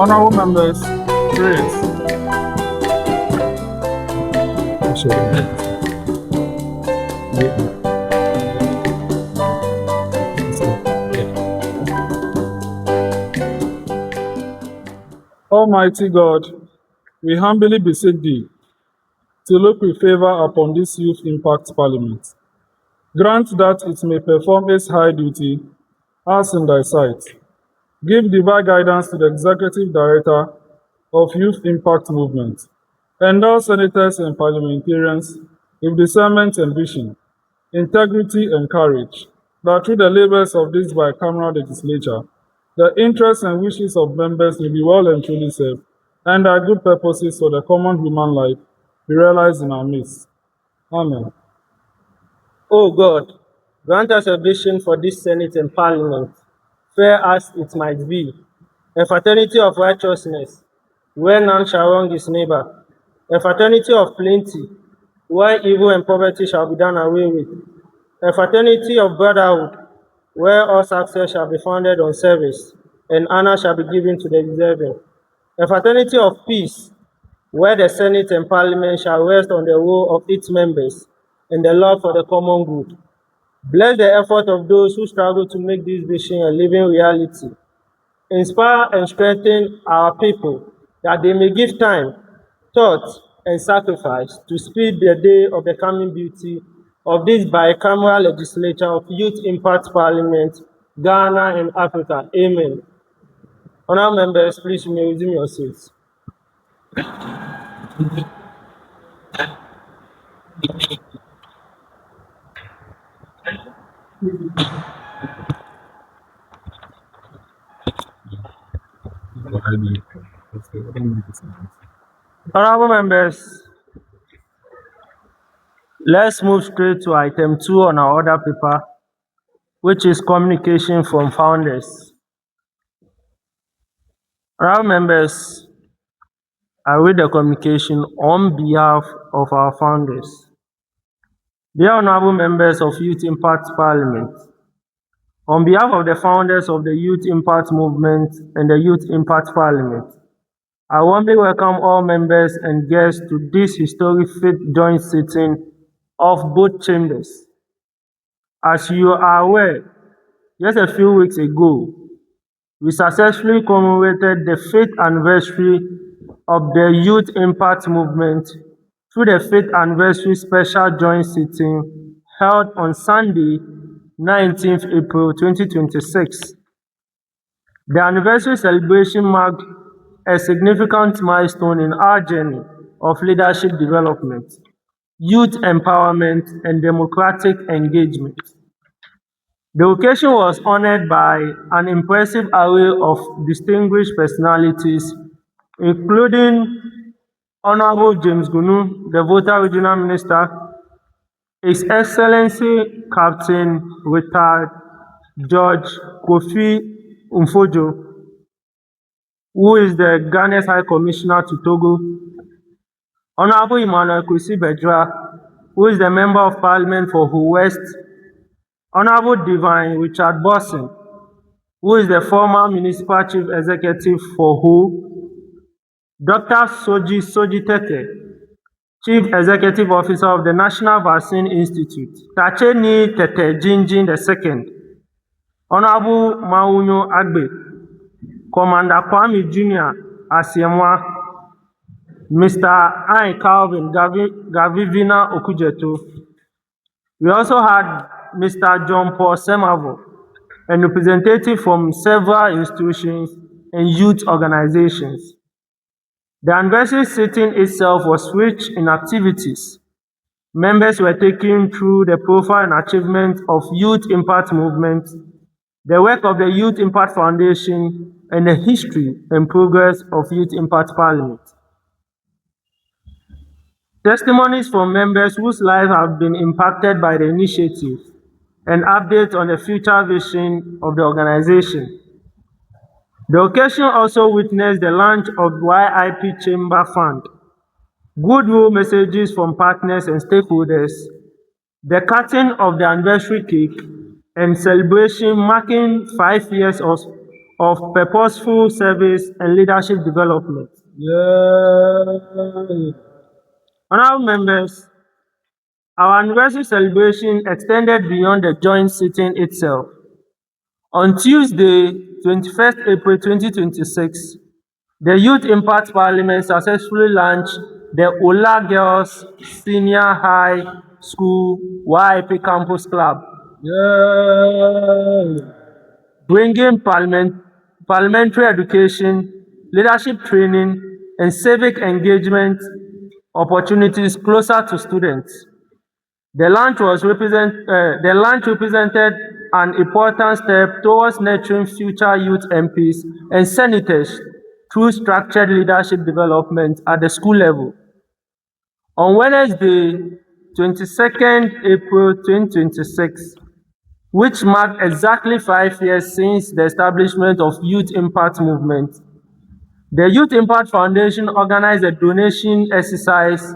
Honorable members, praise. Almighty God, we humbly beseech thee to look with favor upon this Youth Impact Parliament. Grant that it may perform its high duty as in thy sight. Give divine guidance to the Executive Director of Youth Impact Movement. Endow senators and parliamentarians with discernment and vision, integrity and courage, that through the labors of this bicameral legislature, the interests and wishes of members may be well and truly served, and our good purposes for the common human life be realized in our midst. Amen. O God, grant us a vision for this Senate and Parliament, fair as it might be, a fraternity of righteousness, where none shall wrong his neighbor, a fraternity of plenty, where evil and poverty shall be done away with, a fraternity of brotherhood, where all success shall be founded on service, and honor shall be given to the deserving, a fraternity of peace, where the Senate and Parliament shall rest on the will of its members and the love for the common good. Bless the effort of those who struggle to make this vision a living reality. Inspire and strengthen our people that they may give time, thought, and sacrifice to speed the day of the coming beauty of this bicameral legislature of Youth Impact Parliament, Ghana and Africa. Amen. Honourable members, please you may resume your seats. Honourable members, let's move straight to item 2 on our order paper, which is communication from founders. Honourable members, I read the communication on behalf of our founders. Dear honourable members of Youth Impact Parliament, on behalf of the founders of the Youth Impact Movement and the Youth Impact Parliament, I warmly welcome all members and guests to this historic fifth joint sitting of both chambers. As you are aware, just a few weeks ago, we successfully commemorated the 5th anniversary of the Youth Impact Movement through the 5th anniversary special joint sitting held on Sunday, 19th April 2026. The anniversary celebration marked a significant milestone in our journey of leadership development, youth empowerment, and democratic engagement. The occasion was honored by an impressive array of distinguished personalities, including Honorable James Gunu, the Volta Regional Minister, His Excellency Captain Retired George Kofi Umfojo, who is the Ghana's High Commissioner to Togo, Honorable Emmanuel Kwesi-Bedra, who is the Member of Parliament for Ho West, Honorable Divine Richard Bosson, who is the former Municipal Chief Executive for WHO, Dr. Soji Tete, Chief Executive Officer of the National Vaccine Institute, Tacheni Tete Jinjin II, Honorable Maunyo Agbe, Commander Kwame Jr. Asiemwa, Mr. I. Calvin Gavivina Okujeto. We also had Mr. John Paul Semavo, a representative from several institutions and youth organizations. The anniversary sitting itself was rich in activities. Members were taken through the profile and achievement of Youth Impact Movement, the work of the Youth Impact Foundation, and the history and progress of Youth Impact Parliament. Testimonies from members whose lives have been impacted by the initiative and updates on the future vision of the organization. The occasion also witnessed the launch of YIP Chamber Fund, goodwill messages from partners and stakeholders, the cutting of the anniversary cake, and celebration marking 5 years of purposeful service and leadership development. Yay! Honorable members, our anniversary celebration extended beyond the joint sitting itself. On Tuesday, 21st April 2026, the Youth Impact Parliament successfully launched the Ola Girls Senior High School YIP Campus Club, Yay! bringing parliamentary education, leadership training, and civic engagement opportunities closer to students. The launch represented an important step towards nurturing future youth MPs and senators through structured leadership development at the school level. On Wednesday, 22nd April 2026, which marked exactly 5 years since the establishment of Youth Impact Movement, the Youth Impact Foundation organized a donation exercise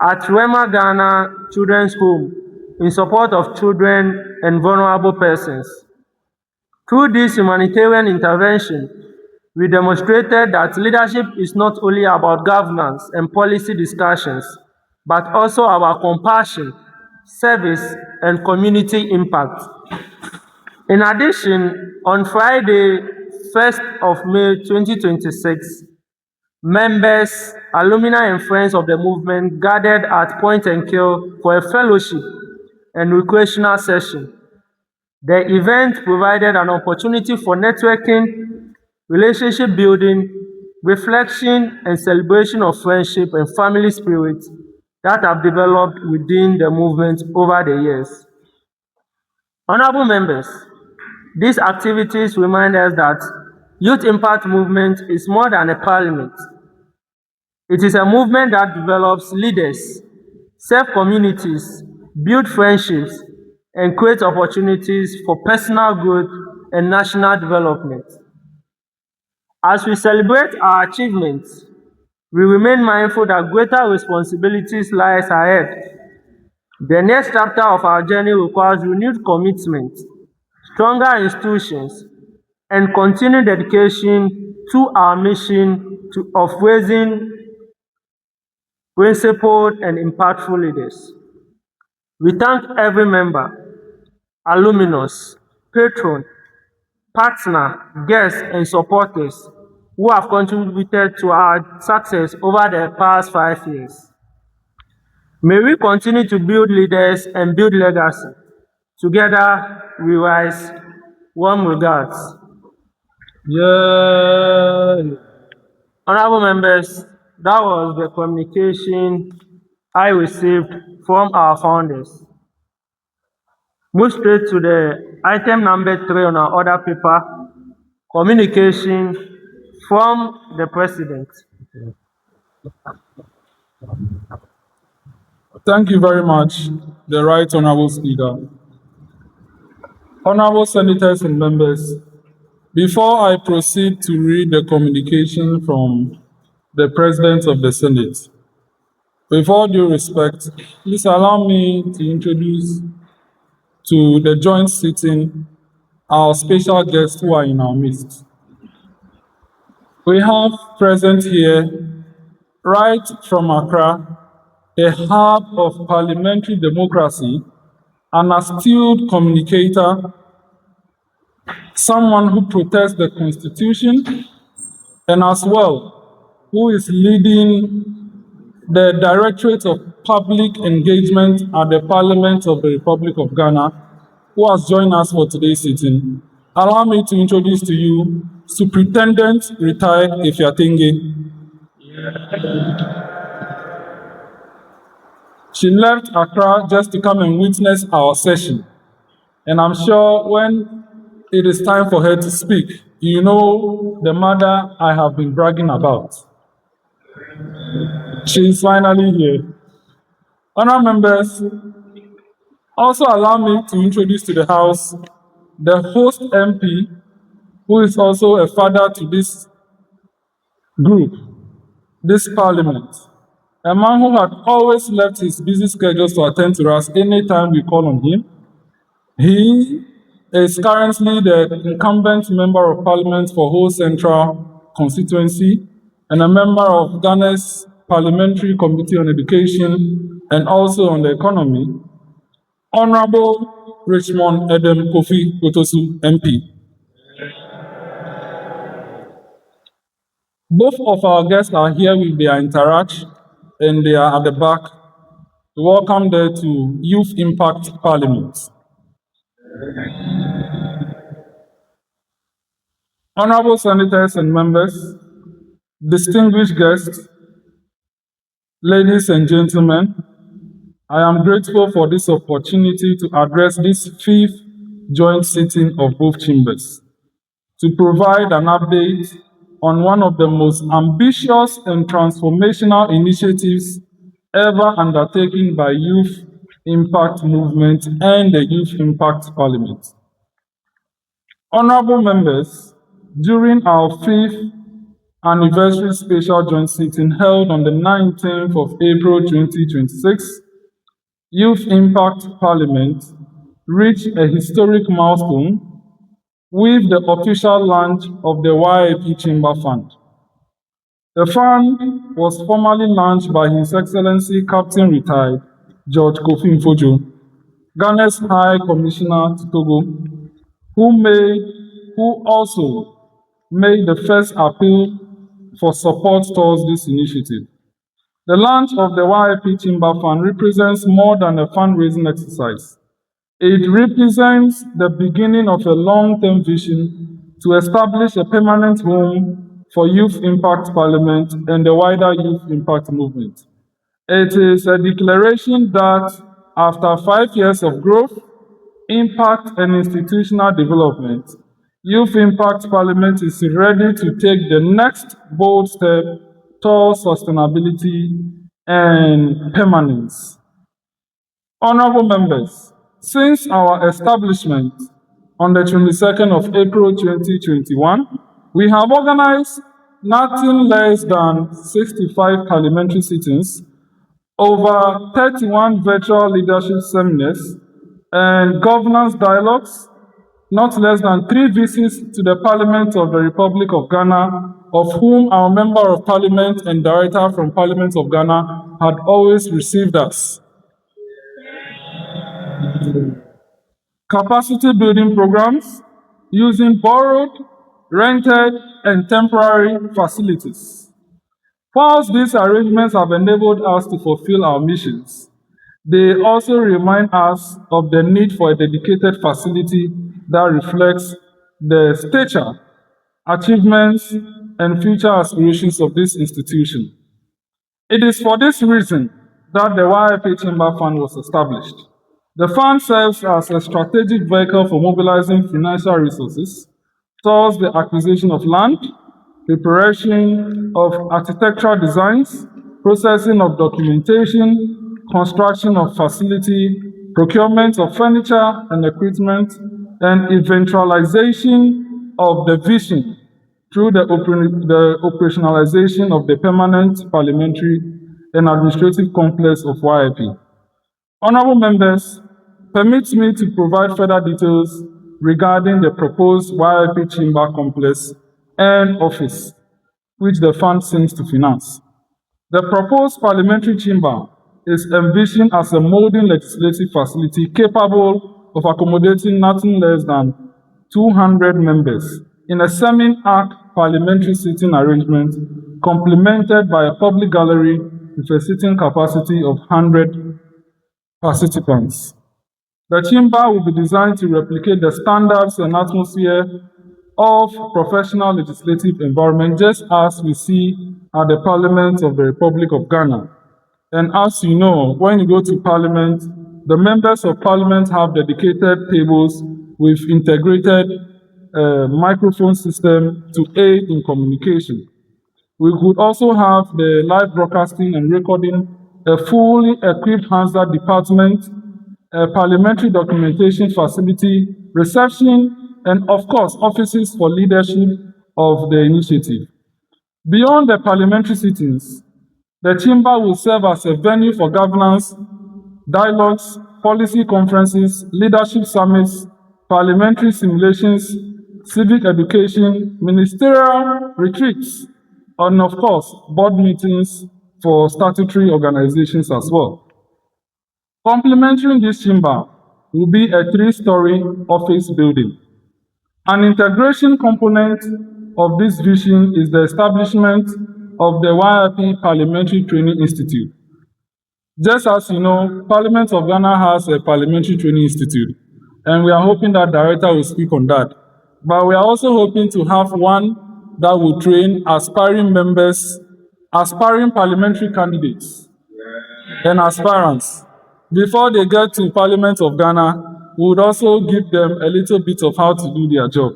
at Rema Ghana Children's Home in support of children and vulnerable persons. Through this humanitarian intervention, we demonstrated that leadership is not only about governance and policy discussions, but also about compassion, service, and community impact. In addition, on Friday, 1st of May 2026, members, alumni, and friends of the movement gathered at Point and Kill for a fellowship and recreational session. The event provided an opportunity for networking, relationship building, reflection, and celebration of friendship and family spirit that have developed within the movement over the years. Honorable members, these activities remind us that Youth Impact Movement is more than a parliament. It is a movement that develops leaders, serve communities, build friendships, and create opportunities for personal growth and national development. As we celebrate our achievements, we remain mindful that greater responsibilities lies ahead. The next chapter of our journey requires renewed commitment, stronger institutions, and continued dedication to our mission of raising principled and impactful leaders. We thank every member, alumnus, patron, partner, guests, and supporters who have contributed to our success over the past 5 years. May we continue to build leaders and build legacy. Together we rise. Warm regards. Yay! Honorable members, that was the communication I received from our founders. Move straight to the item number 3 on our order paper, communication from the President. Thank you very much, the Right Honorable Speaker. Honorable Senators and members, before I proceed to read the communication from the President of the Senate, with all due respect, please allow me to introduce to the joint sitting our special guests who are in our midst. We have present here, right from Ankrah, a hub of parliamentary democracy, an astute communicator, someone who protects the Constitution, and as well, who is leading the Directorate of Public Engagement at the Parliament of the Republic of Ghana, who has joined us for today's sitting. Allow me to introduce to you Superintendent Retired Efiatenge. She left Accra just to come and witness our session. And I'm sure when it is time for her to speak, you know the mother I have been bragging about. She is finally here. Honourable members, also allow me to introduce to the House the host MP, who is also a father to this group, this parliament, a man who had always left his busy schedules to attend to us anytime we call on him. He is currently the incumbent member of parliament for Whole Central constituency and a member of Ghana's Parliamentary Committee on Education and also on the economy, Honorable Richmond Edem Kofi Otosu, MP. Both of our guests are here with their entourage and they are at the back to welcome them to Youth Impact Parliament. Honorable senators and members, distinguished guests, ladies and gentlemen, I am grateful for this opportunity to address this fifth joint sitting of both chambers, to provide an update on one of the most ambitious and transformational initiatives ever undertaken by Youth Impact Movement and the Youth Impact Parliament. Honorable members, during our fifth anniversary special joint sitting held on the 19th of April 2026, Youth Impact Parliament reached a historic milestone with the official launch of the YIP Chamber Fund. The fund was formally launched by His Excellency Captain Retired George Kofi Mfojo, Ghana's High Commissioner to Togo, who also made the first appeal for support towards this initiative. The launch of the YIP Chamber Fund represents more than a fundraising exercise. It represents the beginning of a long-term vision to establish a permanent home for Youth Impact Parliament and the wider Youth Impact Movement. It is a declaration that after 5 years of growth, impact, and institutional development, Youth Impact Parliament is ready to take the next bold step towards sustainability and permanence. Honorable members, since our establishment on the 22nd of April 2021, we have organized nothing less than 65 parliamentary sittings, over 31 virtual leadership seminars, and governance dialogues, not less than 3 visits to the Parliament of the Republic of Ghana, of whom our Member of Parliament and Director from Parliament of Ghana had always received us. Capacity building programs using borrowed, rented, and temporary facilities. Whilst these arrangements have enabled us to fulfill our missions, they also remind us of the need for a dedicated facility that reflects the stature, achievements, and future aspirations of this institution. It is for this reason that the YIP Chamber Fund was established. The fund serves as a strategic vehicle for mobilizing financial resources towards the acquisition of land, preparation of architectural designs, processing of documentation, construction of facility, procurement of furniture and equipment, and eventualization of the vision through the operationalization of the permanent parliamentary and administrative complex of YIP. Honorable members, permit me to provide further details regarding the proposed YIP chamber complex and office, which the fund seeks to finance. The proposed parliamentary chamber is envisioned as a modern legislative facility capable of accommodating nothing less than 200 members in a semi-arc parliamentary seating arrangement complemented by a public gallery with a seating capacity of 100 participants. The chamber will be designed to replicate the standards and atmosphere of professional legislative environment, just as we see at the Parliament of the Republic of Ghana. And as you know, when you go to Parliament, the members of Parliament have dedicated tables with integrated microphone system to aid in communication. We could also have the live broadcasting and recording, a fully equipped Hansard department, a parliamentary documentation facility, reception, and of course, offices for leadership of the initiative. Beyond the parliamentary sittings, the chamber will serve as a venue for governance, dialogues, policy conferences, leadership summits, parliamentary simulations, civic education, ministerial retreats, and of course, board meetings for statutory organizations as well. Complementing this chamber will be a 3-story office building. An integration component of this vision is the establishment of the YIP Parliamentary Training Institute. Just as you know, Parliament of Ghana has a Parliamentary Training Institute, and we are hoping that director will speak on that. But we are also hoping to have one that will train aspiring members, aspiring parliamentary candidates, and aspirants. Before they get to Parliament of Ghana, we would also give them a little bit of how to do their job.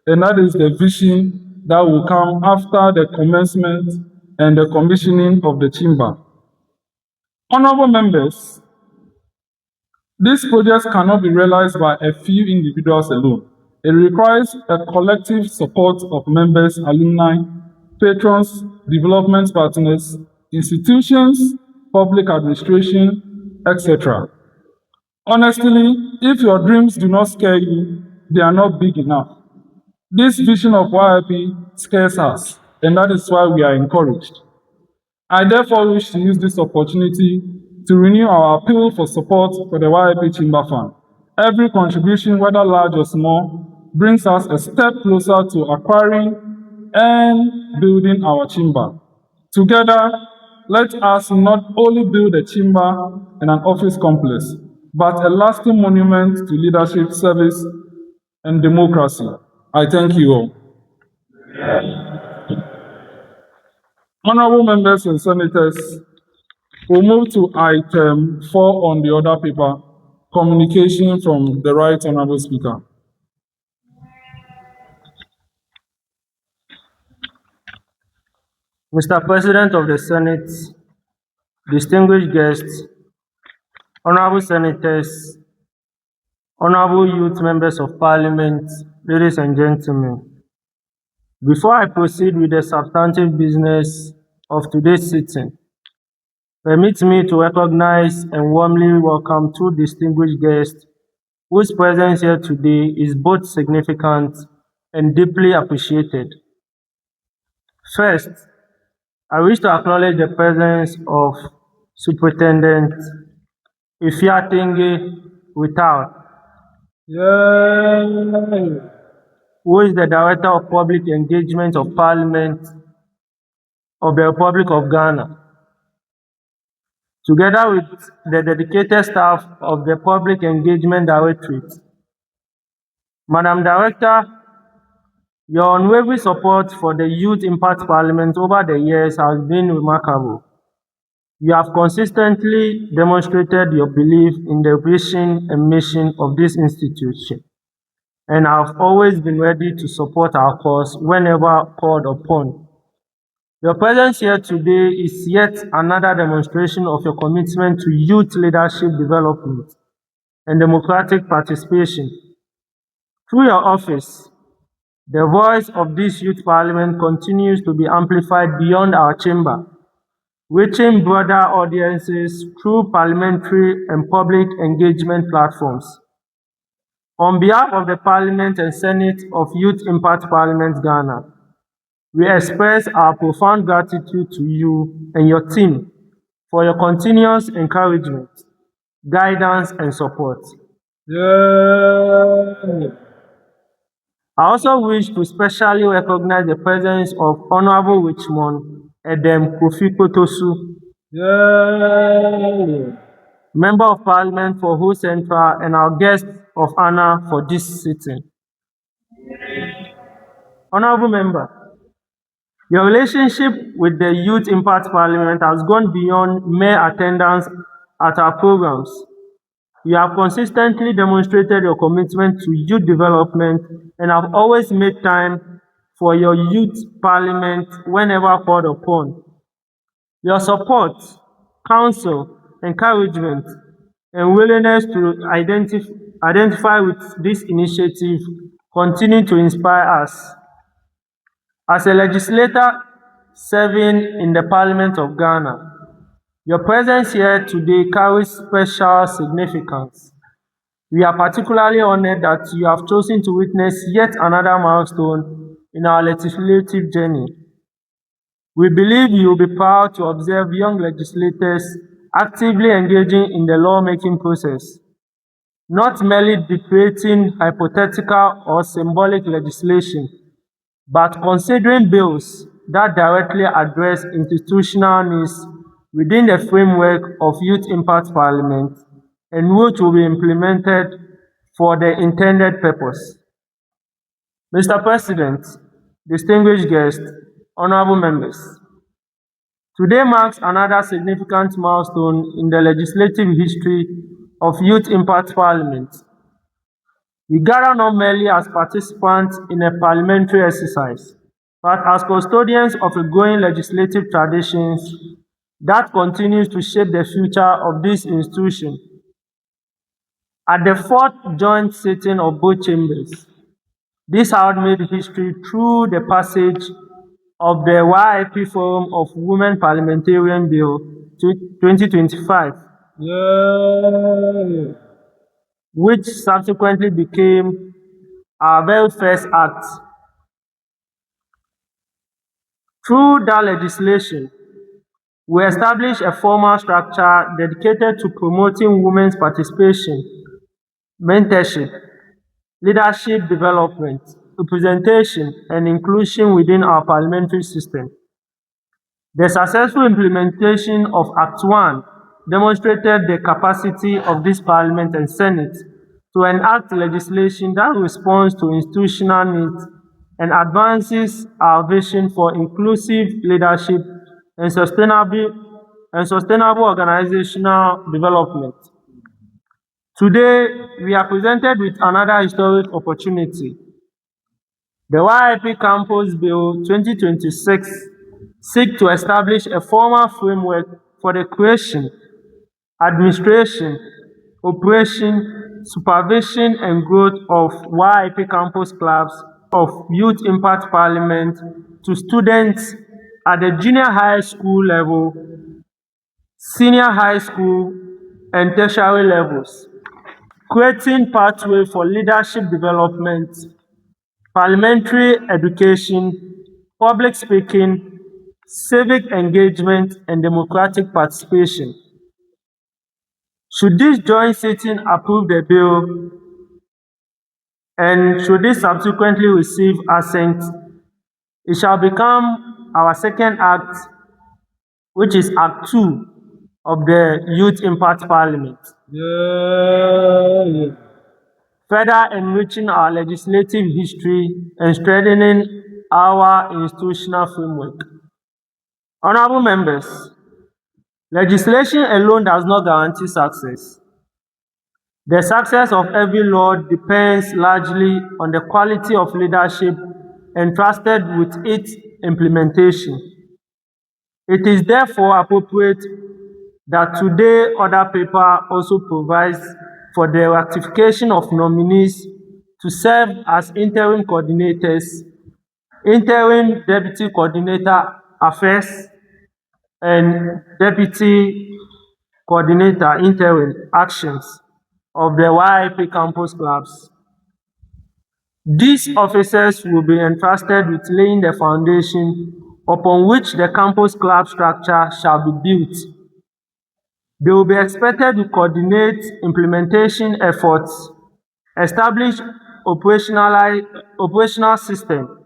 And that is the vision that will come after the commencement and the commissioning of the chamber. Honorable members, these projects cannot be realized by a few individuals alone. It requires a collective support of members, alumni, patrons, development partners, institutions, public administration, etc. Honestly, if your dreams do not scare you, they are not big enough. This vision of YIP scares us, and that is why we are encouraged. I therefore wish to use this opportunity to renew our appeal for support for the YIP Chamber Fund. Every contribution, whether large or small, brings us a step closer to acquiring and building our chamber. Together, let us not only build a chamber and an office complex, but a lasting monument to leadership, service, and democracy. I thank you all. Honorable members and senators, we'll move to item 4 on the order paper, communication from the Right Honorable Speaker. Mr. President of the Senate, distinguished guests, honorable senators, honorable youth members of parliament, ladies and gentlemen. Before I proceed with the substantive business of today's sitting, permit me to recognize and warmly welcome 2 distinguished guests whose presence here today is both significant and deeply appreciated. First, I wish to acknowledge the presence of Superintendent Ifeatenge Without, Yay! who is the Director of Public Engagement of Parliament of the Republic of Ghana, together with the dedicated staff of the Public Engagement Directorate. Madam Director, your unwavering support for the Youth Impact Parliament over the years has been remarkable. You have consistently demonstrated your belief in the vision and mission of this institution, and have always been ready to support our cause whenever called upon. Your presence here today is yet another demonstration of your commitment to youth leadership development and democratic participation. Through your office, the voice of this youth parliament continues to be amplified beyond our chamber, reaching broader audiences through parliamentary and public engagement platforms. On behalf of the Parliament and Senate of Youth Impact Parliament Ghana, we express our profound gratitude to you and your team for your continuous encouragement, guidance, and support. Yeah. I also wish to specially recognize the presence of Honorable Richmond Edem Kofi-Potosu, Yeah. Member of Parliament for Ho Central and our guest of honor for this sitting. Honorable Member, your relationship with the Youth Impact Parliament has gone beyond mere attendance at our programs. You have consistently demonstrated your commitment to youth development and have always made time for your youth parliament whenever called upon. Your support, counsel, encouragement, and willingness to identify with this initiative continue to inspire us. As a legislator serving in the Parliament of Ghana, your presence here today carries special significance. We are particularly honored that you have chosen to witness yet another milestone in our legislative journey. We believe you will be proud to observe young legislators actively engaging in the lawmaking process, not merely debating hypothetical or symbolic legislation, but considering bills that directly address institutional needs within the framework of Youth Impact Parliament and which will be implemented for the intended purpose. Mr. President, distinguished guests, honorable members, today marks another significant milestone in the legislative history of Youth Impact Parliament. We gather not merely as participants in a parliamentary exercise, but as custodians of a growing legislative tradition that continues to shape the future of this institution. At the fourth joint sitting of both chambers, this House made history through the passage of the YIP Forum of Women Parliamentarian Bill 2025, Yeah. which subsequently became our very first act. Through that legislation, we established a formal structure dedicated to promoting women's participation, mentorship, leadership development, representation, and inclusion within our parliamentary system. The successful implementation of Act 1 demonstrated the capacity of this Parliament and Senate to enact legislation that responds to institutional needs and advances our vision for inclusive leadership and sustainable organizational development. Today, we are presented with another historic opportunity. The YIP Campus Bill 2026 seeks to establish a formal framework for the creation, administration, operation, supervision, and growth of YIP campus clubs of Youth Impact Parliament to students at the junior high school level, senior high school, and tertiary levels, creating pathway for leadership development, parliamentary education, public speaking, civic engagement, and democratic participation. Should this joint sitting approve the bill and should it subsequently receive assent, it shall become our second act, which is Act 2 of the Youth Impact Parliament, Yeah. further enriching our legislative history and strengthening our institutional framework. Honorable members, legislation alone does not guarantee success. The success of every law depends largely on the quality of leadership entrusted with its implementation. It is therefore appropriate that today order paper also provides for the ratification of nominees to serve as interim coordinators, interim deputy coordinator affairs, and deputy coordinator interim actions of the YIP campus clubs. These officers will be entrusted with laying the foundation upon which the campus club structure shall be built. They will be expected to coordinate implementation efforts, establish operational system,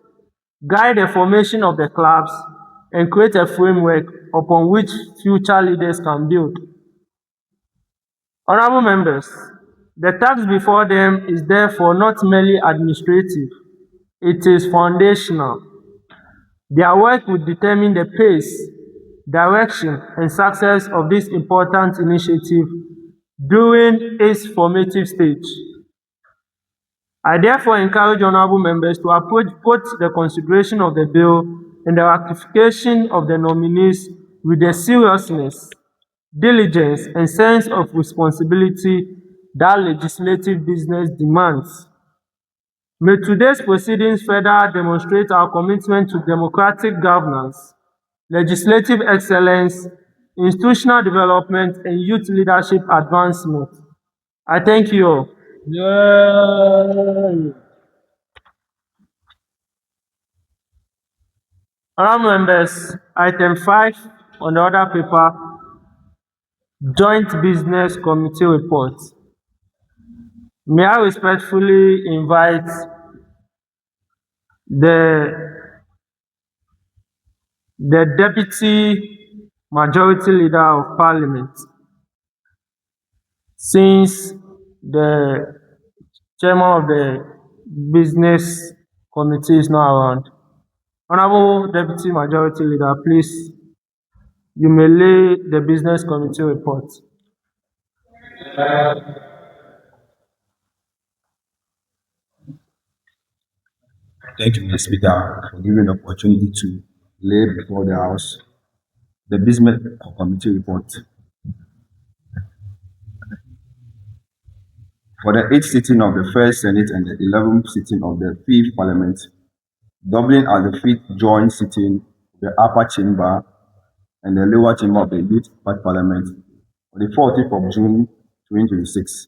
guide the formation of the clubs, and create a framework upon which future leaders can build. Honorable members, the task before them is therefore not merely administrative, it is foundational. Their work will determine the pace, direction, and success of this important initiative during its formative stage. I therefore encourage honorable members to approach both the consideration of the bill and the ratification of the nominees with the seriousness, diligence, and sense of responsibility that legislative business demands. May today's proceedings further demonstrate our commitment to democratic governance, legislative excellence, institutional development, and youth leadership advancement. I thank you all. Yay! Honorable members, item 5 on the order paper, Joint Business Committee report. May I respectfully invite the Deputy Majority Leader of Parliament, since the Chairman of the Business Committee is not around. Honorable Deputy Majority Leader, please, you may lay the Business Committee report. Thank you, Mr. Speaker, for giving the opportunity to lay before the House the Business Committee report. For the 8th sitting of the First Senate and the 11th sitting of the 5th Parliament, doubling as the 5th joint sitting of the Upper Chamber and the Lower Chamber of the Youth Parliament on the 14th of June 2026.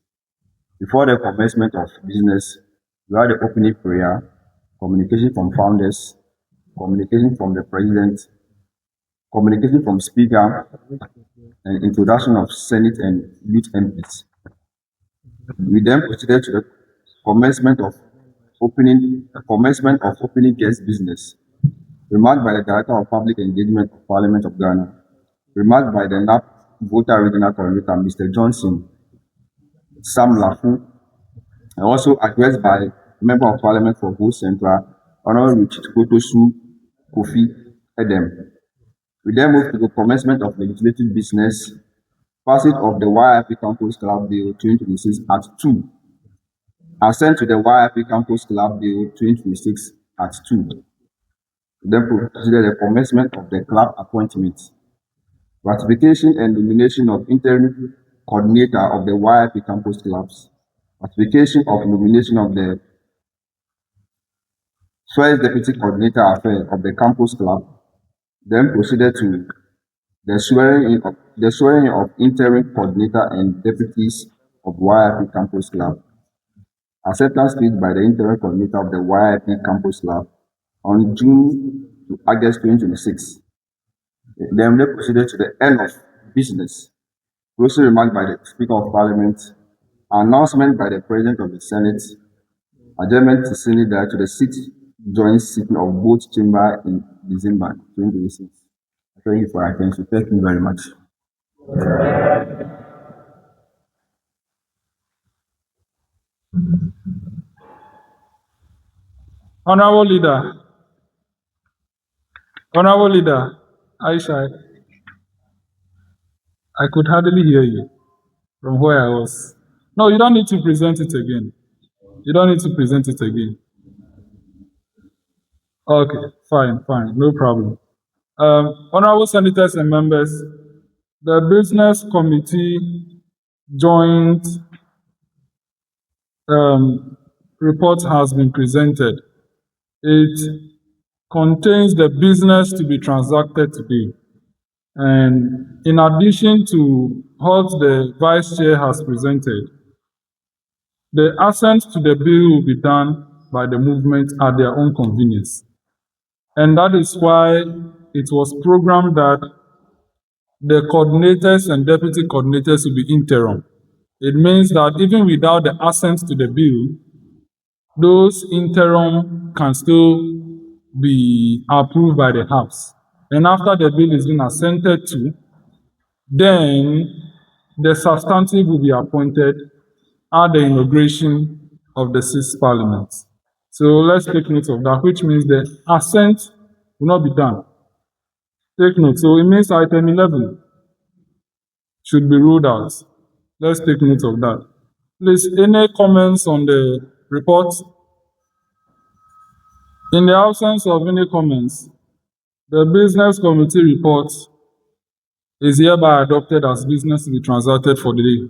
Before the commencement of business, we had the opening prayer, communication from founders, communication from the President, communication from Speaker, and introduction of Senate and Youth MPs. We then proceeded to the commencement of opening guest business, remarked by the Director of Public Engagement of Parliament of Ghana, remarked by the NAP Volta Regional Coordinator, Mr. Johnson Sam Lafu, and also addressed by Member of Parliament for Whole Central, Honorable Kotosu Kofi Edem. We then moved to the commencement of legislative business, passage of the YIP Campus Club Bill 2026 Act 2, assent to the YIP Campus Club Bill 2026 Act 2. We then proceeded the commencement of the club appointment, ratification and nomination of interim coordinator of the YIP Campus Clubs, ratification of nomination of the first deputy coordinator affair of the campus club, then proceeded to the swearing in of interim coordinator and deputies of YIP Campus Club. Acceptance speech by the interim coordinator of the YIP Campus Club on June to August 2026. Then they proceeded to the end of business. Closely remarked by the Speaker of Parliament, announcement by the President of the Senate, adjournment to Senate to the 6th joint sitting of both chambers in December 2026. Thank you for your attention. Thank you very much. Honorable Leader, Aisha, I could hardly hear you from where I was. No, you don't need to present it again. You don't need to present it again. Okay, fine, no problem. Honorable Senators and members, the Business Committee joint report has been presented. It contains the business to be transacted today. And in addition to what the Vice Chair has presented, the assent to the bill will be done by the movement at their own convenience. And that is why it was programmed that the coordinators and deputy coordinators will be interim. It means that even without the assent to the bill, those interim can still be approved by the House. And after the bill is been assented to, then the substantive will be appointed at the inauguration of the sixth parliament. So let's take note of that, which means the assent will not be done. Take note. So it means item 11 should be ruled out. Let's take note of that. Please, any comments on the report? In the absence of any comments, the business committee report is hereby adopted as business to be transacted for the day.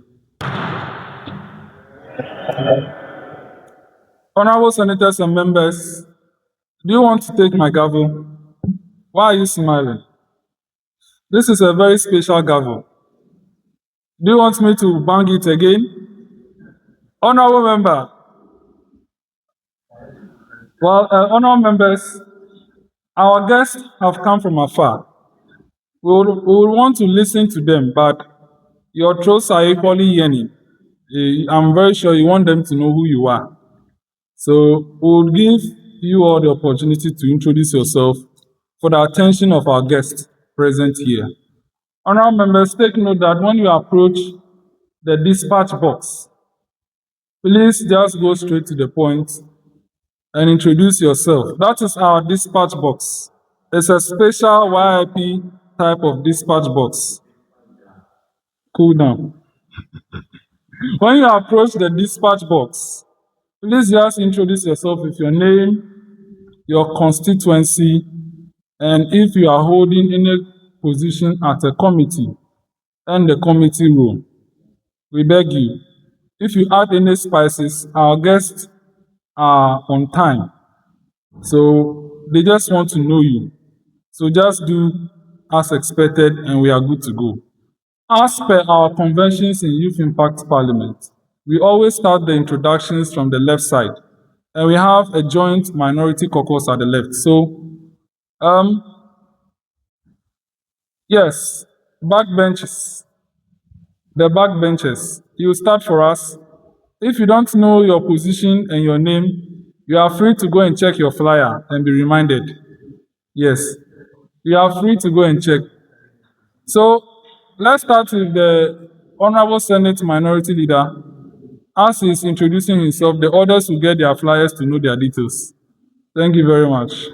Honorable senators and members, do you want to take my gavel? Why are you smiling? This is a very special gavel. Do you want me to bang it again? Honorable member. Well, honorable members, our guests have come from afar. We would want to listen to them, but your throats are equally yearning. I'm very sure you want them to know who you are. So we'll give you all the opportunity to introduce yourself for the attention of our guests present here. Honorable members, take note that when you approach the dispatch box, please just go straight to the point and introduce yourself. That is our dispatch box. It's a special YIP type of dispatch box. Cool down. When you approach the dispatch box, please just introduce yourself with your name, your constituency, and if you are holding any position at a committee and the committee role. We beg you, if you add any spices, our guests are on time. So they just want to know you. So just do as expected and we are good to go. As per our conventions in Youth Impact Parliament, we always start the introductions from the left side. And we have a joint minority caucus at the left. So, yes, backbenches. The backbenches. You start for us. If you don't know your position and your name, you are free to go and check your flyer and be reminded. Yes, you are free to go and check. So let's start with the Honorable Senate Minority Leader. As he is introducing himself, the others will get their flyers to know their details. Thank you very much.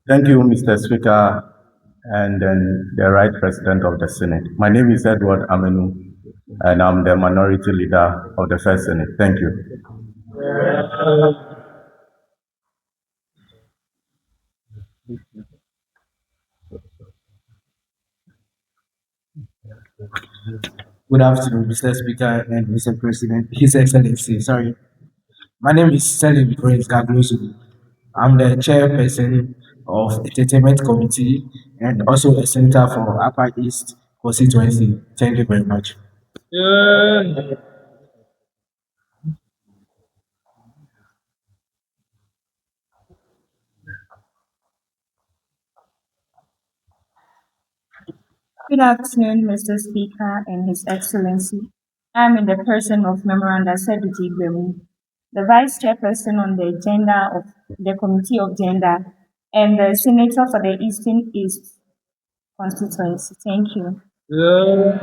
Thank you, Mr. Speaker, and then the Right President of the Senate. My name is Edward Amenu, and I'm the Minority Leader of the First Senate. Thank you. Good afternoon, Mr. Speaker and Mr. President, His Excellency. Sorry. My name is Selim Prince Gaglosu. I'm the chairperson of Entertainment Committee and also a senator for Upper East constituency. Thank you very much. Yeah. Good afternoon, Mr. Speaker and His Excellency. I'm in the person of Memoranda Secretary Gbemu, the Vice Chairperson on the agenda of the Committee of Gender and the Senator for the Eastern East constituency. Thank you. Yeah.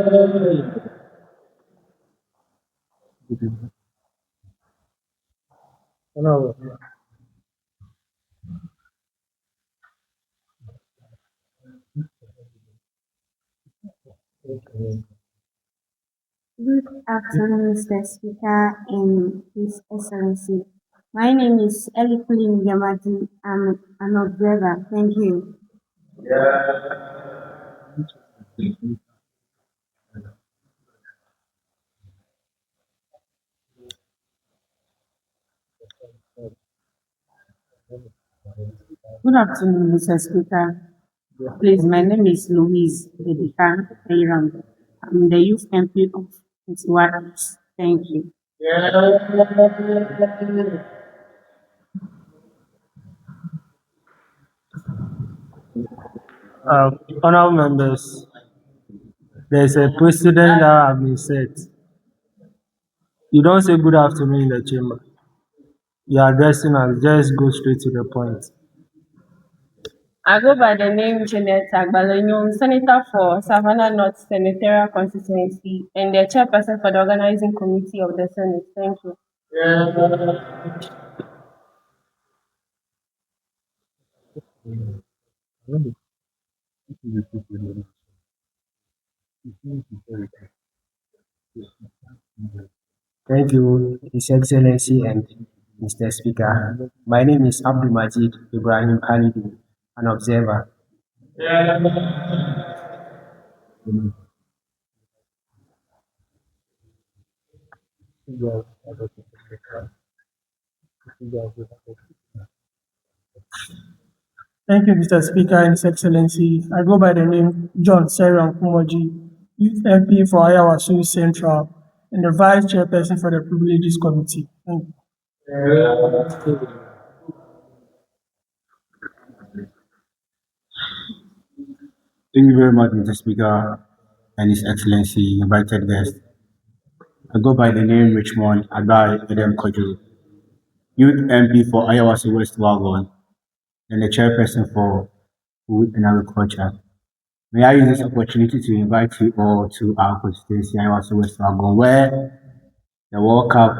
Good afternoon, Mr. Speaker and His Excellency. My name is Elinam Yamati. I'm an observer. Thank you. Good afternoon, Mr. Speaker. Please, my name is Louise Edika Yayra. I'm the youth MP of YIP. Thank you. Honorable members, there's a precedent that has been set. You don't say good afternoon in the chamber. You're addressing us, just go straight to the point. I go by the name Janet Agbalonyum, Senator for Savannah North Senatorial Constituency and the chairperson for the organizing committee of the Senate. Thank you. Thank you, His Excellency and Mr. Speaker. My name is Abdul Majid Ibrahim Khalidu, an observer. Thank you, Mr. Speaker and His Excellency. I go by the name John Seran Kumoji, Youth MP for Ayawasu Central, and the Vice Chairperson for the Privileges Committee. Thank you. Thank you very much, Mr. Speaker and His Excellency, invited guest. I go by the name Richmond Adjei Adam Kojo, Youth MP for Ayawasu West Wagon, and the chairperson for Food and Agriculture. May I use this opportunity to invite you all to our constituency, Ayawasu West Wagon, where the World Cup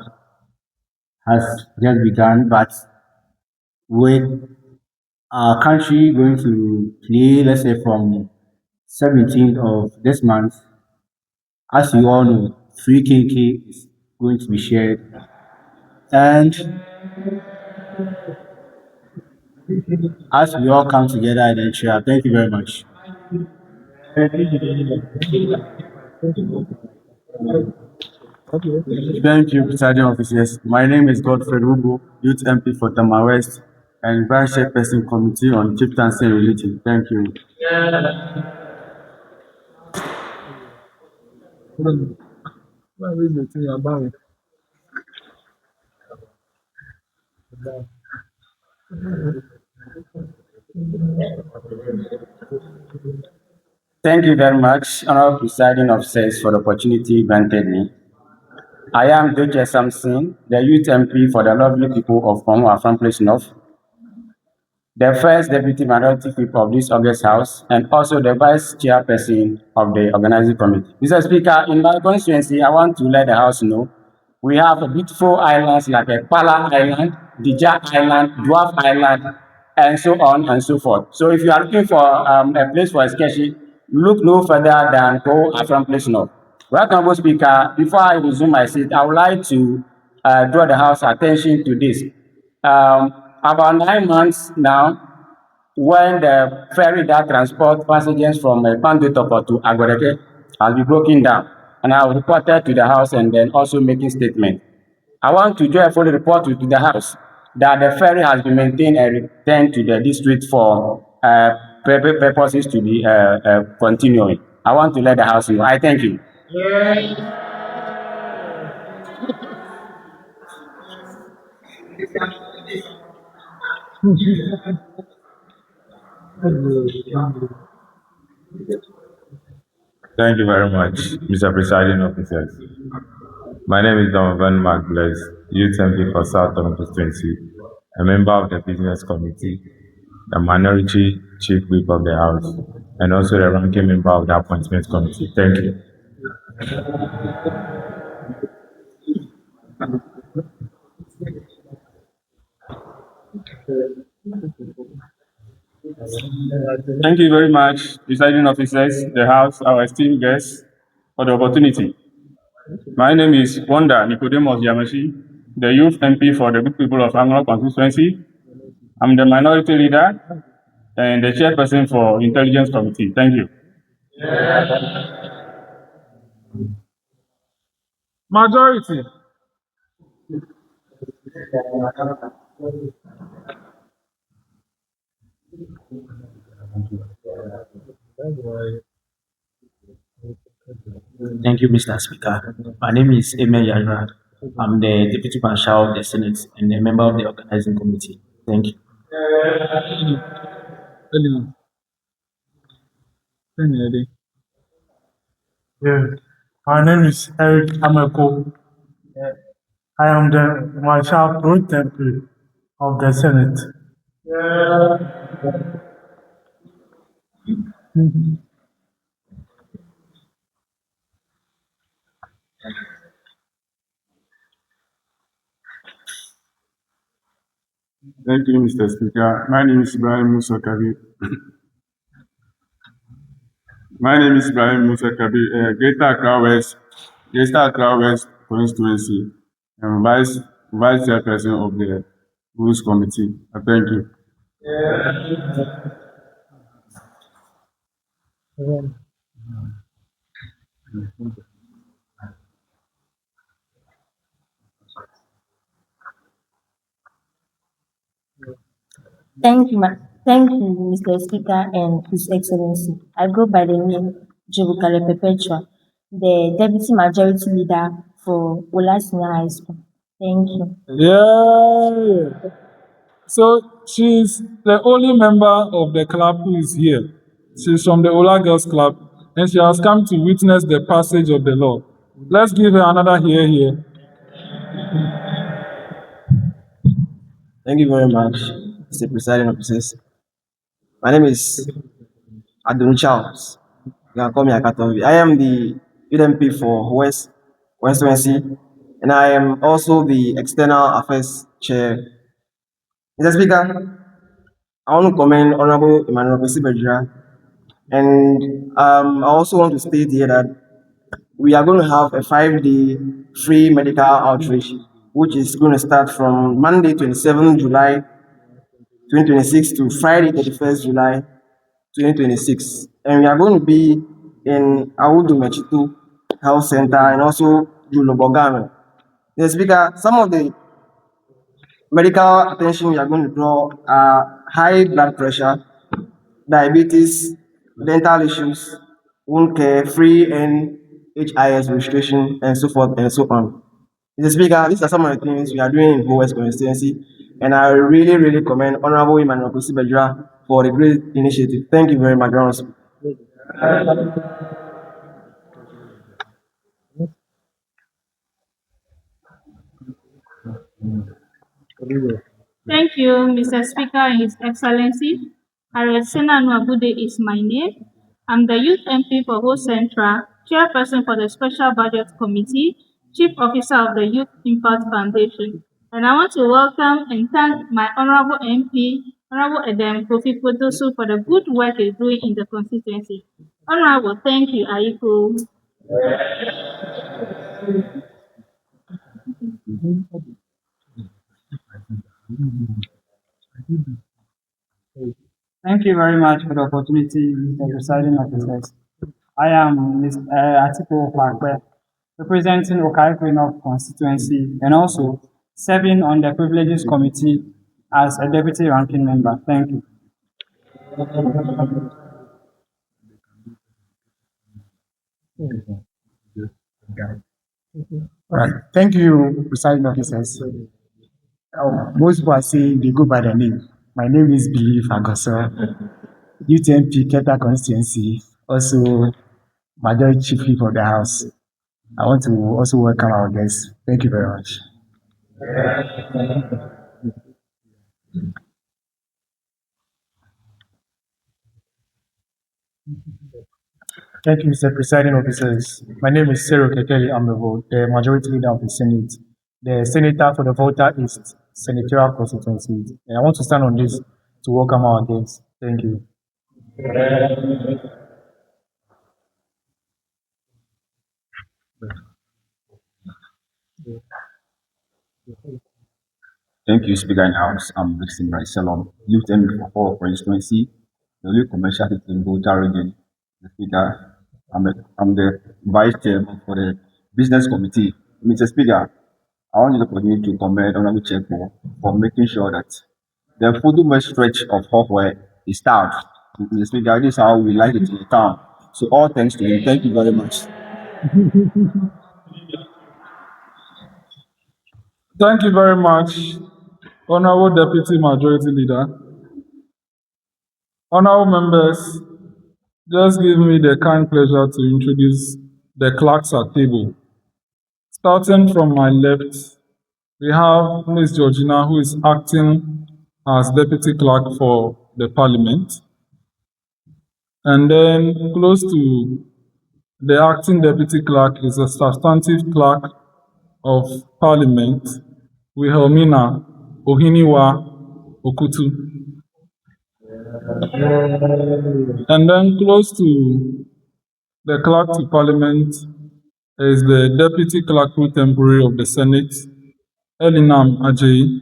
has just begun, but with our country going to play, let's say from 17th of this month, as you all know, free KK is going to be shared. And as we all come together and then share, thank you very much. Thank you, presiding officers. My name is Godfrey Ugo, Youth MP for Tama West and Vice Chairperson Committee on Chieftaincy and Religion. Thank you. Thank you very much, Honorable Presiding Officers, for the opportunity granted me. I am Adjei Samson, the Youth MP for the lovely people of Afram Place North, the first Deputy Minority Whip of this August House, and also the Vice Chairperson of the Organizing Committee. Mr. Speaker, in my constituency, I want to let the House know we have beautiful islands like Pala Island, Dija Island, Dwarf Island, and so on and so forth. So if you are looking for a place for excursion, look no further than Go Afram Place North. Right, Honorable Speaker, before I resume my seat, I would like to draw the House attention to this. About 9 months now, when the ferry that transports passengers from Pandutoko to Agoreke has been broken down, and I reported to the House and then also making statement. I want to joyfully report to the House that the ferry has been maintained and returned to the district for purposes to be continuing. I want to let the House know. I thank you. Thank you very much, Mr. Presiding Officers. My name is Donovan Magbles, Youth MP for South Toronto Constituency, a member of the Business Committee, the Minority Chief Whip of the House, and also the ranking member of the Appointments Committee. Thank you. Thank you very much, presiding officers, the House, our esteemed guests, for the opportunity. My name is Wanda Nicodemus Yamashi, the Youth MP for the good people of Ankrah constituency. I'm the minority leader and the chairperson for Intelligence Committee. Thank you. Majority. Thank you, Mr. Speaker. My name is Yayra. I'm the Deputy Marshal of the Senate and a member of the organizing committee. Thank you. Elinam. Yeah, my name is Eric Ameko. I am the Marshal Pro-Tempore of the Senate. Thank you, Mr. Speaker. My name is Ibrahim Musa Kabir. My name is Ibrahim Musa Kabir, Greater Accra West constituency, and Vice Chairperson of the Rules Committee. Thank you. Thank you, Mr. Speaker and His Excellency. I go by the name Jurukale Perpetua, the Deputy Majority Leader for Ola Senior High School. Thank you. Yeah. So she's the only member of the club who is here. She's from the Ola Girls Club, and she has come to witness the passage of the law. Let's give her another here. Thank you very much, Mr. Presiding Officers. My name is Adun Charles. You can call me Akatovi. I am the UMP for West Constituency, and I am also the External Affairs Chair. Mr. Speaker, I want to commend Honorable Emmanuel Bajira, and I also want to state here that we are going to have a 5-day free medical outreach, which is going to start from Monday, 27 July 2026 to Friday, 31st July 2026. And we are going to be in Awudu Mechitu Health Center and also Julobogano. The Speaker, some of the medical attention we are going to draw are high blood pressure, diabetes, dental issues, wound care, free and HIS registration, and so forth and so on. Mr. Speaker, these are some of the things we are doing in West constituency, and I really commend Honorable Emmanuel Bajira for the great initiative. Thank you very much, Your Honor. Thank you, Mr. Speaker and His Excellency. Aresina Nwabude is my name. I'm the Youth MP for Ho Central, Chairperson for the Special Budget Committee, Chief Officer of the Youth Impact Foundation. And I want to welcome and thank my Honorable MP, Honorable Edem Kofi Potosu, for the good work he's doing in the constituency. Honorable, thank you, Aiko. Thank you very much for the opportunity, Mr. Presiding Officers. I am Mr. Atiku Fakwe, representing Okaigwe North constituency and also serving on the Privileges Committee as a deputy ranking member. Thank you. All right. Thank you, presiding officers. Most people are saying they go by the name. My name is Billy Fagoso, UTMP Keta constituency, also majority chief whip of the house. I want to also welcome our guests. Thank you very much. Thank you, Mr. Presiding Officers. My name is Cyril Kekeli Amevo, the Majority Leader of the Senate, the Senator for the Volta East Senatorial Constituency. And I want to stand on this to welcome our guests. Thank you. Thank you, Speaker in House. I'm Vixen Salom, Youth MP for Hall constituency, the new commercial city in Volta Region. The Speaker, I'm the Vice Chairman for the Business Committee. Mr. Speaker, I want you to continue to commend Honorable Chairman for making sure that the Fudume stretch of Hallway is staffed Mr. Speaker. This is how we like it in the town. So all thanks to him. Thank you very much. Thank you very much, Honorable Deputy Majority Leader. Honorable members, just give me the kind pleasure to introduce the clerks at table. Starting from my left, we have Ms. Georgina, who is acting as Deputy Clerk for the Parliament. And then close to the acting Deputy Clerk is a substantive Clerk of Parliament, Wilhelmina Okutu. And then close to the Clerk to Parliament is the Deputy Clerk Pro-Tempore of the Senate, Elinam Adjei.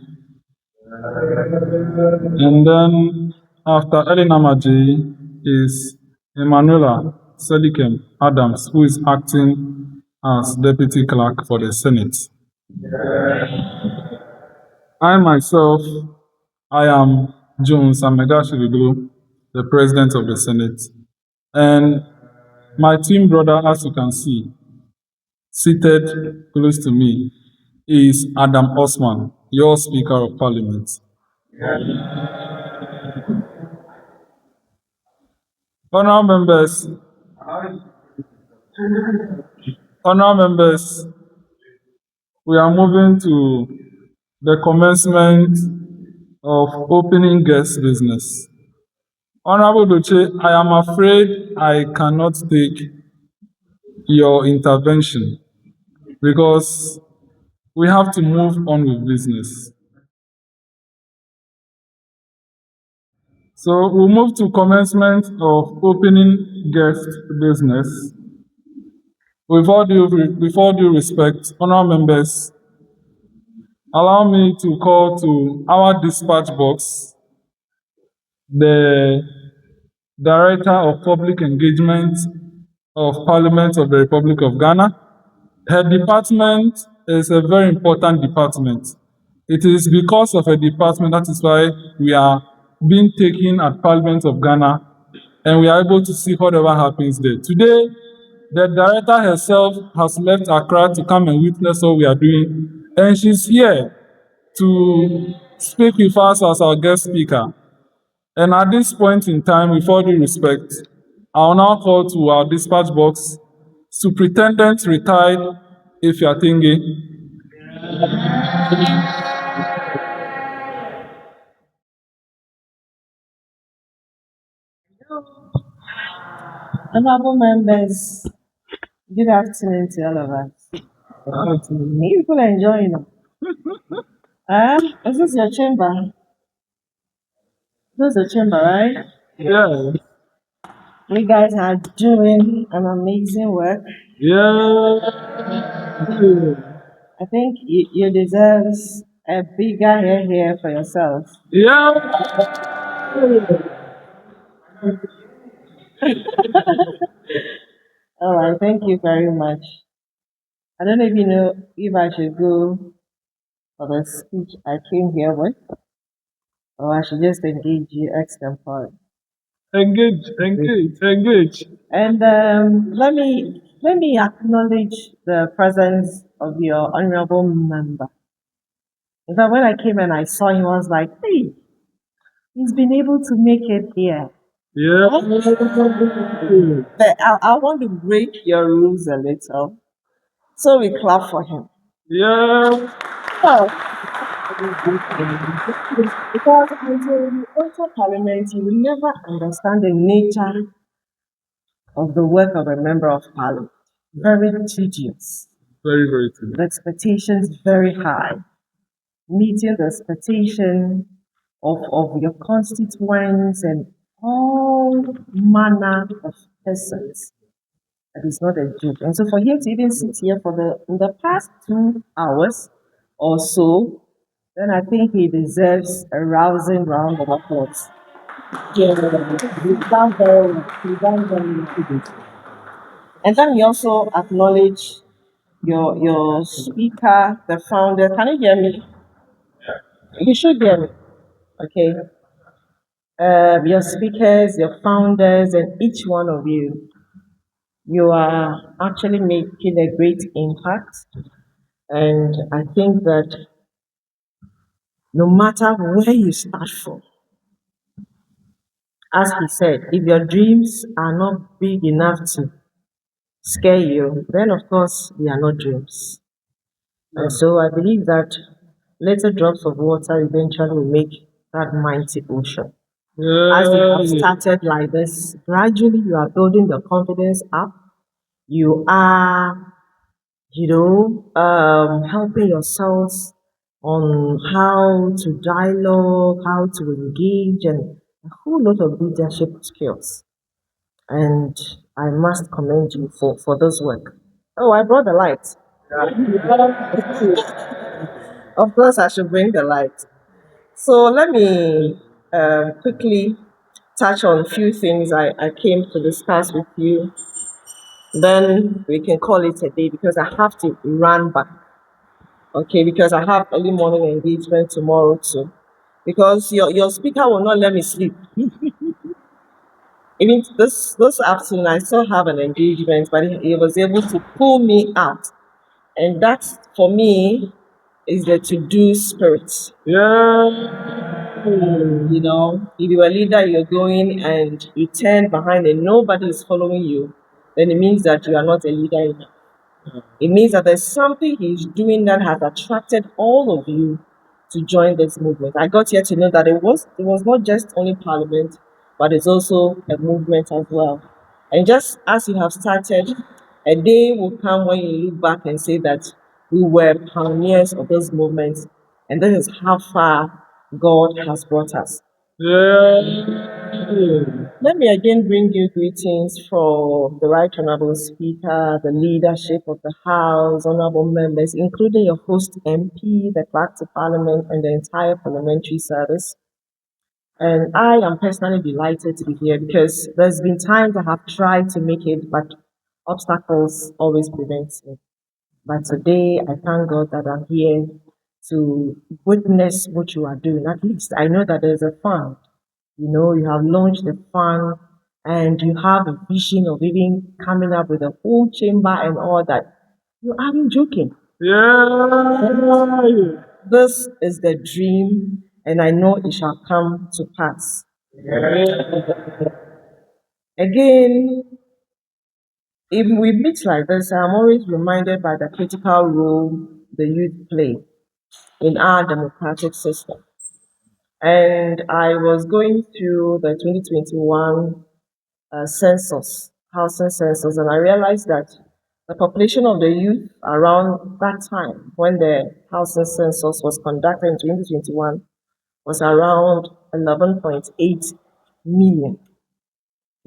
And then after Elinam Adjei is Emanuela Selikem Adams, who is acting as Deputy Clerk for the Senate. I myself, I am Jones Amegashie-Viglo, the President of the Senate. And my team brother, as you can see, seated close to me, is Adam Usman, your Speaker of Parliament. Honourable members, we are moving to the commencement of opening guest business. Honourable Doche, I am afraid I cannot take your intervention because we have to move on with business. So we'll move to commencement of opening guest business. Before due respect, honourable members, allow me to call to our dispatch box the Director of Public Engagement of Parliament of the Republic of Ghana. Her department is a very important department. It is because of a department that is why we are being taken at Parliament of Ghana and we are able to see whatever happens there. Today, the director herself has left Ankrah to come and witness what we are doing, and she's here to speak with us as our guest speaker. And at this point in time, with all due respect, I will now call to our dispatch box Superintendent Retired Ifeatinge. Honorable members, good afternoon to all of us. You people are enjoying it. Is this your chamber? This is your chamber, right? Yeah. You guys are doing an amazing work. Yeah. I think you deserve a bigger hair here for yourself. Yeah. All right, thank you very much. I don't know if you know if I should go for the speech I came here with, or I should just engage you extempore. Engage. And let me acknowledge the presence of your honorable member. In fact, when I came and I saw him, I was like, hey, he's been able to make it here. Yeah. But I want to break your rules a little. So we clap for him. Yeah. Because until you enter parliament, you will never understand the nature of the work of a member of parliament. Very tedious. Very, very tedious. The expectations very high. Meeting the expectation of your constituents and all manner of persons. It is not a joke. And so for him to even sit here in the past 2 hours or so, then I think he deserves a rousing round of applause. Yeah, he's done very well. He's done very well. And then we also acknowledge your speaker, the founder. Can you hear me? You should hear me. Okay. your speakers, your founders, and each one of you, you are actually making a great impact. And I think that no matter where you start from, as he said, if your dreams are not big enough to scare you, then of course they are not dreams. And so I believe that little drops of water eventually will make that mighty ocean. As you have started like this, gradually you are building your confidence up. You are, helping yourselves on how to dialogue, how to engage, and a whole lot of leadership skills. And I must commend you for this work. Oh, I brought the light. Of course, I should bring the light. So let me quickly touch on a few things I came to discuss with you. Then we can call it a day because I have to run back. Okay, because I have early morning engagement tomorrow too. Because your speaker will not let me sleep. Even this afternoon, I still have an engagement, but he was able to pull me out. And that, for me, is the to-do spirit. You know, if you're a leader, you're going and you turn behind and nobody is following you, then it means that you are not a leader enough. It means that there's something he's doing that has attracted all of you to join this movement. I got here to know that it was not just only Parliament, but it's also a movement as well. And just as you have started, a day will come when you look back and say that we were pioneers of this movement, and this is how far God has brought us. Let me again bring you greetings from the Right Honorable Speaker, the leadership of the House, honorable members, including your host MP, the Clerk to Parliament, and the entire parliamentary service. And I am personally delighted to be here because there's been times I have tried to make it, but obstacles always prevent me. But today, I thank God that I'm here to witness what you are doing. At least I know that there's a fund. You know, you have launched a fund and you have a vision of even coming up with a whole chamber and all that. You aren't joking. This is the dream, and I know it shall come to pass. Again, if we meet like this, I'm always reminded by the critical role the youth play in our democratic system. And I was going through the 2021 census, housing census, and I realized that the population of the youth around that time, when the housing census was conducted in 2021, was around 11.8 million.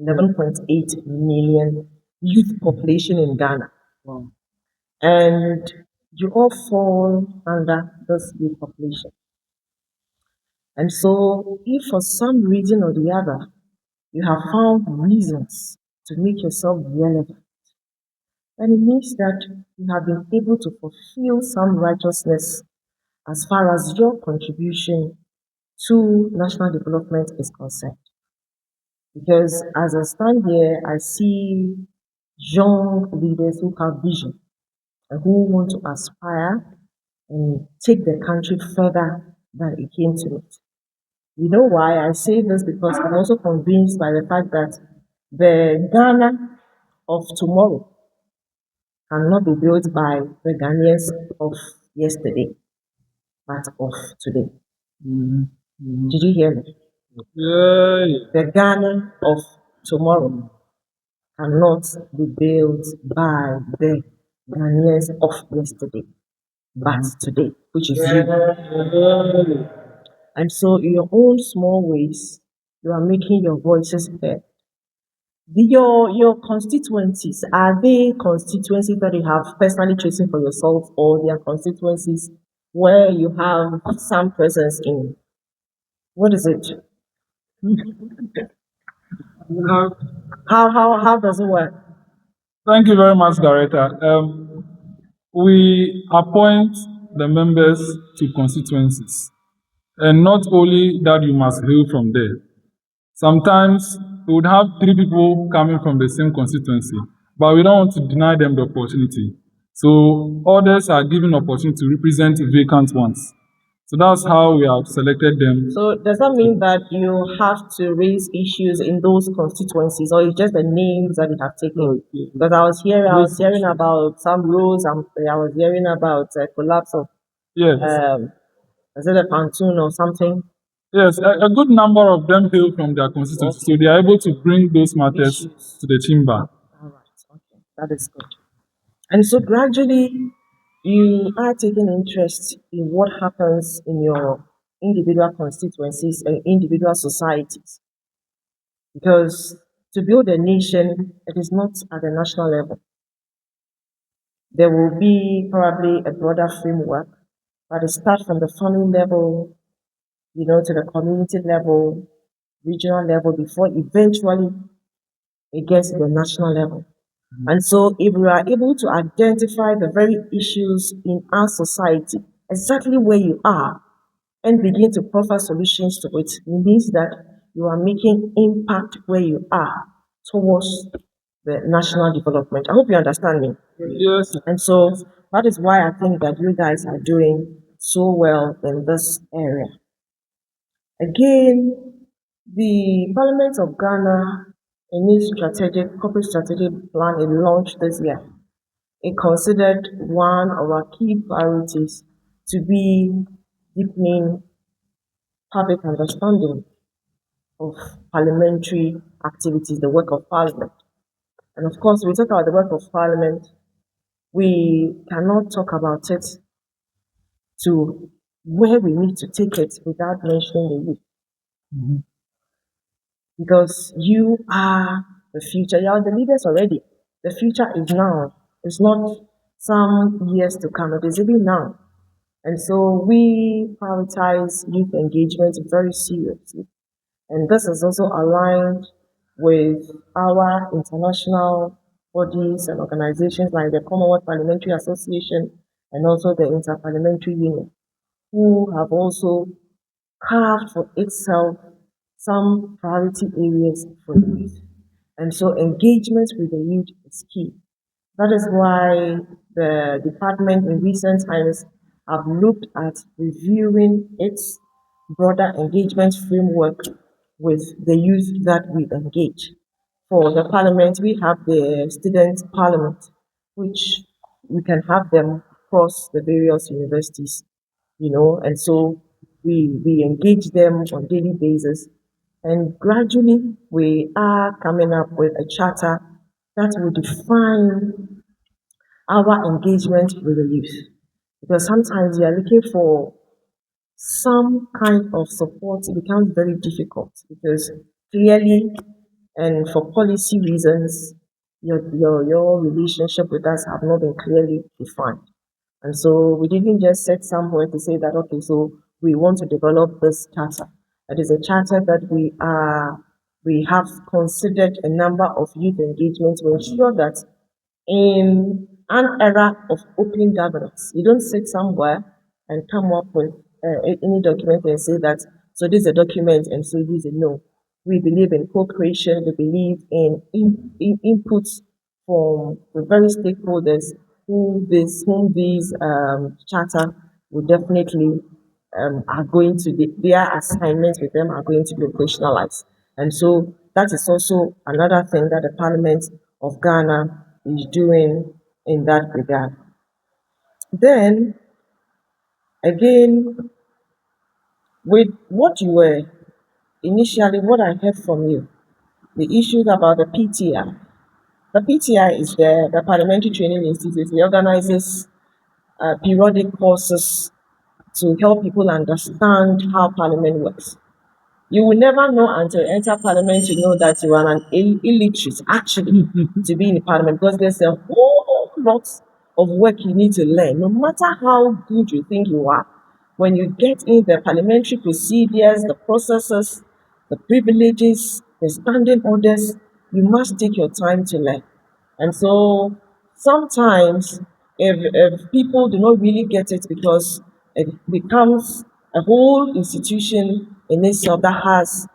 11.8 million youth population in Ghana. Wow. And you all fall under this youth population. And so, if for some reason or the other, you have found reasons to make yourself relevant, then it means that you have been able to fulfill some righteousness as far as your contribution to national development is concerned. Because as I stand here, I see young leaders who have vision and who want to aspire and take the country further than it came to it. You know why I say this? Because I'm also convinced by the fact that the Ghana of tomorrow cannot be built by the Ghanaians of yesterday, but of today. Did you hear me? The Ghana of tomorrow cannot be built by the Ghanaians of yesterday, but today, which is you. And so, in your own small ways, you are making your voices heard. Your constituencies, are they constituencies that you have personally chosen for yourself, or they are constituencies where you have some presence in? What is it? How does it work? Thank you very much, Director. We appoint the members to constituencies. And not only that, you must hail from there. Sometimes we would have three people coming from the same constituency, but we don't want to deny them the opportunity. So others are given opportunity to represent vacant ones. So that's how we have selected them. So does that mean that you have to raise issues in those constituencies, or it's just the names that you have taken? Because I was hearing about some rules, and I was hearing about collapse of Yes. is it a pontoon or something? Yes, a good number of them hail from their constituency, so they are able to bring those matters to the chamber. All right, okay, that is good. And so gradually, you are taking interest in what happens in your individual constituencies and individual societies. Because to build a nation, it is not at the national level. There will be probably a broader framework, but it starts from the family level, to the community level, regional level, before eventually it gets to the national level. And so if we are able to identify the very issues in our society, exactly where you are, and begin to proffer solutions to it, it means that you are making impact where you are towards the national development. I hope you understand me. Yes. And so that is why I think that you guys are doing so well in this area. Again, the Parliament of Ghana, in its corporate strategic plan it launched this year, it considered one of our key priorities to be deepening public understanding of parliamentary activities, the work of Parliament. And of course, we talk about the work of Parliament, we cannot talk about it to where we need to take it without mentioning the youth. Because you are the future. You are the leaders already. The future is now. It's not some years to come. It is even now. And so we prioritize youth engagement very seriously. And this is also aligned with our international bodies and organizations like the Commonwealth Parliamentary Association and also the Interparliamentary Union, who have also carved for itself some priority areas for youth. And so engagement with the youth is key. That is why the department in recent times have looked at reviewing its broader engagement framework with the youth that we engage. For the parliament, we have the student parliament, which we can have them across the various universities, and so we engage them on daily basis. And gradually, we are coming up with a charter that will define our engagement with the youth. Because sometimes we are looking for some kind of support, it becomes very difficult because clearly and for policy reasons, your relationship with us have not been clearly defined. And so we didn't just set somewhere to say that, okay, so we want to develop this charter. It is a charter that we have considered a number of youth engagements to ensure that in an era of open governance, you don't sit somewhere and come up with any document and say that, so this is a document and so this is a no. We believe in co-creation, we believe in inputs from the very stakeholders whom these charter will definitely are going to be, their assignments with them are going to be operationalized. And so that is also another thing that the Parliament of Ghana is doing in that regard. Then, again, with what you were initially, what I heard from you, the issues about the PTI. The PTI is the Parliamentary Training Institute. It organizes periodic courses to help people understand how Parliament works. You will never know until you enter Parliament to know that you are an illiterate, actually, to be in the Parliament, because there's a whole lot of work you need to learn. No matter how good you think you are, when you get in the parliamentary procedures, the processes, the privileges, the standing orders, you must take your time to learn. And so sometimes if people do not really get it because it becomes a whole institution in itself that has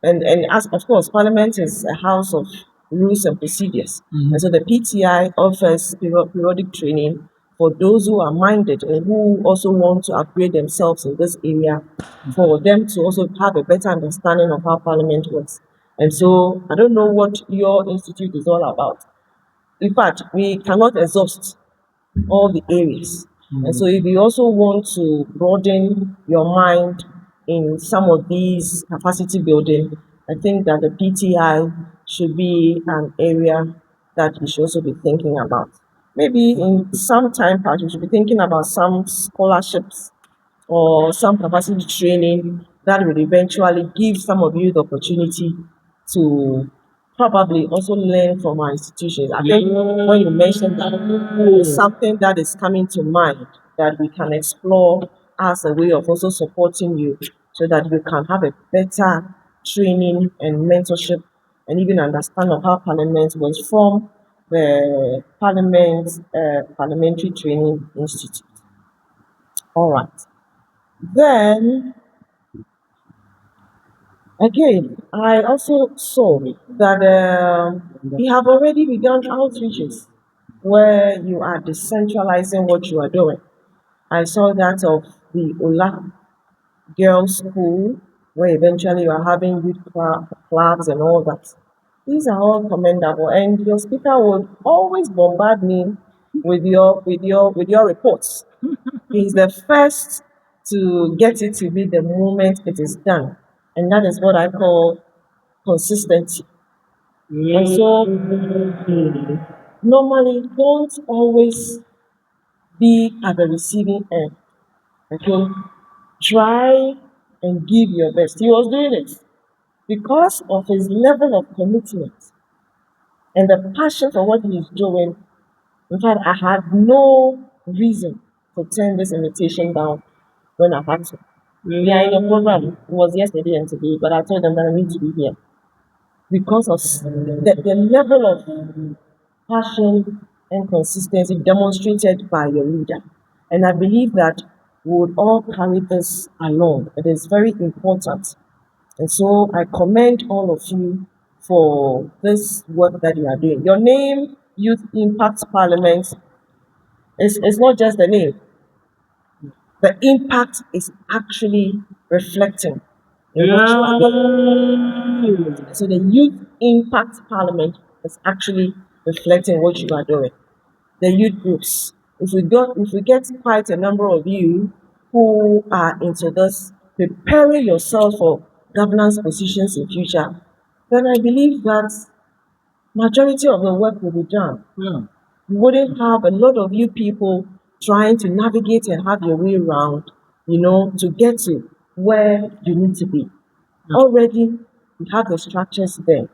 and as of course, Parliament is a house of rules and procedures. And so the PTI offers periodic training for those who are minded and who also want to upgrade themselves in this area, for them to also have a better understanding of how Parliament works. And so I don't know what your institute is all about. In fact, we cannot exhaust all the areas. And so if you also want to broaden your mind in some of these capacity building, I think that the PTI should be an area that we should also be thinking about. Maybe in some time past, we should be thinking about some scholarships or some capacity training that will eventually give some of you the opportunity to probably also learn from our institutions. I think when you mentioned that, it's something that is coming to mind that we can explore as a way of also supporting you so that you can have a better training and mentorship and even understand of how Parliament was from the Parliamentary Training Institute. All right. Then, again, I also saw that you have already begun outreaches where you are decentralizing what you are doing. I saw that of the Ola Girls' School, where eventually you are having youth clubs and all that. These are all commendable, and your speaker would always bombard me with your reports. He's the first to get it to be the moment it is done. And that is what I call consistency. And so normally don't always be at the receiving end. Okay? Try and give your best. He was doing it because of his level of commitment and the passion for what he is doing. In fact, I had no reason to turn this invitation down when I had to. We are in a program. It was yesterday and today, but I told them that I need to be here because of the level of passion and consistency demonstrated by your leader. And I believe that we would all carry this along. It is very important. And so I commend all of you for this work that you are doing. Your name, Youth Impact Parliament, is not just the name. The impact is actually reflecting in what you are doing. So the Youth Impact Parliament is actually reflecting what you are doing. The youth groups. If we get quite a number of you who are into this, preparing yourself for governance positions in future, then I believe that majority of the work will be done. You wouldn't have a lot of you people trying to navigate and have your way around, to get to where you need to be. Already, you have the structures there.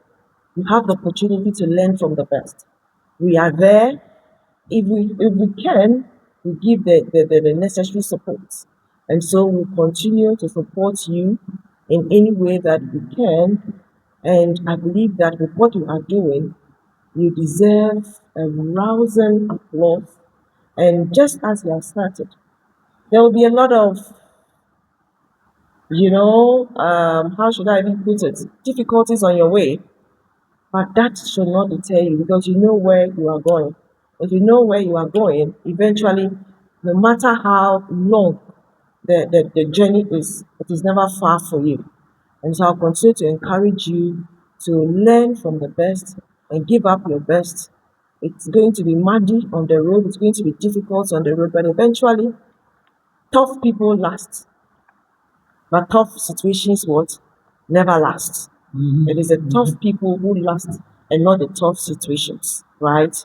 You have the opportunity to learn from the best. We are there. If we can, we give the necessary support. And so we'll continue to support you in any way that we can. And I believe that with what you are doing, you deserve a rousing applause. And just as you have started, there will be a lot of, how should I even put it, difficulties on your way. But that should not deter you because you know where you are going. If you know where you are going, eventually, no matter how long the journey is, it is never far for you. And so I'll continue to encourage you to learn from the best and give up your best. It's going to be muddy on the road, it's going to be difficult on the road, but eventually, tough people last. But tough situations never last. It is the tough people who last and not the tough situations, right?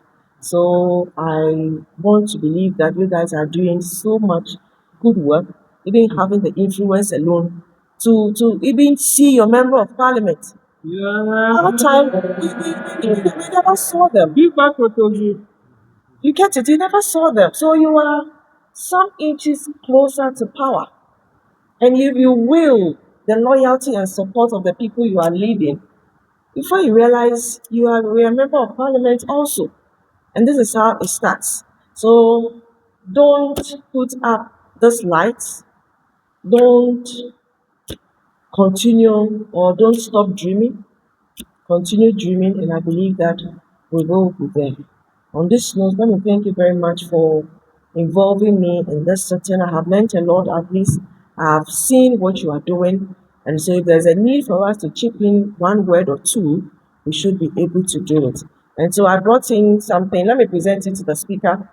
So I want to believe that you guys are doing so much good work, even having the influence alone to even see your member of parliament. Our time, we never saw them. You get it? You never saw them. So you are some inches closer to power. And if you will the loyalty and support of the people you are leading, before you realize you are a member of parliament also. And this is how it starts. So don't put up this light. Don't continue or don't stop dreaming. Continue dreaming, and I believe that we will be there. On this note, let me thank you very much for involving me in this session. I have learned a lot. At least I have seen what you are doing, and so if there's a need for us to chip in one word or two, we should be able to do it. And so I brought in something. Let me present it to the speaker.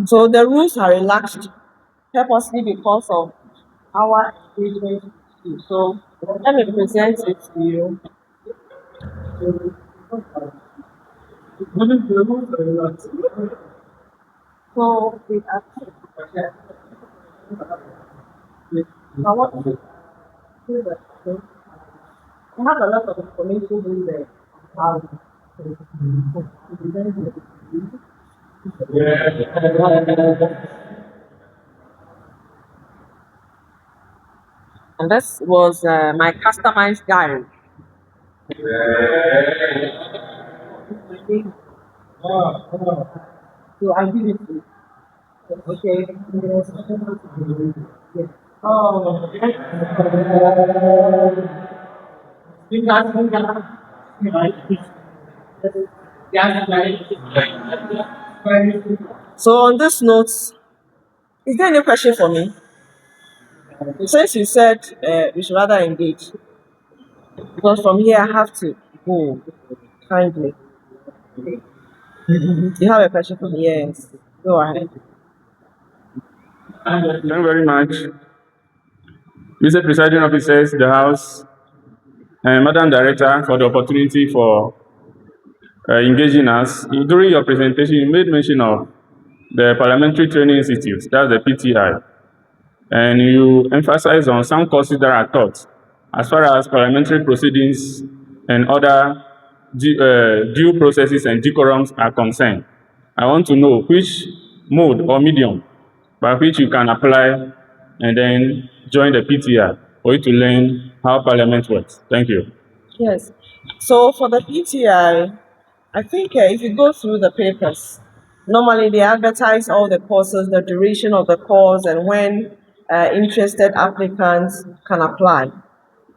So the rules are relaxed purposely because of our engagement. So let me present it to you. So we have I have a lot of information in there. And this was my customized diary. So I give it to you. Okay. Oh. So on this note, is there any question for me? Since you said we should rather engage, because from here I have to go kindly. You have a question for me? Yes. Go ahead. Thank you very much. Mr. Presiding Officers, the House, and Madam Director, for the opportunity for engaging us. During your presentation, you made mention of the Parliamentary Training Institute, that's the PTI, and you emphasized on some courses that are taught as far as parliamentary proceedings and other due processes and decorums are concerned. I want to know which mode or medium by which you can apply and then join the PTI for you to learn how Parliament works. Thank you. Yes. So for the PTI, I think if you go through the papers, normally they advertise all the courses, the duration of the course, and when interested applicants can apply.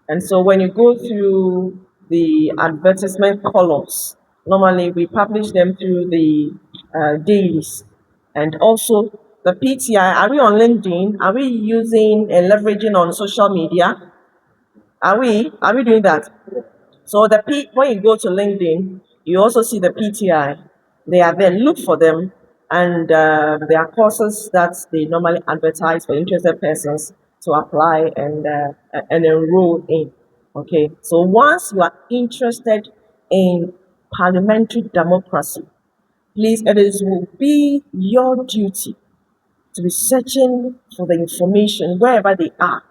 And so when you go through the advertisement columns, normally we publish them through the dailies. And also the PTI, are we on LinkedIn? Are we using and leveraging on social media? Are we doing that? So when you go to LinkedIn, you also see the PTI. They are there. Look for them, and there are courses that they normally advertise for interested persons to apply and enroll in. Okay. So once you are interested in parliamentary democracy, please, will be your duty to be searching for the information wherever they are,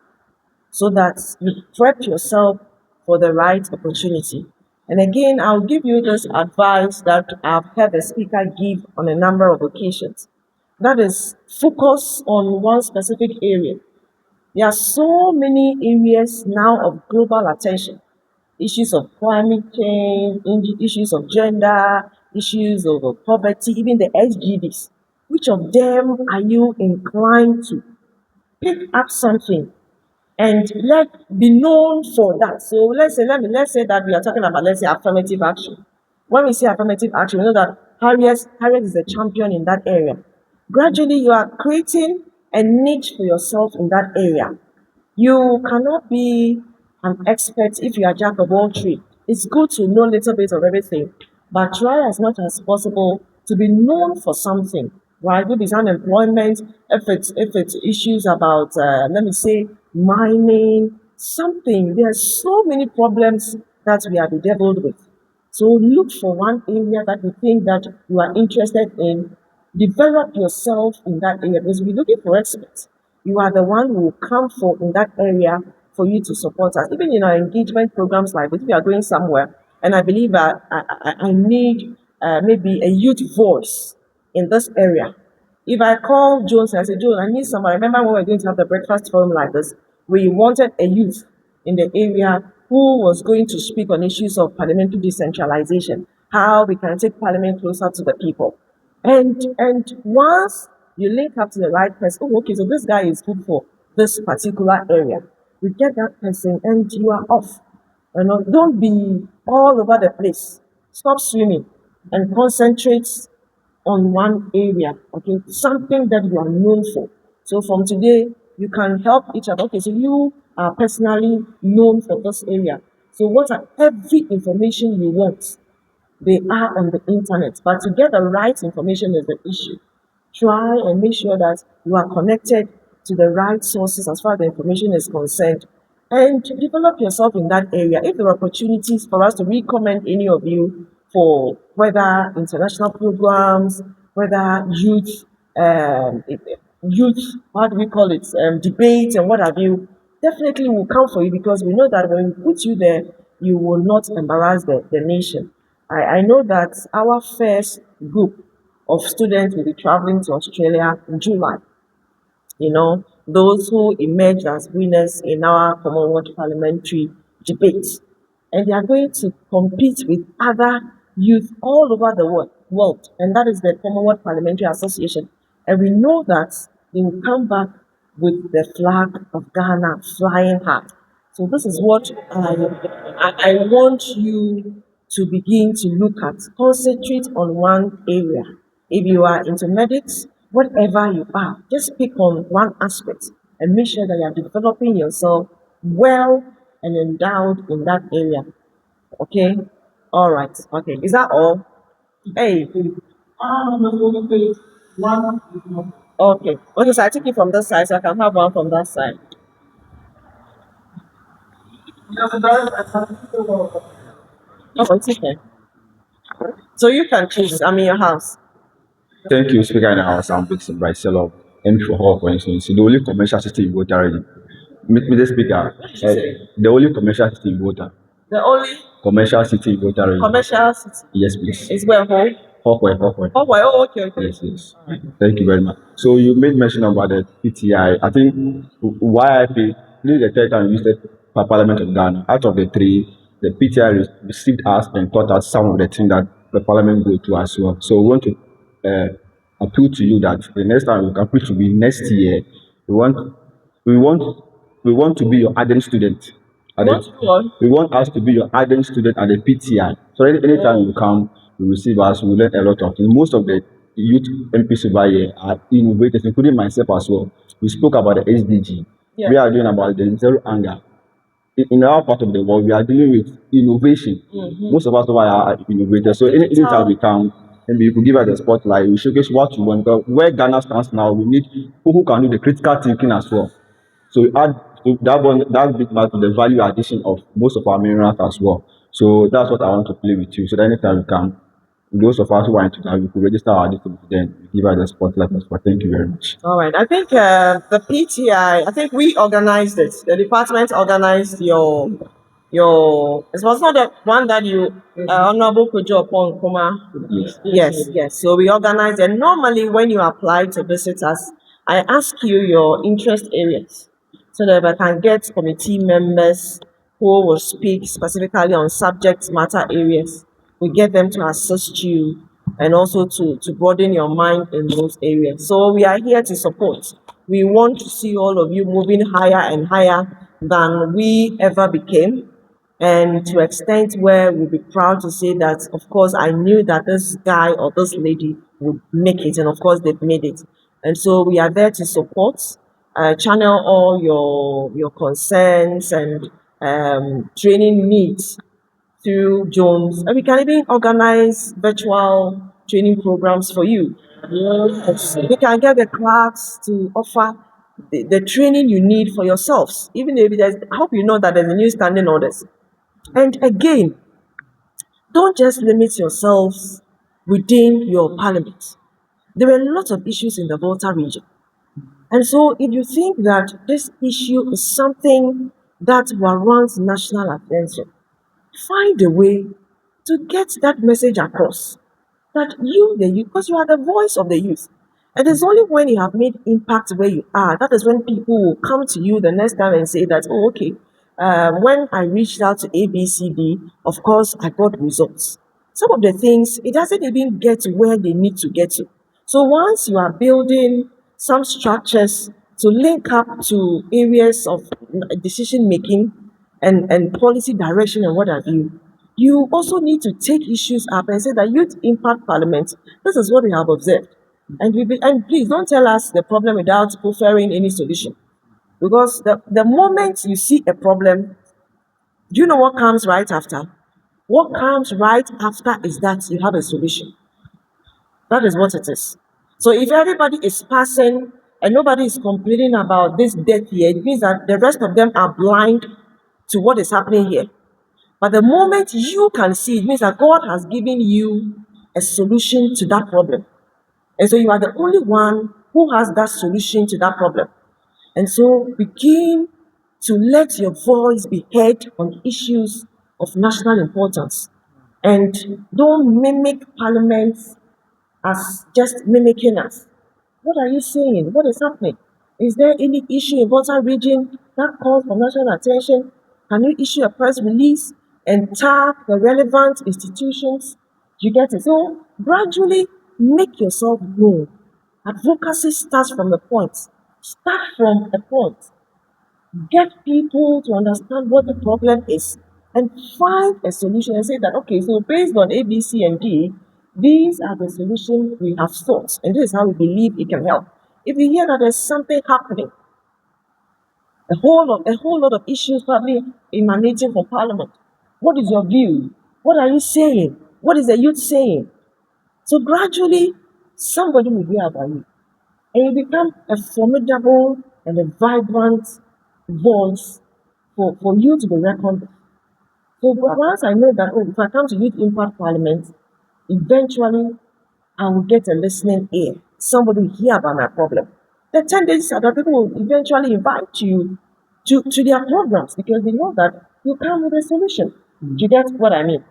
so that you prep yourself for the right opportunity. And again, I'll give you this advice that I've heard the speaker give on a number of occasions. That is, focus on one specific area. There are so many areas now of global attention. Issues of climate change, issues of gender, issues of poverty, even the SDGs. Which of them are you inclined to? Pick up something and be known for that. So let's say that we are talking about, let's say, affirmative action. When we say affirmative action, we know that Harriet is a champion in that area. Gradually, you are creating a niche for yourself in that area. You cannot be an expert if you are jack of all trades. It's good to know a little bit of everything, but try as much as possible to be known for something. Right? If it's unemployment, if it's issues about let me say mining, something. There are so many problems that we are bedeviled with. So look for one area that you think that you are interested in. Develop yourself in that area, because we're looking for experts. You are the one who will come for in that area for you to support us. Even in our engagement programs like this, we are going somewhere, and I believe that I need maybe a youth voice in this area. If I call Jones and I say, Jones, I need someone. I remember when we were going to have the breakfast forum like this, we wanted a youth in the area who was going to speak on issues of parliamentary decentralization, how we can take parliament closer to the people. And once you link up to the right person, oh, okay, so this guy is good for this particular area. We get that person and you are off. You know, don't be all over the place. Stop swimming and concentrate on one area, okay? Something that you are known for. So from today, you can help each other. Okay, so you are personally known for this area. So what are every information you want? They are on the internet, but to get the right information is the issue. Try and make sure that you are connected to the right sources as far as the information is concerned, and develop yourself in that area. If there are opportunities for us to recommend any of you for whether international programs, whether youth, what do we call it, debate and what have you, definitely will come for you, because we know that when we put you there, you will not embarrass the nation. I know that our first group of students will be traveling to Australia in July. You know, those who emerged as winners in our Commonwealth parliamentary debates. And they are going to compete with other youth all over the world. And that is the Commonwealth Parliamentary Association. And we know that they will come back with the flag of Ghana flying high. So this is what I want you to begin to look at. Concentrate on one area. If you are into medics, whatever you are, just pick on one aspect and make sure that you are developing yourself well and endowed in that area. Okay? All right. Okay. Is that all? Hey. Okay. Okay, so I take it from this side, so I can have one from that side. Oh, it's okay. So you can choose. I'm in your house. Thank you, Speaker in the House. I'm Vixen by Sell MP for Hall, for instance. The only commercial city in Volta Region. Mr. Speaker, the only commercial city in Volta. The only Commercial city in Volta Region. commercial city Yes, please. is where home. Hawkway. Oh, well, oh, okay, okay. Yes. Thank you very much. So you made mention about the PTI. I think YIP, this is the third time we used it for Parliament of Ghana. Out of the three, the PTI received us and taught us some of the things that the Parliament go to as well. So we want to appeal to you that the next time we can, which will be next year, we want to be your ardent student. We want us to be your ardent student at the PTI. So anytime you come, you receive us, we learn a lot of things. Most of the youth MPs over here are innovators, including myself as well. We spoke about the SDG. Yeah. We are doing about the zero anger. In our part of the world, we are dealing with innovation. Most of us over here are innovators. So anytime we come, maybe you could give us the spotlight, we showcase what you want. But where Ghana stands now, we need people who can do the critical thinking as well. So we add that big part to the value addition of most of our minerals as well. So that's what I want to play with you. So that anytime you come, those of us who are into that, we could register our details, then give us the spotlight as well. Thank you very much. All right. I think the PTI, I think we organized it. The department organized your. It was not the one that you, Honorable Kojo upon Kuma. Yes. So we organized, and normally when you apply to visit us, I ask you your interest areas, so that I can get committee members who will speak specifically on subject matter areas. We get them to assist you and also to broaden your mind in those areas. So we are here to support. We want to see all of you moving higher and higher than we ever became, and to extent where we'll be proud to say that, of course, I knew that this guy or this lady would make it, and of course they've made it. And so we are there to support, channel all your concerns and training needs through Jones, and we can even organize virtual training programs for you. Yes. We can get the clerks to offer the training you need for yourselves. Even if there's, I hope you know that there's a new standing orders. And again, don't just limit yourselves within your parliament. There are lots of issues in the Volta region. And so if you think that this issue is something that warrants national attention, find a way to get that message across. That you, the youth, because you are the voice of the youth. And it's only when you have made impact where you are, that is when people will come to you the next time and say that, oh, okay, when I reached out to ABCD, of course, I got results. Some of the things, it doesn't even get to where they need to get to. So once you are building some structures to link up to areas of decision making and policy direction and what have you, you also need to take issues up and say that youth impact parliament, this is what we have observed. And please don't tell us the problem without offering any solution. Because the moment you see a problem, do you know what comes right after? What comes right after is that you have a solution. That is what it is. So if everybody is passing and nobody is complaining about this death here, it means that the rest of them are blind to what is happening here. But the moment you can see, it means that God has given you a solution to that problem. And so you are the only one who has that solution to that problem. And so begin to let your voice be heard on issues of national importance. And don't mimic Parliament as just mimicking us. What are you saying? What is happening? Is there any issue in Volta Region that calls for national attention? Can you issue a press release and tag the relevant institutions? You get it? So gradually make yourself known. Advocacy starts from a point. Start from a point. Get people to understand what the problem is and find a solution and say that, okay, so based on A, B, C, and D, these are the solutions we have thought, and this is how we believe it can help. If you hear that there's something happening, a whole lot of issues probably emanating from Parliament, what is your view? What are you saying? What is the youth saying? So gradually, somebody will hear about you, and you become a formidable and a vibrant voice for you to be reckoned with. So once I know that, oh, if I come to Youth Impact Parliament, eventually I will get a listening ear. Somebody will hear about my problem. The 10 days other people will eventually invite you to their programs because they know that you come with a solution. Do you get what I mean?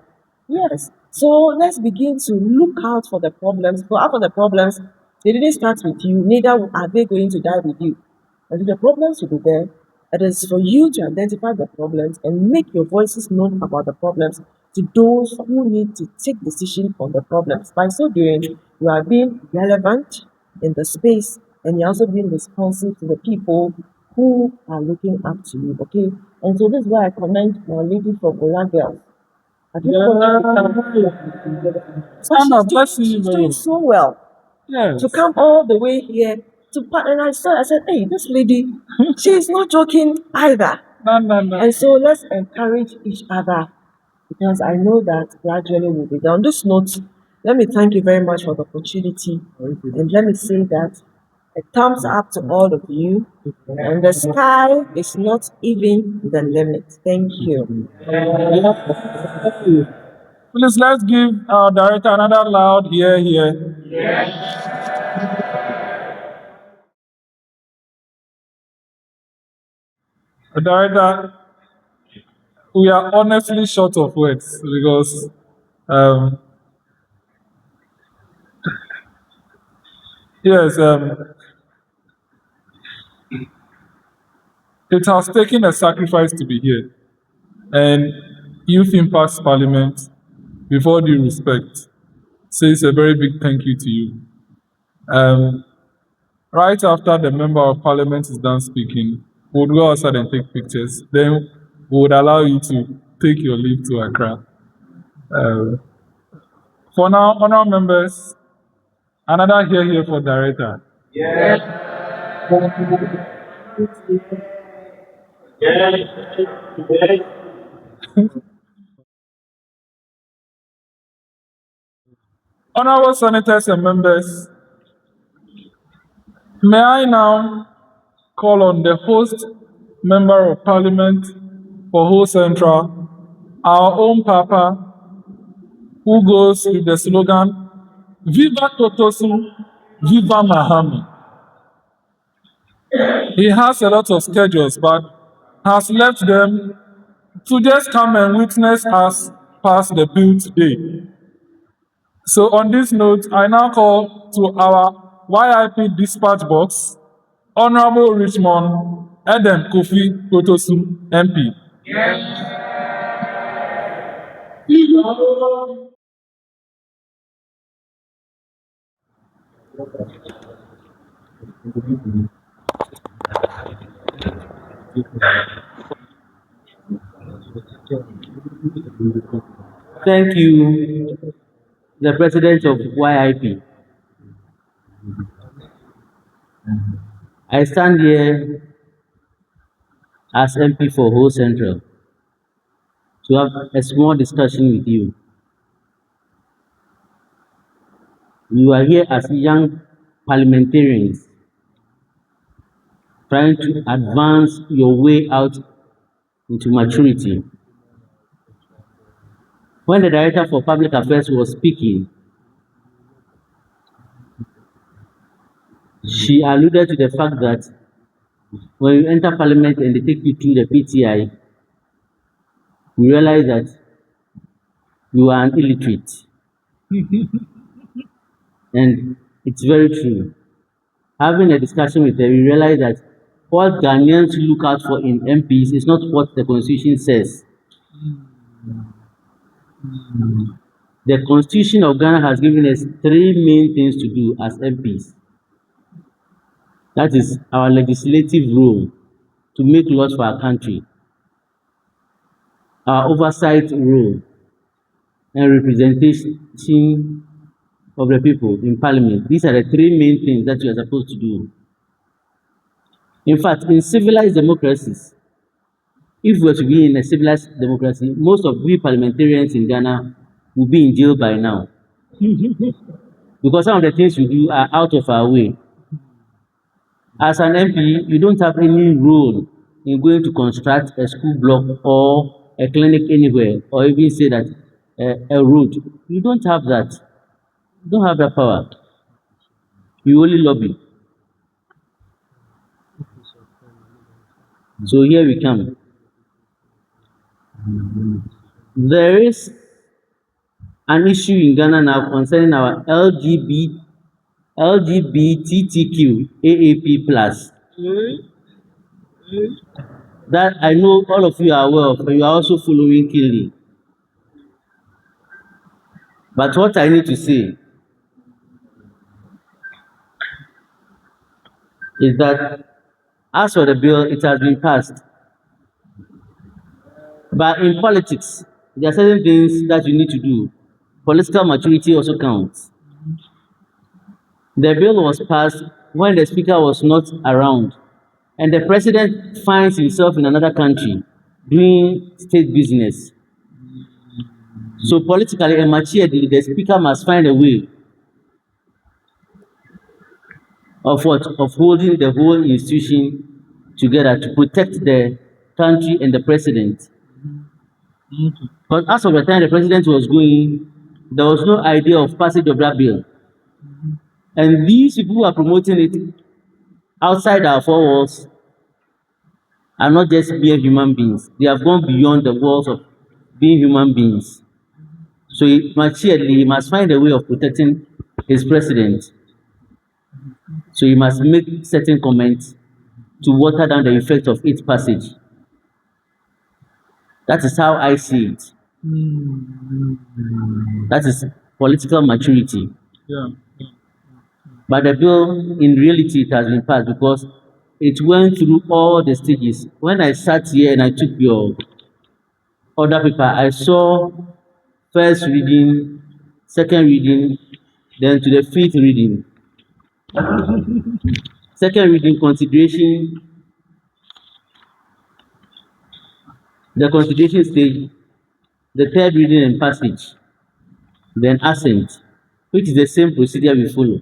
Yes. So let's begin to look out for the problems. Go out for the problems. They didn't start with you, neither are they going to die with you. And the problems will be there. It is for you to identify the problems and make your voices known about the problems to those who need to take decision on the problems. By so doing, you are being relevant in the space and you're also being responsive to the people who are looking up to you. Okay? And so this is why I commend my lady from Ola Girls. I just want you to come. But she's doing so well. Yes. To come all the way here to part, and I said, hey, this lady, she's not joking either. No. And so let's encourage each other because I know that gradually we'll be done. On this note, let me thank you very much for the opportunity, and let me say that a thumbs up to all of you, and the sky is not even the limit. Thank you. Please let's give our director another loud here. Director, we are honestly short of words because yes, it has taken a sacrifice to be here. And Youth Impacts Parliament, with all due respect, says a very big thank you to you. Right after the Member of Parliament is done speaking, we would go outside and take pictures. Then we would allow you to take your leave to Accra. For now, honourable members, another here for director. Honourable senators and members, may I now call on the host Member of Parliament for Ho Central, our own Papa, who goes with the slogan, Viva Totosu, Viva Mahama. He has a lot of schedules, but has left them to just come and witness us pass the bill today. So on this note, I now call to our YIP dispatch box, Honorable Richmond Eden Kofi Totosu, MP. Thank you, the President of YIP. I stand here as MP for Whole Central to have a small discussion with you. You are here as young parliamentarians trying to advance your way out into maturity. When the Director for Public Affairs was speaking, she alluded to the fact that when you enter Parliament and they take you through the PTI, you realize that you are an illiterate. And it's very true. Having a discussion with her, we realize that what Ghanaians look out for in MPs is not what the Constitution says. The Constitution of Ghana has given us three main things to do as MPs. That is our legislative role, to make laws for our country, our oversight role, and representation of the people in Parliament. These are the three main things that you are supposed to do. In fact, in civilized democracies, if we were to be in a civilized democracy, most of we parliamentarians in Ghana will be in jail by now. Because some of the things we do are out of our way. As an MP, you don't have any role in going to construct a school block or a clinic anywhere, or even say that a road. You don't have that. You don't have that power. You only lobby. So here we come. There is an issue in Ghana now concerning our LGBTQ AAP plus. That I know all of you are aware of, and you are also following keenly. But what I need to say is that as for the bill, it has been passed. But in politics, there are certain things that you need to do. Political maturity also counts. The bill was passed when the speaker was not around, and the president finds himself in another country doing state business. So politically and maturely, the speaker must find a way of holding the whole institution together to protect the country and the president. Because as of the time the president was going, there was no idea of passage of that bill. And these people who are promoting it outside our four walls are not just mere human beings. They have gone beyond the walls of being human beings. So he must find a way of protecting his president. So he must make certain comments to water down the effect of its passage. That is how I see it. That is political maturity. Yeah. But the bill, in reality, it has been passed because it went through all the stages. When I sat here and I took your order paper, I saw first reading, second reading, then to the fifth reading. Second reading, consideration, the consideration stage, the third reading and passage, then assent, which is the same procedure we follow.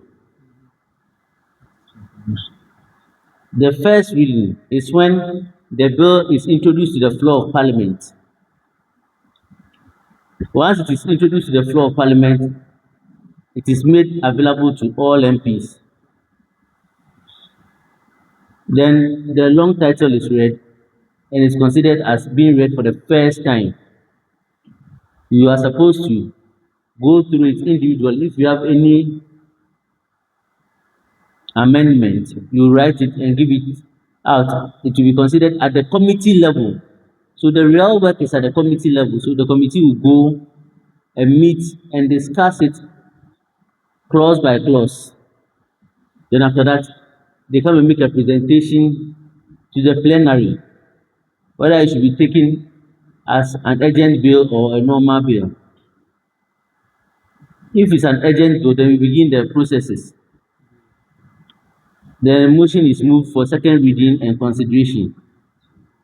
The first reading is when the bill is introduced to the floor of Parliament. Once it is introduced to the floor of Parliament, it is made available to all MPs. Then the long title is read and is considered as being read for the first time. You are supposed to go through it individually. If you have any amendment, you write it and give it out. It will be considered at the committee level. So the real work is at the committee level. So the committee will go and meet and discuss it clause by clause. Then after that, they come and make a presentation to the plenary, whether it should be taken as an urgent bill or a normal bill. If it's an urgent bill, then we begin the processes. The motion is moved for second reading and consideration.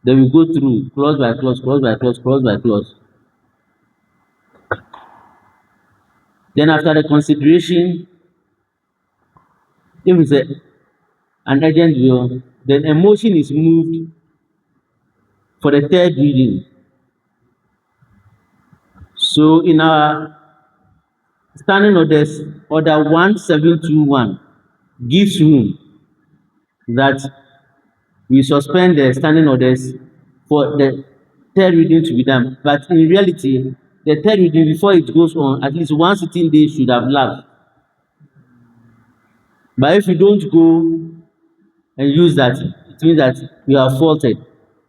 Then we go through clause by clause, clause by clause, clause by clause. Then after the consideration, if it's an urgent bill, then a motion is moved for the third reading. So in our standing orders, order 1721 gives room that we suspend the standing orders for the third reading to be done. But in reality, the third reading, before it goes on, at least one sitting day should have lapsed. But if you don't go and use that, it means that you are faulted.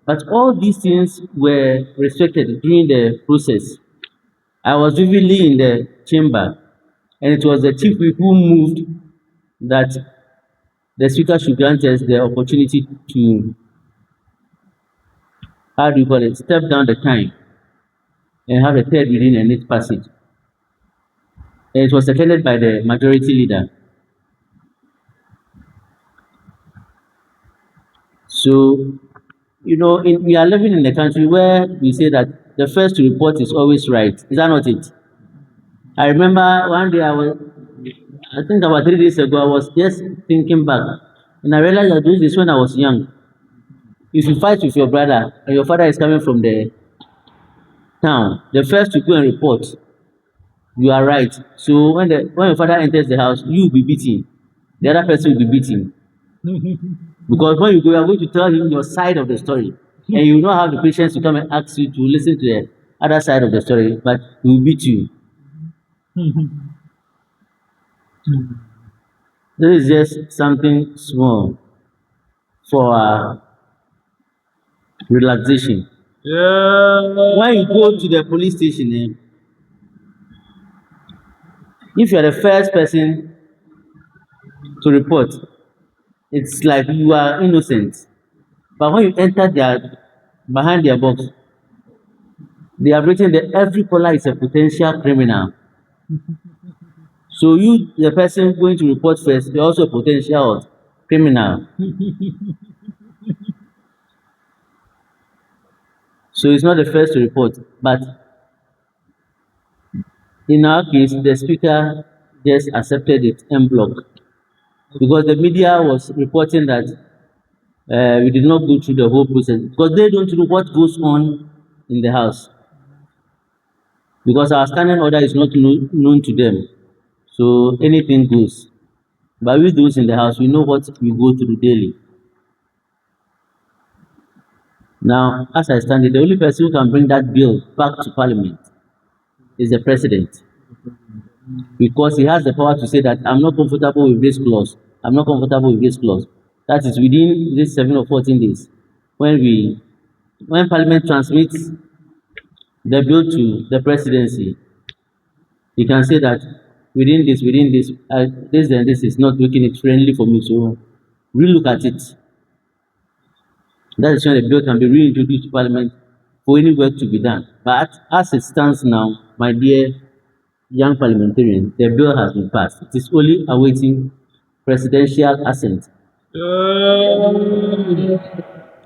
But all these things were respected during the process. I was vividly in the chamber, and it was the chief whip who moved that the speaker should grant us the opportunity to, step down the time and have a third reading and its passage. And it was seconded by the majority leader. So, we are living in a country where we say that the first to report is always right. Is that not it? I remember one day I think about 3 days ago, I was just thinking back, and I realized that this is when I was young. If you fight with your brother and your father is coming from the town, the first to go and report, you are right. So when your father enters the house, you will be beaten. The other person will be beaten. Because when you go, you are going to tell him your side of the story, and you will not have the patience to come and ask you to listen to the other side of the story, but he will beat you. This is just something small for relaxation. Yeah. When you go to the police station, if you are the first person to report, it's like you are innocent. But when you enter behind their box, they have written that every caller is a potential criminal. So you, the person going to report first, you're also a potential criminal. So it's not the first to report, but in our case, the speaker just accepted it en bloc because the media was reporting that we did not go through the whole process because they don't know what goes on in the house because our standing order is not known to them. So anything goes. But with those in the house, we know what we go through daily. Now, as I stand here, the only person who can bring that bill back to Parliament is the President. Because he has the power to say that I'm not comfortable with this clause. I'm not comfortable with this clause. That is within this 7 or 14 days. When Parliament transmits the bill to the presidency, he can say that within this and this is not making it friendly for me. So relook at it. That is when the bill can be reintroduced to Parliament for any work to be done. But as it stands now, my dear young parliamentarian, the bill has been passed. It is only awaiting presidential assent.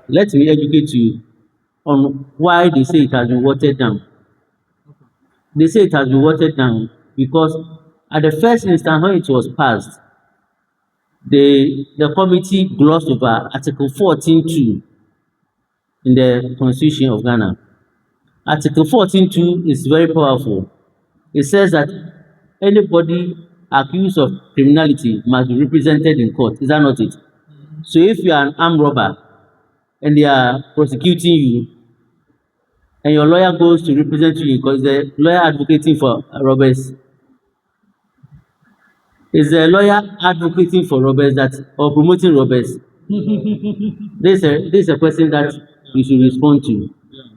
Let me educate you on why they say it has been watered down. They say it has been watered down because at the first instance when it was passed, the committee glossed over Article 14.2 in the Constitution of Ghana. Article 14.2 is very powerful. It says that anybody accused of criminality must be represented in court. Is that not it? So if you are an armed robber and they are prosecuting you, and your lawyer goes to represent you because the lawyer advocating for robbers is the lawyer advocating for robbers or promoting robbers. This is a question that you should respond to.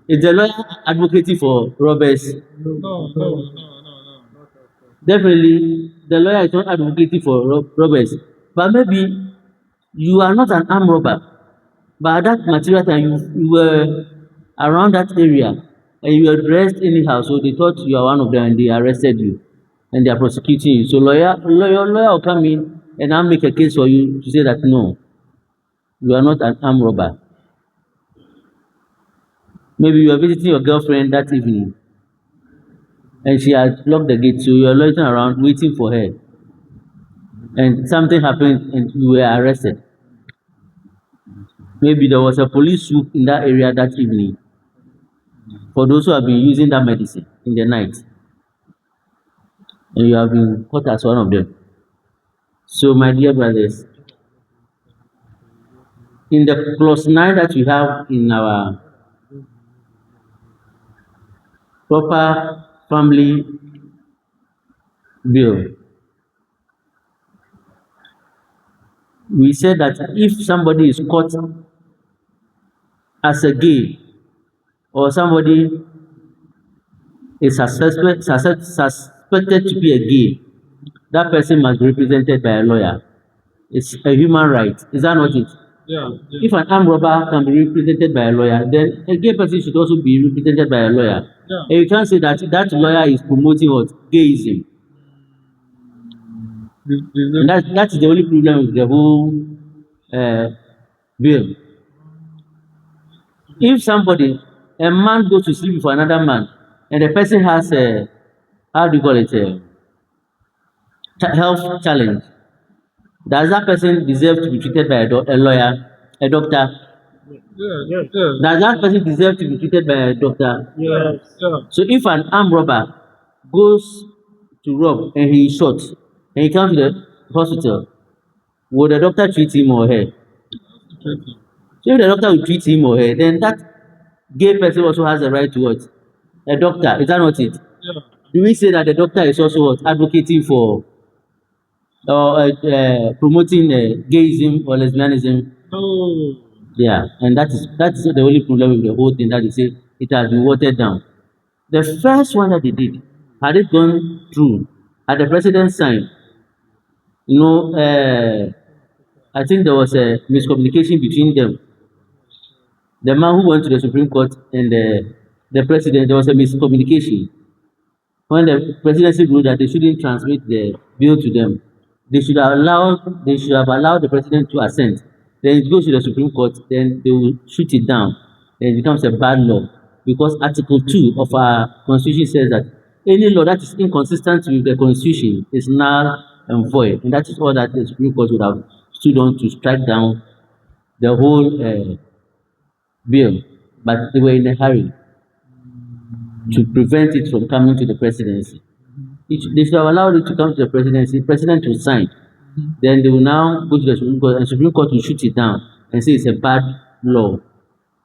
Is the lawyer advocating for robbers? No. Definitely, the lawyer is not advocating for robbers, But maybe you are not an armed robber, but at that material time you were around that area and you were dressed anyhow, so they thought you are one of them and they arrested you and they are prosecuting you. So lawyer will come in and I'll make a case for you to say that no, you are not an armed robber. Maybe you are visiting your girlfriend that evening and she had locked the gate, so you are loitering around waiting for her. And something happened and you were arrested. Maybe there was a police swoop in that area that evening for those who have been using that medicine in the night. And you have been caught as one of them. So, my dear brothers, in the +9 that we have in our proper family bill, we said that if somebody is caught as a gay or somebody is suspected to be a gay, that person must be represented by a lawyer. It's a human right. Is that not it? Yeah. If an armed robber can be represented by a lawyer, then a gay person should also be represented by a lawyer. Yeah. And you can't say that that lawyer is promoting what? Gayism. And that's the only problem with the whole bill. If somebody, a man goes to sleep with another man, and the person has a, how do you call it, a health challenge, does that person deserve to be treated by a lawyer, a doctor? Yeah. Does that person deserve to be treated by a doctor? Yeah. So if an armed robber goes to rob and he is shot and he comes to the hospital, would the doctor treat him or her? So if the doctor will treat him or her, then that gay person also has the right to what? A doctor. Is that not it? Yeah. Do we say that the doctor is also what? Advocating for or promoting gayism or lesbianism? No. Yeah, and that's the only problem with the whole thing, that they say it has been watered down. The first one that they did, had it gone through, had the president signed, I think there was a miscommunication between them. The man who went to the Supreme Court and the president, there was a miscommunication. When the presidency ruled that they shouldn't transmit the bill to them, they should have allowed the president to assent. Then it goes to the Supreme Court, then they will shoot it down. Then it becomes a bad law. Because Article 2 of our Constitution says that any law that is inconsistent with the Constitution is null and void. And that is all that the Supreme Court would have stood on to strike down the whole bill. But they were in a hurry to prevent it from coming to the presidency. They should have allowed it to come to the presidency. The president will sign. Then they will now go to the Supreme Court, and the Supreme Court will shoot it down and say it's a bad law.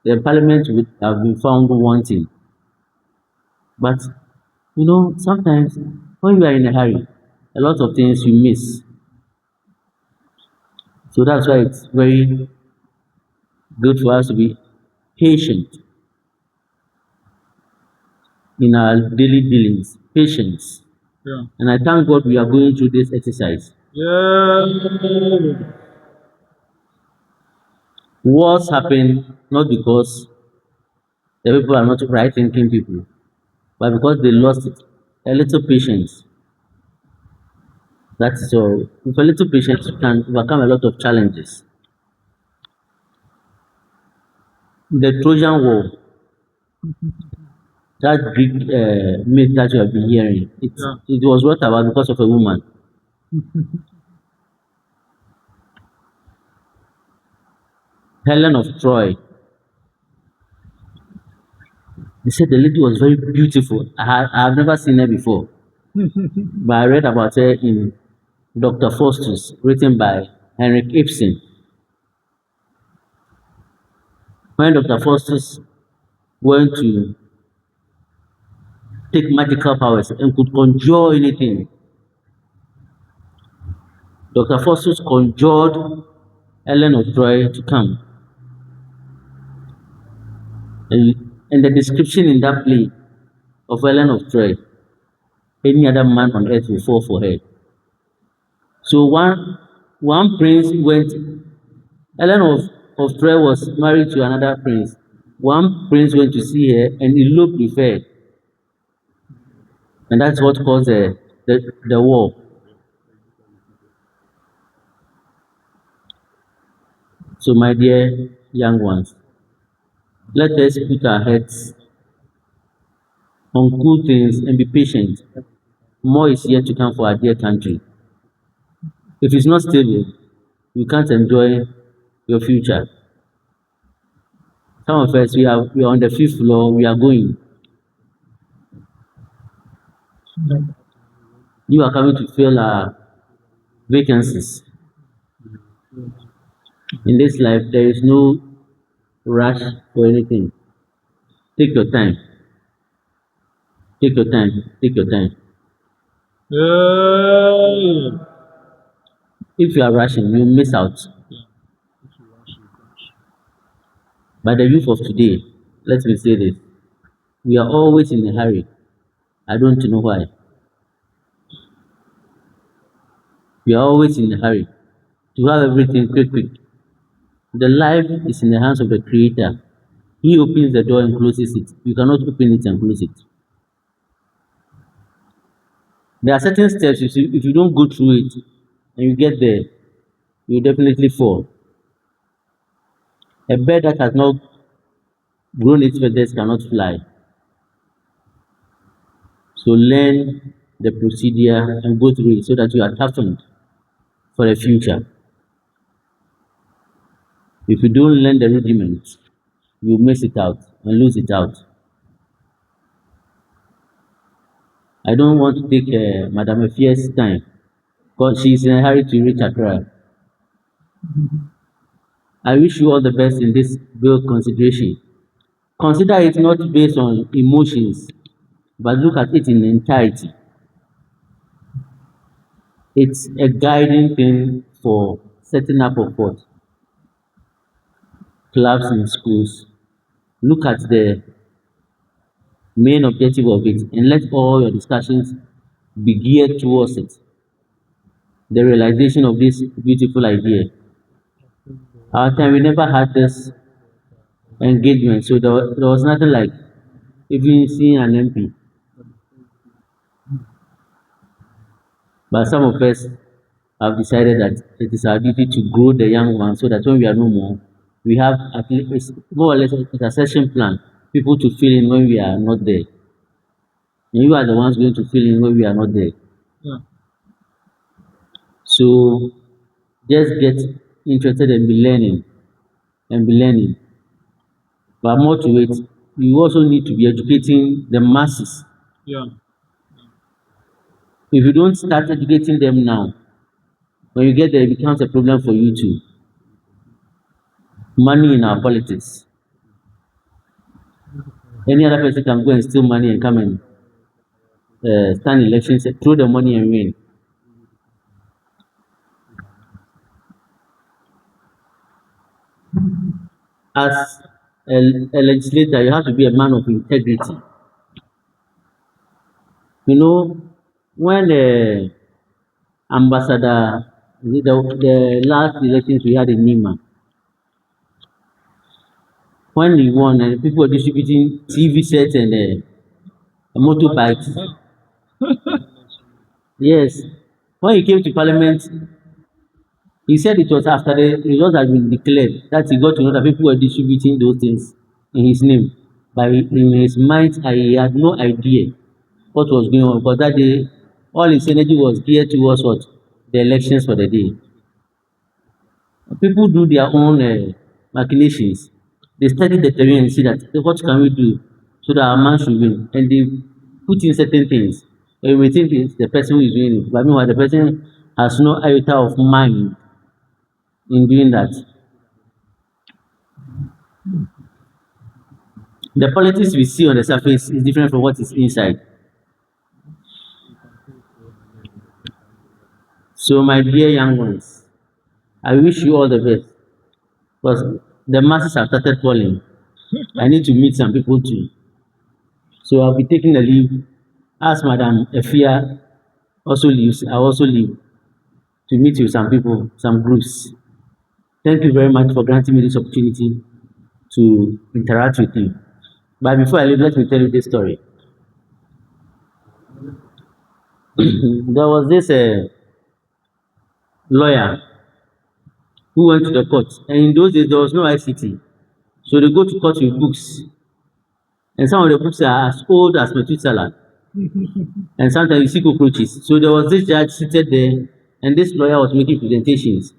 The parliament would have been found wanting. But, sometimes when you are in a hurry, a lot of things you miss. So that's why it's very good for us to be patient in our daily dealings. Patience. Yeah. And I thank God we are going through this exercise. Yeah. Wars happen not because the people are not right-thinking people, but because they lost it. A little patience. That's all. With a little patience, you can overcome a lot of challenges. The Trojan War, that Greek myth that you have been hearing, it was brought about because of a woman. Helen of Troy. They said the lady was very beautiful. I have never seen her before. But I read about her in Dr. Faustus, written by Henrik Ibsen. When Dr. Faustus went to take magical powers and could conjure anything, Dr. Faustus conjured Helen of Troy to come. And the description in that play of Helen of Troy, any other man on earth will fall for her. So one one prince went, Ellen of Troy was married to another prince. One prince went to see her and eloped with her. And that's what caused the war. So, my dear young ones, let us put our heads on cool things and be patient. More is yet to come for our dear country. If it's not stable, you can't enjoy your future. Some of us, we are on the 5th floor, we are going. You are coming to fill our vacancies. In this life, there is no rush for anything. Take your time. Take your time. Take your time. If you are rushing, you miss out. But the youth of today, let me say this, we are always in a hurry. I don't know why. We are always in a hurry to have everything quick. The life is in the hands of the Creator. He opens the door and closes it. You cannot open it and close it. There are certain steps, if you don't go through it and you get there, you definitely fall. A bird that has not grown its feathers cannot fly. So learn the procedure and go through it so that you are toughened for the future. If you don't learn the rudiments, you miss it out and lose it out. I don't want to take Madam Efie's time because she is in a hurry to reach Ankrah. I wish you all the best in this bill consideration. Consider it not based on emotions, but look at it in entirety. It's a guiding thing for setting up of what? Clubs in schools. Look at the main objective of it and let all your discussions be geared towards it. The realization of this beautiful idea. Our time, we never had this engagement, so there was nothing like even seeing an MP. But some of us have decided that it is our duty to grow the young ones so that when we are no more, we have at least more or less a succession plan, people to fill in when we are not there. And you are the ones going to fill in when we are not there. Yeah. So just get interested and be learning. But more to it, you also need to be educating the masses. Yeah. If you don't start educating them now, when you get there, it becomes a problem for you too. Money in our politics. Any other person can go and steal money and come and stand elections, throw the money and win. As a legislator, you have to be a man of integrity. You know, when Ambassador, the last elections we had in Nima, when he won, and people were distributing TV sets and motorbikes. Yes. When he came to Parliament, he said it was after the results had been declared that he got to know that people were distributing those things in his name. But in his mind, he had no idea what was going on. Because that day, all his energy was geared towards what? The elections for the day. People do their own machinations. They study the terrain and see that what can we do so that our man should win. And they put in certain things. And we think it's the person who is doing it. But meanwhile, the person has no iota of mind in doing that. The politics we see on the surface is different from what is inside. So, my dear young ones, I wish you all the best. Because the masses have started calling. I need to meet some people too. So I'll be taking a leave. As Madam Efia also leaves, I'll also leave. to meet with some people, some groups. Thank you very much for granting me this opportunity to interact with you. But before I leave, let me tell you this story. There was this lawyer who went to the court, and in those days there was no ICT, so they go to court with books, and some of the books are as old as Methuselah, and sometimes you see cockroaches. So there was this judge seated there, and this lawyer was making presentations,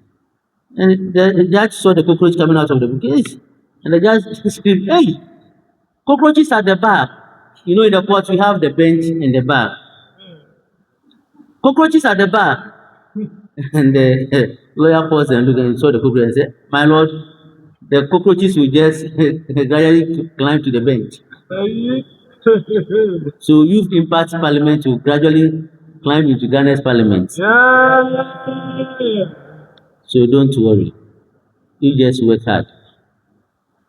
and the judge saw the cockroach coming out of the book, yes, and the judge screamed, "Hey, cockroaches at the bar!" You know, in the court we have the bench and the bar. Cockroaches at the bar. And the lawyer paused and looked and saw the cockroach and said, "My lord, the cockroaches will just gradually climb to the bench." So youth impact parliament will gradually climb into Ghana's parliament. So don't worry. You just work hard.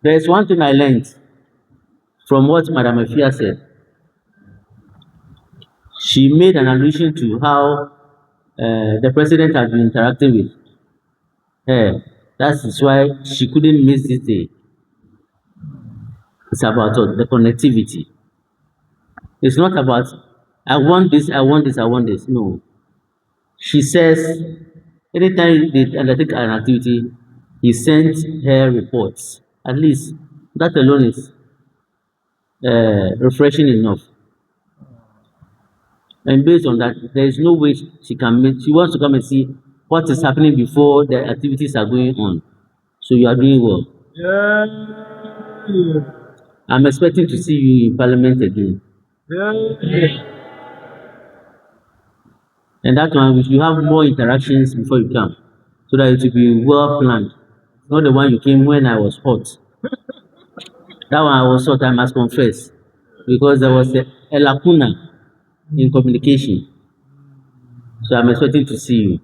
There is one thing I learned from what Madam Afia said. She made an allusion to how the president has been interacting with her. That is why she couldn't miss this day. It's about the connectivity. It's not about, I want this, I want this, I want this. No. She says, anytime they undertake an activity, he sends her reports. At least that alone is refreshing enough. And based on that, there is no way she can make, she wants to come and see what is happening before the activities are going on. So you are doing well. I'm expecting to see you in Parliament again. And that one, we should have more interactions before you come, so that it will be well planned. Not the one you came when I was hot. That one I was hot, I must confess, because there was a lacuna in communication. So I'm expecting to see you.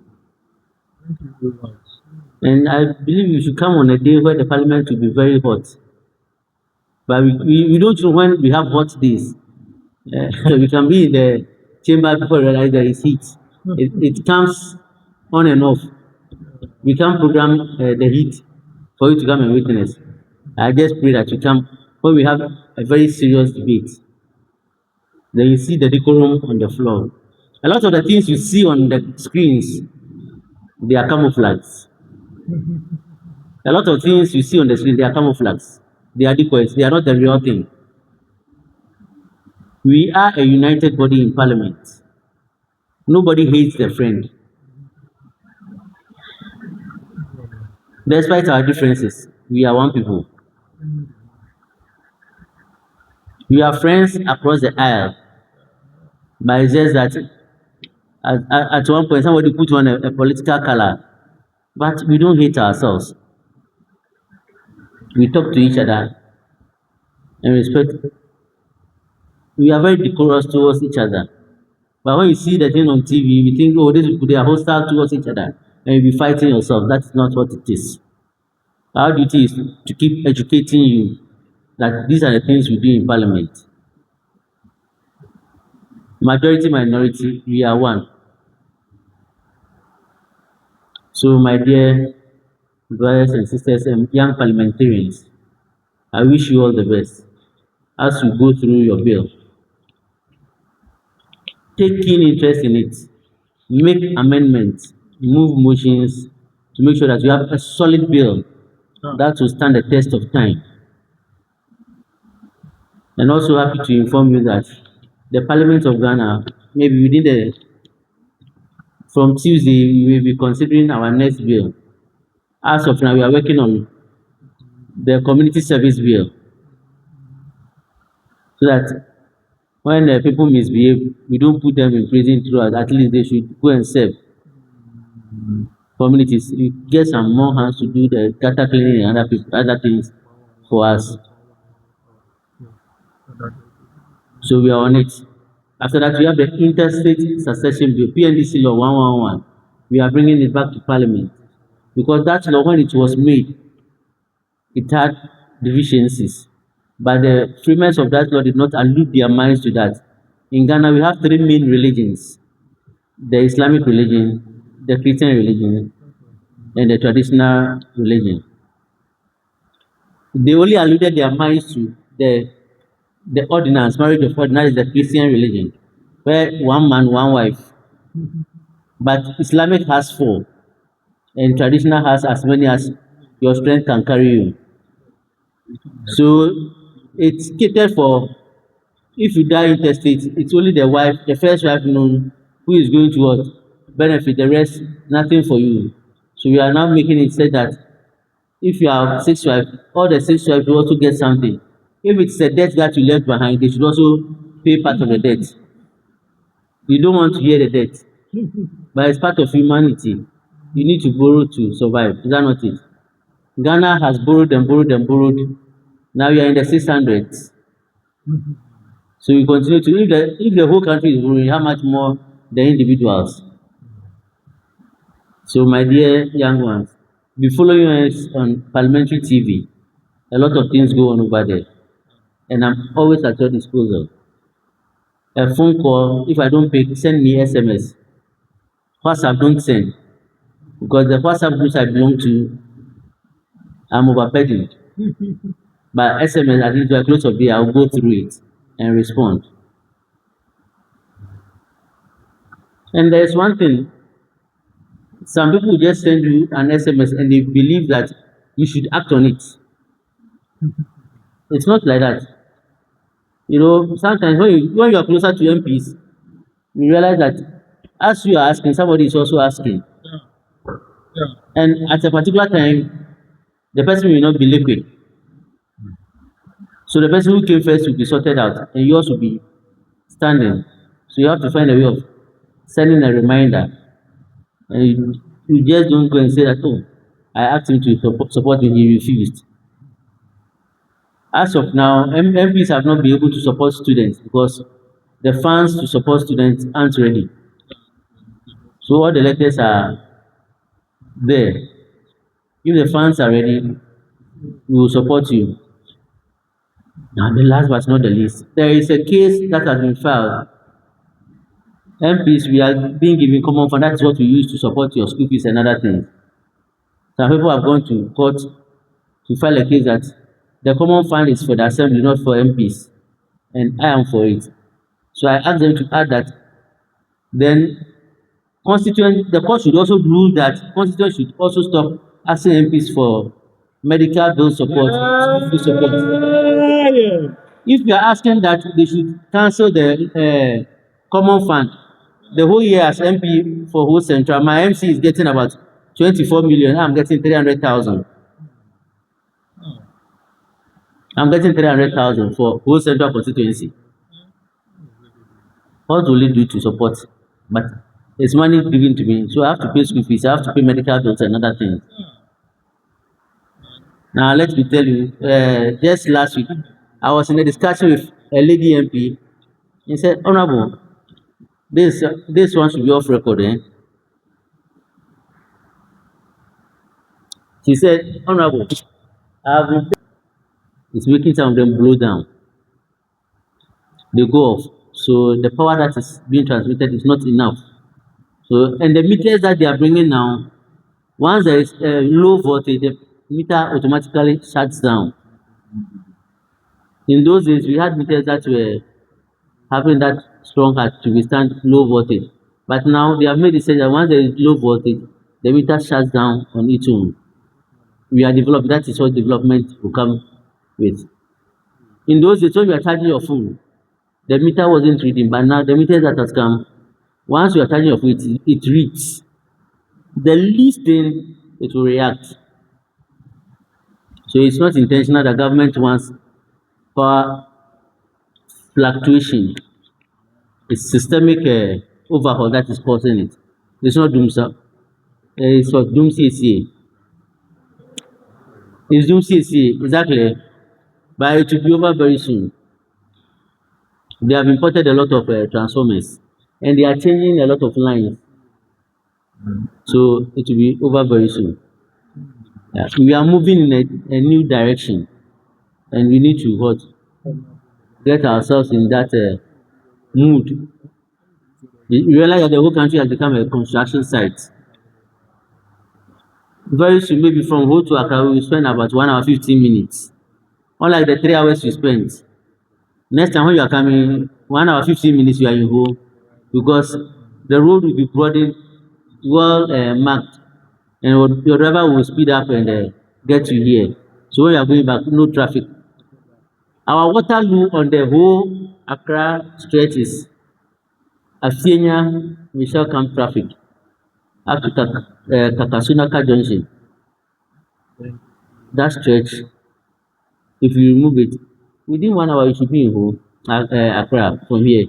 And I believe you should come on a day where the parliament will be very hot. But we don't know when we have hot days. So we can be in the chamber before we realize there is heat. It comes on and off. We can't program the heat for you to come and witness. I just pray that you come when we have a very serious debate. Then you see the decorum on the floor. A lot of the things you see on the screens, they are camouflages. A lot of things you see on the screen, they are camouflages. They are decoys. They are not the real thing. We are a united body in Parliament. Nobody hates their friend. Despite our differences, we are one people. We are friends across the aisle. But it's just that at one point somebody put on a political color. But we don't hate ourselves. We talk to each other and respect. We are very decorous towards each other. But when you see the thing on TV, we think, oh, these people, they are hostile towards each other. And you'll be fighting yourself. That's not what it is. Our duty is to keep educating you that these are the things we do in Parliament. Majority, minority, we are one. So, my dear brothers and sisters and young parliamentarians, I wish you all the best as you go through your bill. Take keen interest in it. Make amendments, move motions to make sure that you have a solid bill that will stand the test of time. And also happy to inform you that the Parliament of Ghana, maybe within from Tuesday, we will be considering our next bill. As of now, we are working on the community service bill, so that when people misbehave, we don't put them in prison throughout. At least they should go and serve communities. We get some more hands to do the gutter cleaning and other things for us. So we are on it. After that, we have the interstate succession bill, PNDC law 111. We are bringing it back to Parliament, because that law, when it was made, it had deficiencies. But the framers of that law did not allude their minds to that. In Ghana, we have three main religions: the Islamic religion, the Christian religion and the traditional religion. They only alluded their minds to the ordinance, marriage of ordinance is the Christian religion, where one man, one wife. But Islamic has 4, and traditional has as many as your strength can carry you. So it's catered for if you die intestate, it's only the wife, the first wife known, who is going to what? Benefit, the rest, nothing for you. So we are now making it say that if you have 6 wives, all the 6 wives will also get something. If it's a debt that you left behind, they should also pay part of the debt. You don't want to hear the debt, but it's part of humanity. You need to borrow to survive. Is that not it? Ghana has borrowed and borrowed and borrowed. Now we are in the 600s. So we continue to, if the whole country is borrowing, how much more the individuals? So my dear young ones, be following us on parliamentary TV. A lot of things go on over there. And I'm always at your disposal. A phone call, if I don't pick, send me SMS. WhatsApp, don't send. Because the WhatsApp groups I belong to, I'm overburdened. But SMS, at least by close of day, I'll go through it and respond. And there's one thing, some people just send you an SMS and they believe that you should act on it. It's not like that. You know, sometimes when you are closer to MPs, you realize that as you are asking, somebody is also asking. And at a particular time, the person will not be liquid. So the person who came first will be sorted out, and yours will be standing. So you have to find a way of sending a reminder. And you just don't go and say that, oh, I asked him to support me, he refused. As of now, MPs have not been able to support students because the funds to support students aren't ready. So all the letters are there. If the funds are ready, we will support you. Now, the last but not the least, there is a case that has been filed. MPs, we are being given common fund. That's what we use to support your school fees and other things. Some people have gone to court to file a case that the common fund is for the assembly, not for MPs. And I am for it. So I asked them to add that then the court should also rule that constituents should also stop asking MPs for medical bill support, school fee support. If you are asking that they should cancel the common fund, the whole year as MP for whole central, my MC is getting about 24 million. I'm getting 300,000. I'm getting 300,000 for whole central constituency. What will it do to support? But it's money given to me, so I have to pay school fees, I have to pay medical bills and other things. Now let me tell you, just last week, I was in a discussion with a lady MP. He said, Honorable, this one should be off record, eh? She said, Honorable, I've been it's making some of them blow down. They go off. So the power that is being transmitted is not enough. So, and the meters that they are bringing now, once there is a low voltage, the meter automatically shuts down. In those days, we had meters that were having that strong heart to withstand low voltage. But now they have made it say that once there is low voltage, the meter shuts down on its own. We are developing, that is what development will come with. In those days, when you are charging your phone, the meter wasn't reading, but now the meter that has come, once you are charging your phone, it reads. The least thing, it will react. So it's not intentional. The government wants power fluctuation. It's systemic overhaul that is causing it. It's not doom, sir. It's for doom CCA. It's doom CCA, exactly. But it will be over very soon. They have imported a lot of transformers and they are changing a lot of lines. So it will be over very soon. Yeah. We are moving in a new direction and we need to get ourselves in that mood. You realize that the whole country has become a construction site. Very soon, maybe from Ho to Accra, we will spend about 1 hour 15 minutes. Unlike the 3 hours you spent. Next time when you are coming, 1 hour 15 minutes you are in Ho, because the road will be broadened, well marked, and your driver will speed up and get you here. So when you are going back, no traffic. Our Waterloo on the whole Accra stretch is Afienya Michelle Camp traffic up to Kakasunaka Junction. That stretch, if you remove it, within 1 hour you should be in Ho, Accra from here.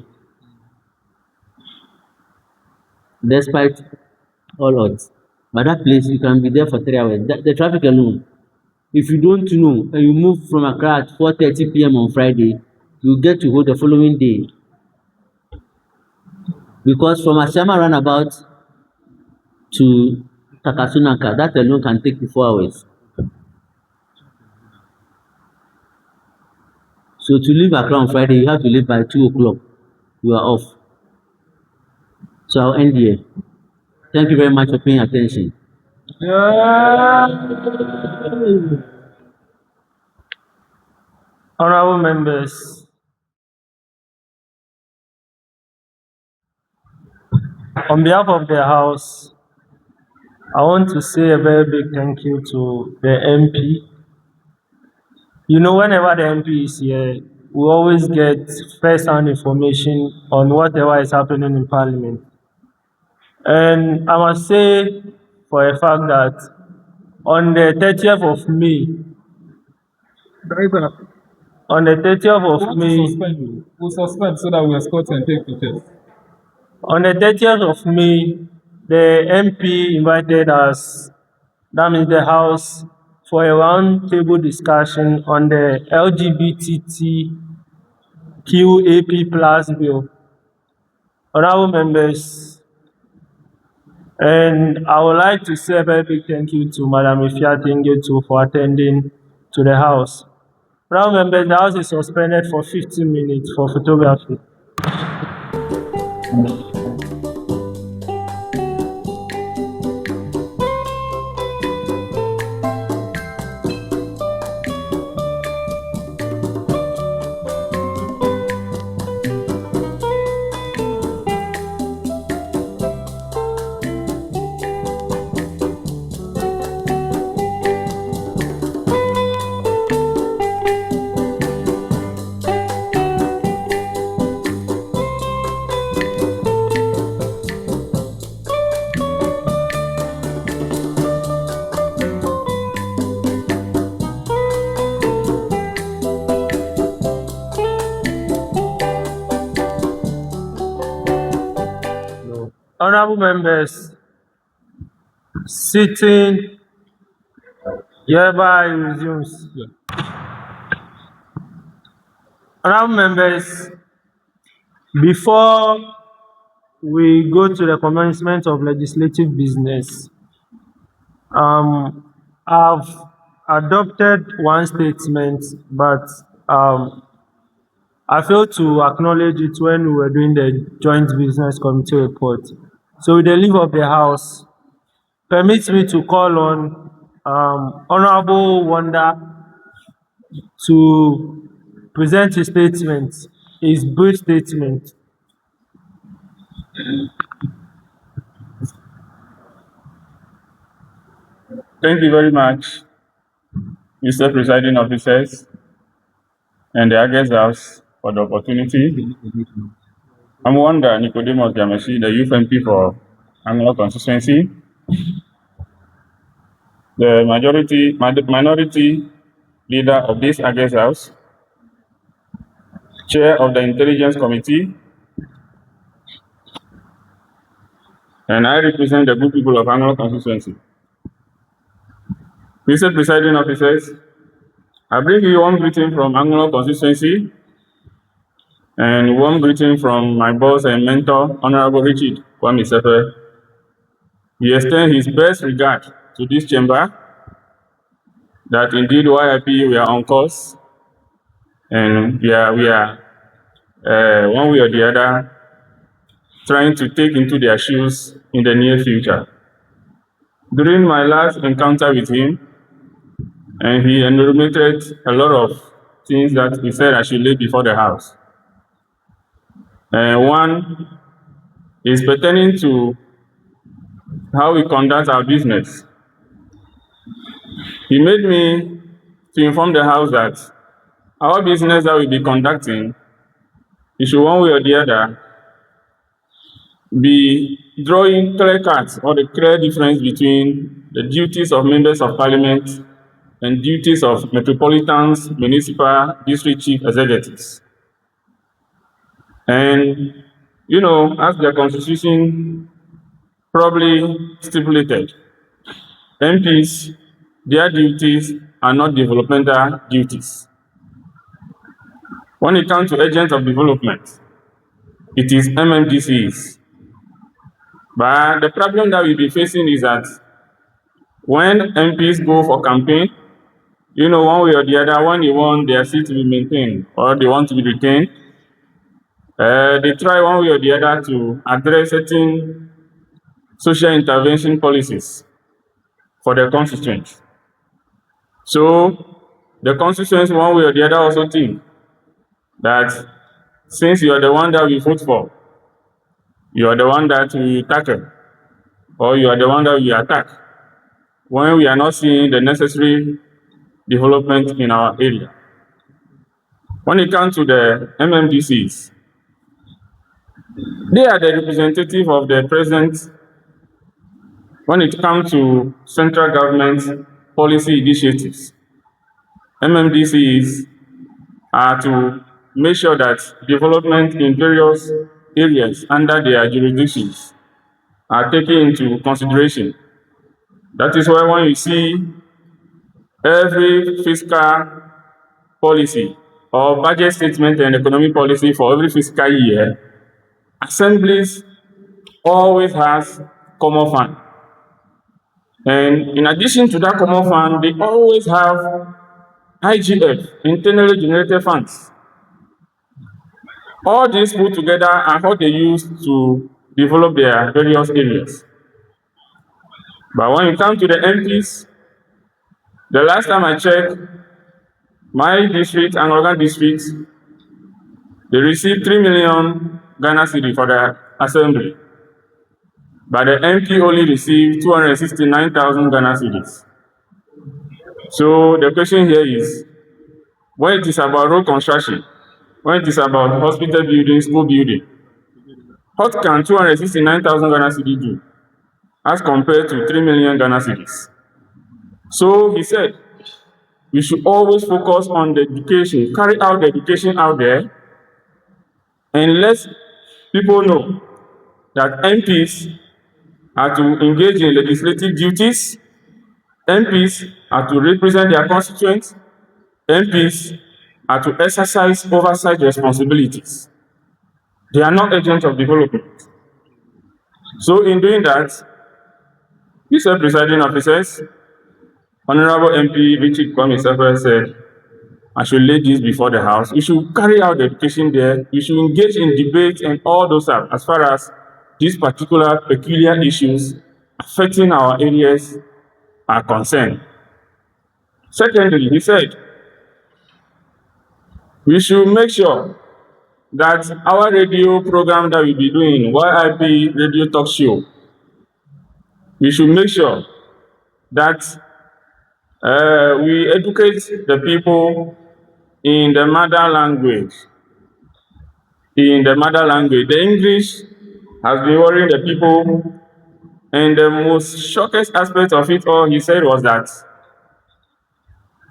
Despite all odds. But that place, you can be there for 3 hours. The traffic alone, if you don't know and you move from Accra at 4:30 p.m. on Friday, you get to Ho the following day. Because from Asiama roundabout to Kakasunaka, that alone can take you 4 hours. So to leave Accra on Friday, you have to leave by 2 o'clock. You are off. So I'll end here. Thank you very much for paying attention. Honorable members, on behalf of the House, I want to say a very big thank you to the MP. You know, whenever the MP is here, we always get first-hand information on whatever is happening in Parliament. And I must say for a fact that on the 30th of May, on the 30th of May, We'll suspend so that we escort and take pictures. on the 30th of May, the MP invited us, that means the House, for a round-table discussion on the LGBTQAP plus bill. Honorable members, and I would like to say a very big thank you to Madam Ifeatingetu for attending to the House. Honorable members, the House is suspended for 15 minutes for photography. Honorable members, sitting hereby resumes. Honorable members, before we go to the commencement of legislative business, I've adopted one statement, but I failed to acknowledge it when we were doing the joint business committee report. So with the leave of the House, permit me to call on Honorable Wanda to present his statement, his brief statement. Thank you very much, Mr. Presiding Officers and the August House for the opportunity. I'm Wanda Nicodemus Jamesi, the youth MP for Ankrah constituency, the minority leader of this August House, chair of the Intelligence Committee, and I represent the good people of Ankrah constituency. Mr. Presiding Officers, I bring you one greeting from Ankrah constituency and one greeting from my boss and mentor, Honorable Richard Kwame Sefe. He extends his best regard to this chamber, that indeed YIP, we are on course, and we are one way or the other trying to take into their shoes in the near future. during my last encounter with him, and he enumerated a lot of things that he said I should lay before the House. One is pertaining to how we conduct our business. He made me to inform the House that our business that we'll be conducting, it should one way or the other be drawing clear cuts or the clear difference between the duties of members of parliament and duties of metropolitans, municipal, district chief executives. And, you know, as the Constitution probably stipulated, MPs, their duties are not developmental duties. When it comes to agents of development, it is MMDCs. But the problem that we'll be facing is that when MPs go for campaign, you know, one way or the other, when they want their seat to be maintained or they want to be retained, they try one way or the other to address certain social intervention policies for their constituents. So the constituents, one way or the other, also think that since you are the one that we vote for, you are the one that we tackle, or you are the one that we attack, when we are not seeing the necessary development in our area. When it comes to the MMDCs, they are the representative of the president when it comes to central government policy initiatives. MMDCs are to make sure that development in various areas under their jurisdictions are taken into consideration. That is why when you see every fiscal policy or budget statement and economic policy for every fiscal year, assemblies always has common fund. And in addition to that common fund, they always have IGF, internally generated funds. All these put together are what they use to develop their various areas. But when it comes to the MPs, the last time I checked, my district and Ankrah district, they received 3 million Ghana cedi for the assembly. But the MP only received 269,000 Ghana cedis. So the question here is, when it is about road construction, when it is about hospital building, school building, what can 269,000 Ghana cedi do as compared to 3 million Ghana cedis? So he said, we should always focus on the education, carry out the education out there, and let people know that MPs are to engage in legislative duties, MPs are to represent their constituents, MPs are to exercise oversight responsibilities. They are not agents of development. So in doing that, Mr. Presiding Officers, Honorable MP Richard Kwame Sefer said, I should lay this before the House. We should carry out the education there. We should engage in debate and all those stuff as far as these particular peculiar issues affecting our areas are concerned. Secondly, he said, we should make sure that our radio program that we'll be doing, YIP Radio Talk Show, we should make sure that we educate the people in the mother language. The English has been worrying the people, and the most shocking aspect of it all, he said, was that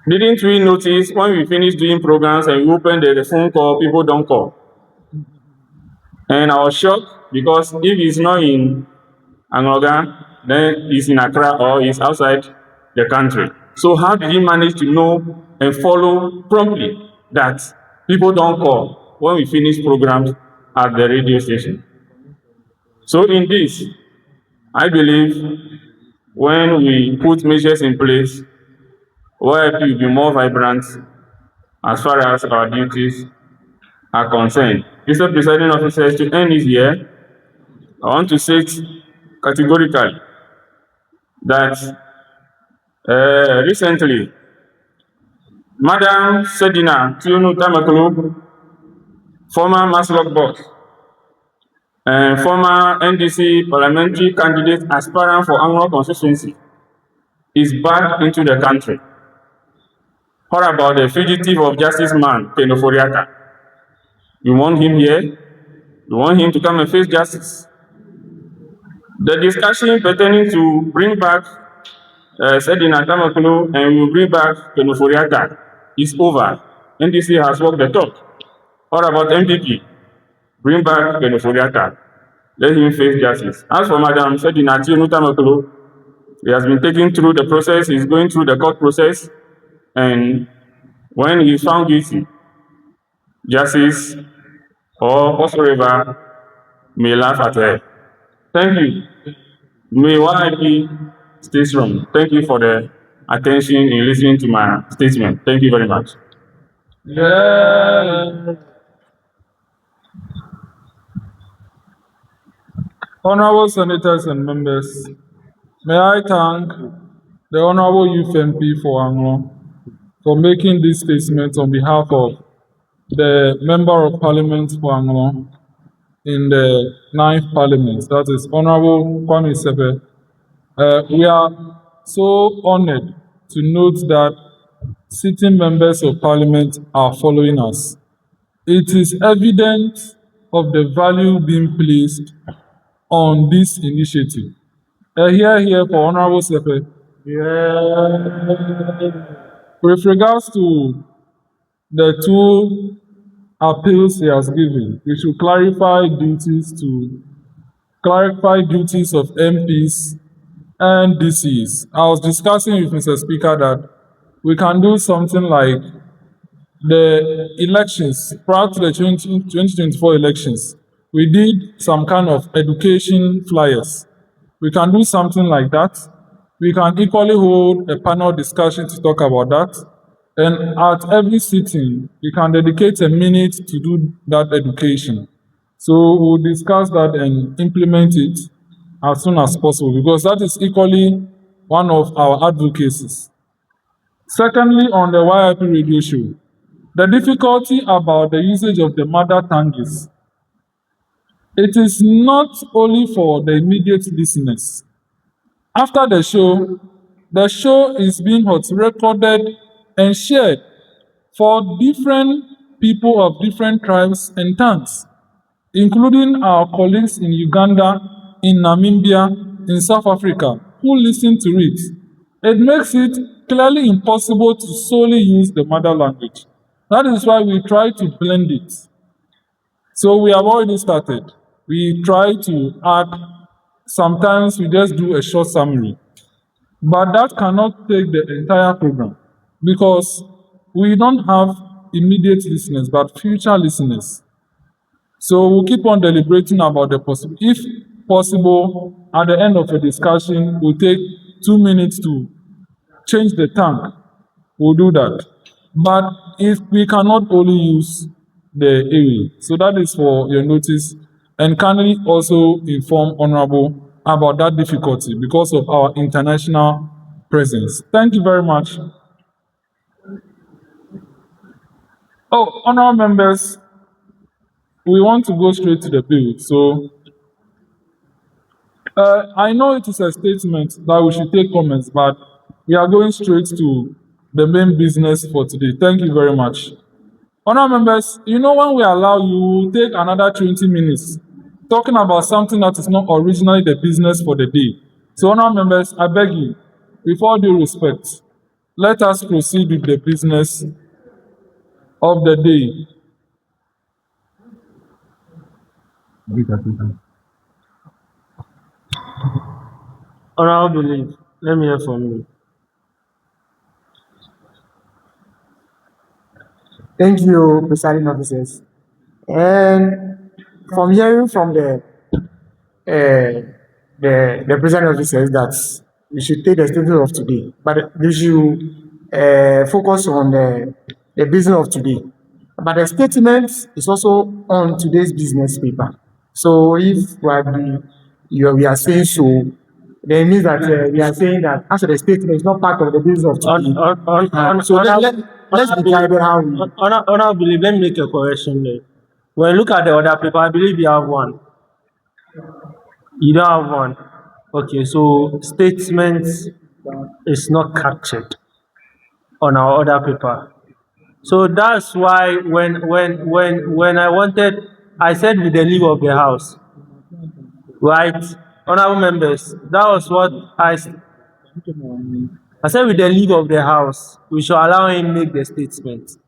didn't we notice when we finish doing programs and we open the phone call, people don't call? And I was shocked because if he's not in Ankrah, then he's in Accra or he's outside the country. So how did he manage to know and follow promptly that people don't call when we finish programs at the radio station? So in this, I believe when we put measures in place, YIP will be more vibrant as far as our duties are concerned. Mr. Presiding Officers, to end this year, I want to say categorically that recently, Madam Sedina Tionu Tamakulu, former Maslok boss and former NDC parliamentary candidate aspirant for Ankrah constituency, is back into the country. What about the fugitive of justice man, Penoforiata? You want him here? You want him to come and face justice? The discussion pertaining to bring back Sedina Tamakulu and we will bring back Penoforiata is over. NDC has walked the talk. What about MPP? Bring back Penoforiata. Let him face justice. As for Madam Sedina Tamakulu, he has been taken through the process. He's going through the court process, and when he is found guilty, justice or whatsoever may laugh at her. Thank you. May YIP stay strong. Thank you for the attention in listening to my statement. Thank you very much. Yeah. Honorable Senators and members, may I thank the Honorable Youth MP for Ankrah for making this statement on behalf of the Member of Parliament for Ankrah in the 9th Parliament, that is Honorable Kwame Sepe. We are so honored to note that sitting members of Parliament are following us. It is evident of the value being placed on this initiative. Here for Honorable Sepe. With regards to the two appeals he has given, we should clarify duties of MPs and DCs. I was discussing with Mr. Speaker that we can do something like the elections, prior to the 2024 elections, we did some kind of education flyers. We can do something like that. We can equally hold a panel discussion to talk about that. And at every sitting, we can dedicate a minute to do that education. So we'll discuss that and implement it as soon as possible, because that is equally one of our advocacies. Secondly, on the YIP radio show, the difficulty about the usage of the mother tongue is, it is not only for the immediate listeners. After the show is being recorded and shared for different people of different tribes and tongues, including our colleagues in Uganda, in Namibia, in South Africa, who listen to it. It makes it clearly impossible to solely use the mother language. That is why we try to blend it. So we have already started. We try to add, sometimes we just do a short summary. But that cannot take the entire program, because we don't have immediate listeners, but future listeners. So we'll keep on deliberating about the possible. If possible, at the end of the discussion, we'll take 2 minutes to change the tank. We'll do that. But if we cannot only use the area, so that is for your notice, and kindly also inform Honorable about that difficulty because of our international presence. Thank you very much. Oh, honorable members, we want to go straight to the bill. So I know it is a statement that we should take comments, but we are going straight to the main business for today. Thank you very much. Honorable members, you know, when we allow you, we'll take another 20 minutes talking about something that is not originally the business for the day. So, honorable members, I beg you, with all due respect, let us proceed with the business of the day. Honorable Belief, let me hear from you. Thank you, presiding officers. And from hearing from the presiding officers that we should take the statement of today, but we should focus on the business of today. But the statement is also on today's business paper. So if we are saying so, then it means that we are saying that as the statement is not part of the business of today. So let's be clear about how we. Honorable, let me make a correction there. When you look at the other paper, I believe you have one. You don't have one. Okay, so statement is not captured on our other paper. So that's why when I wanted, I said with the leave of the house, right? Honorable members, that was what I said with the leave of the house, we should allow him make the statement.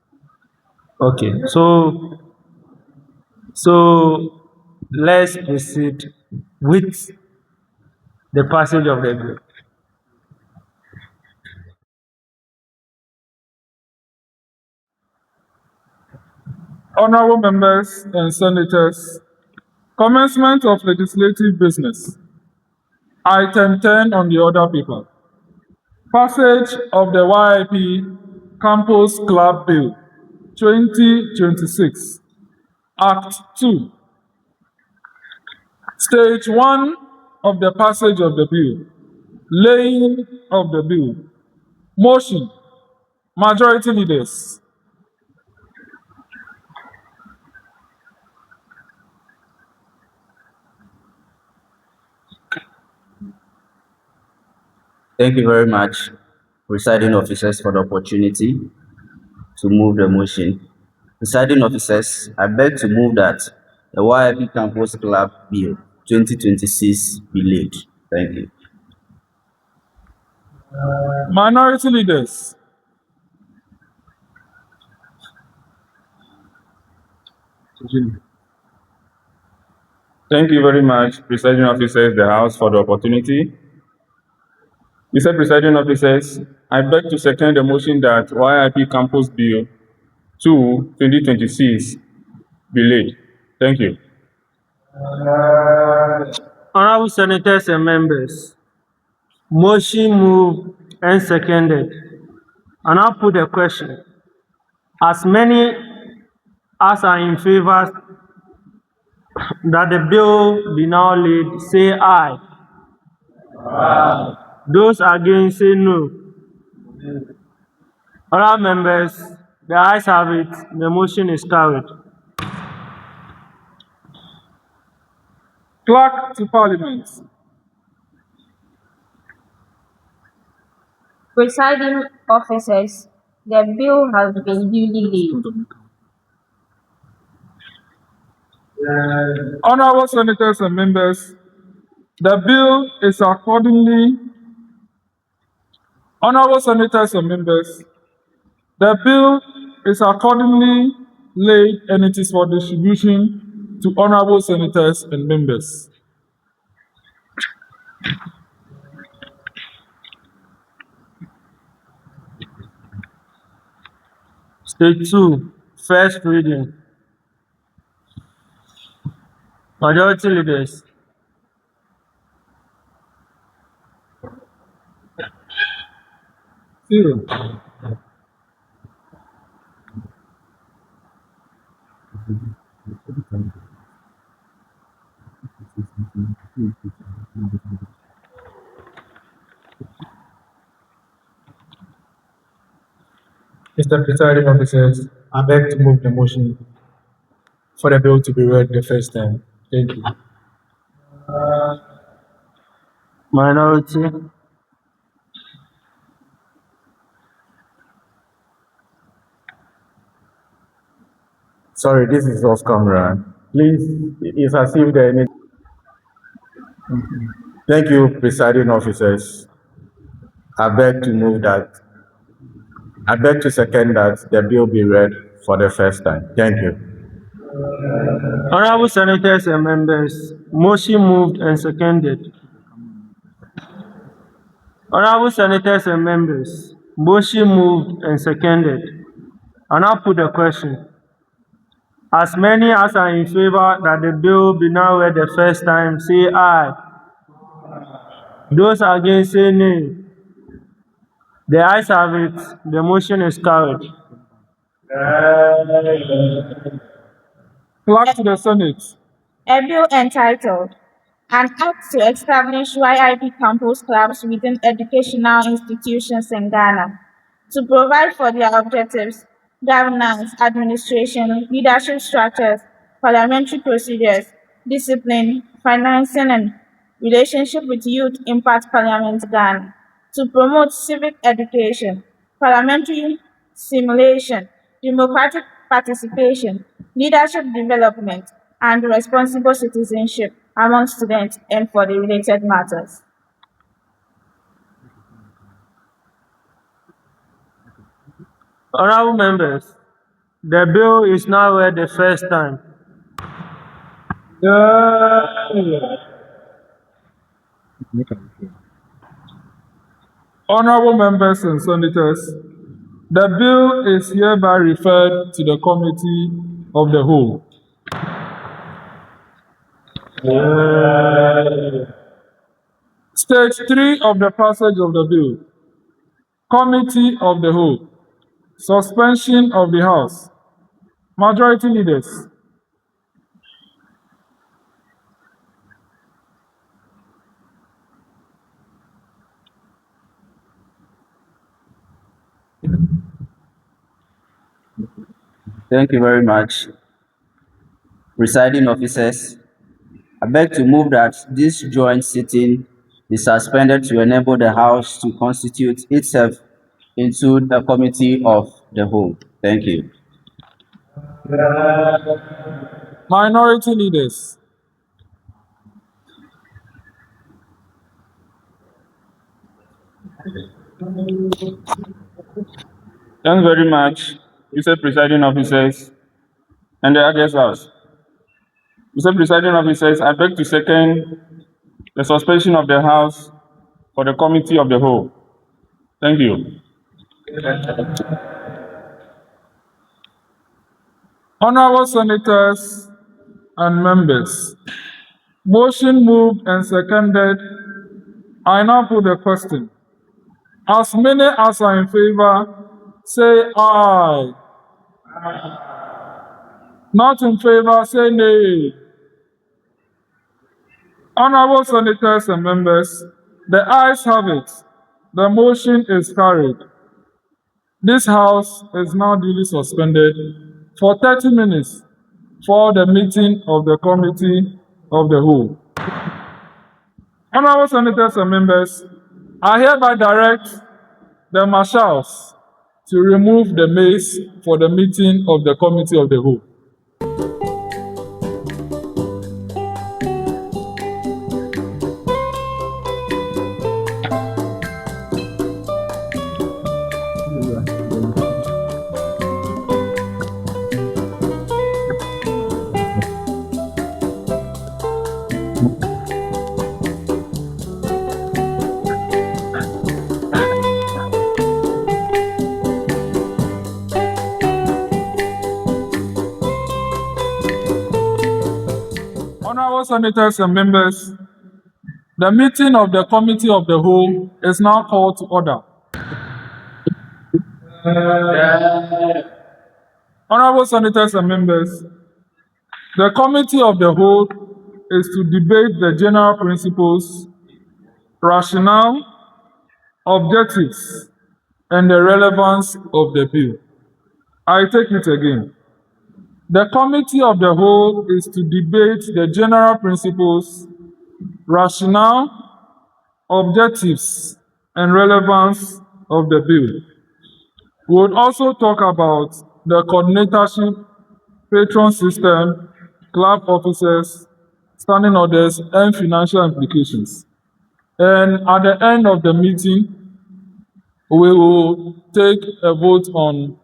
Okay, so let's proceed with the passage of the bill. Honorable members and senators, commencement of legislative business. Item 10 on the order paper. Passage of the YIP Campus Club Bill 2026, Act 2. Stage 1 of the passage of the bill. Laying of the bill. Motion. Majority leaders. Thank you very much, presiding officers, for the opportunity to move the motion. Presiding officers, I beg to move that the YIP Campus Club Bill 2026 be laid. Thank you. Minority leaders. Thank you very much, presiding officers, the House, for the opportunity. Mr. Presiding officers, I beg to second the motion that YIP Campus Bill 2, 2026 be laid. Thank you. Honorable senators and members, motion moved and seconded. And I'll put the question. As many as are in favor that the bill be now laid, say aye. Aye. Those against, say no. Other members, the ayes have it. The motion is carried. Clerk to Parliament. Presiding officers, the bill has been duly laid. Honorable senators and members, the bill is accordingly. Honorable senators and members, the bill is accordingly laid and it is for distribution to honorable senators and members. Stage 2, first reading. Majority leaders. Zero. Mr. Presiding officers, I beg to move the motion for the bill to be read the first time. Thank you. Minority. Sorry, this is off camera. Please, it's as if there any. Thank you, presiding officers. I beg to move that. I beg to second that the bill be read for the first time. Thank you. Honorable senators and members, motion moved and seconded. Honorable senators and members, motion moved and seconded. And I'll put the question. As many as are in favor that the bill be now read the first time, say aye. Those against, say nay. The ayes have it. The motion is carried. Clerk to the Senate. A bill entitled An act to establish YIP campus clubs within educational institutions in Ghana to provide for their objectives, governance, administration, leadership structures, parliamentary procedures, discipline, financing, and relationship with Youth Impact Parliament Ghana, to promote civic education, parliamentary simulation, democratic participation, leadership development, and responsible citizenship among students and for the related matters. Honorable members, the bill is now read the first time. Honorable members and senators, the bill is hereby referred to the Committee of the Whole. Stage 3 of the passage of the bill. Committee of the Whole. Suspension of the House. Majority leaders. Thank you very much. Presiding officers, I beg to move that this joint sitting be suspended to enable the House to constitute itself into a committee of the whole. Thank you. Minority leaders. Thanks very much, Mr. Presiding Officers and the Adjei House. Mr. Presiding Officers, I beg to second the suspension of the House for the Committee of the Whole. Thank you. Honorable senators and members, motion moved and seconded. I now put the question. As many as are in favor, say aye. Not in favor, say nay. Honorable senators and members, the ayes have it. The motion is carried. This House is now duly suspended for 30 minutes for the meeting of the Committee of the Whole. Honorable senators and members, I hereby direct the Marshals to remove the mace for the meeting of the Committee of the Whole. Honorable senators and members, the meeting of the Committee of the Whole is now called to order. Honorable senators and members, the Committee of the Whole is to debate the general principles, rationale, objectives, and the relevance of the bill. I take it again. The Committee of the Whole is to debate the general principles, rationale, objectives, and relevance of the bill. We would also talk about the coordinatorship, patron system, club officers, standing orders, and financial implications. And at the end of the meeting, we will take a vote on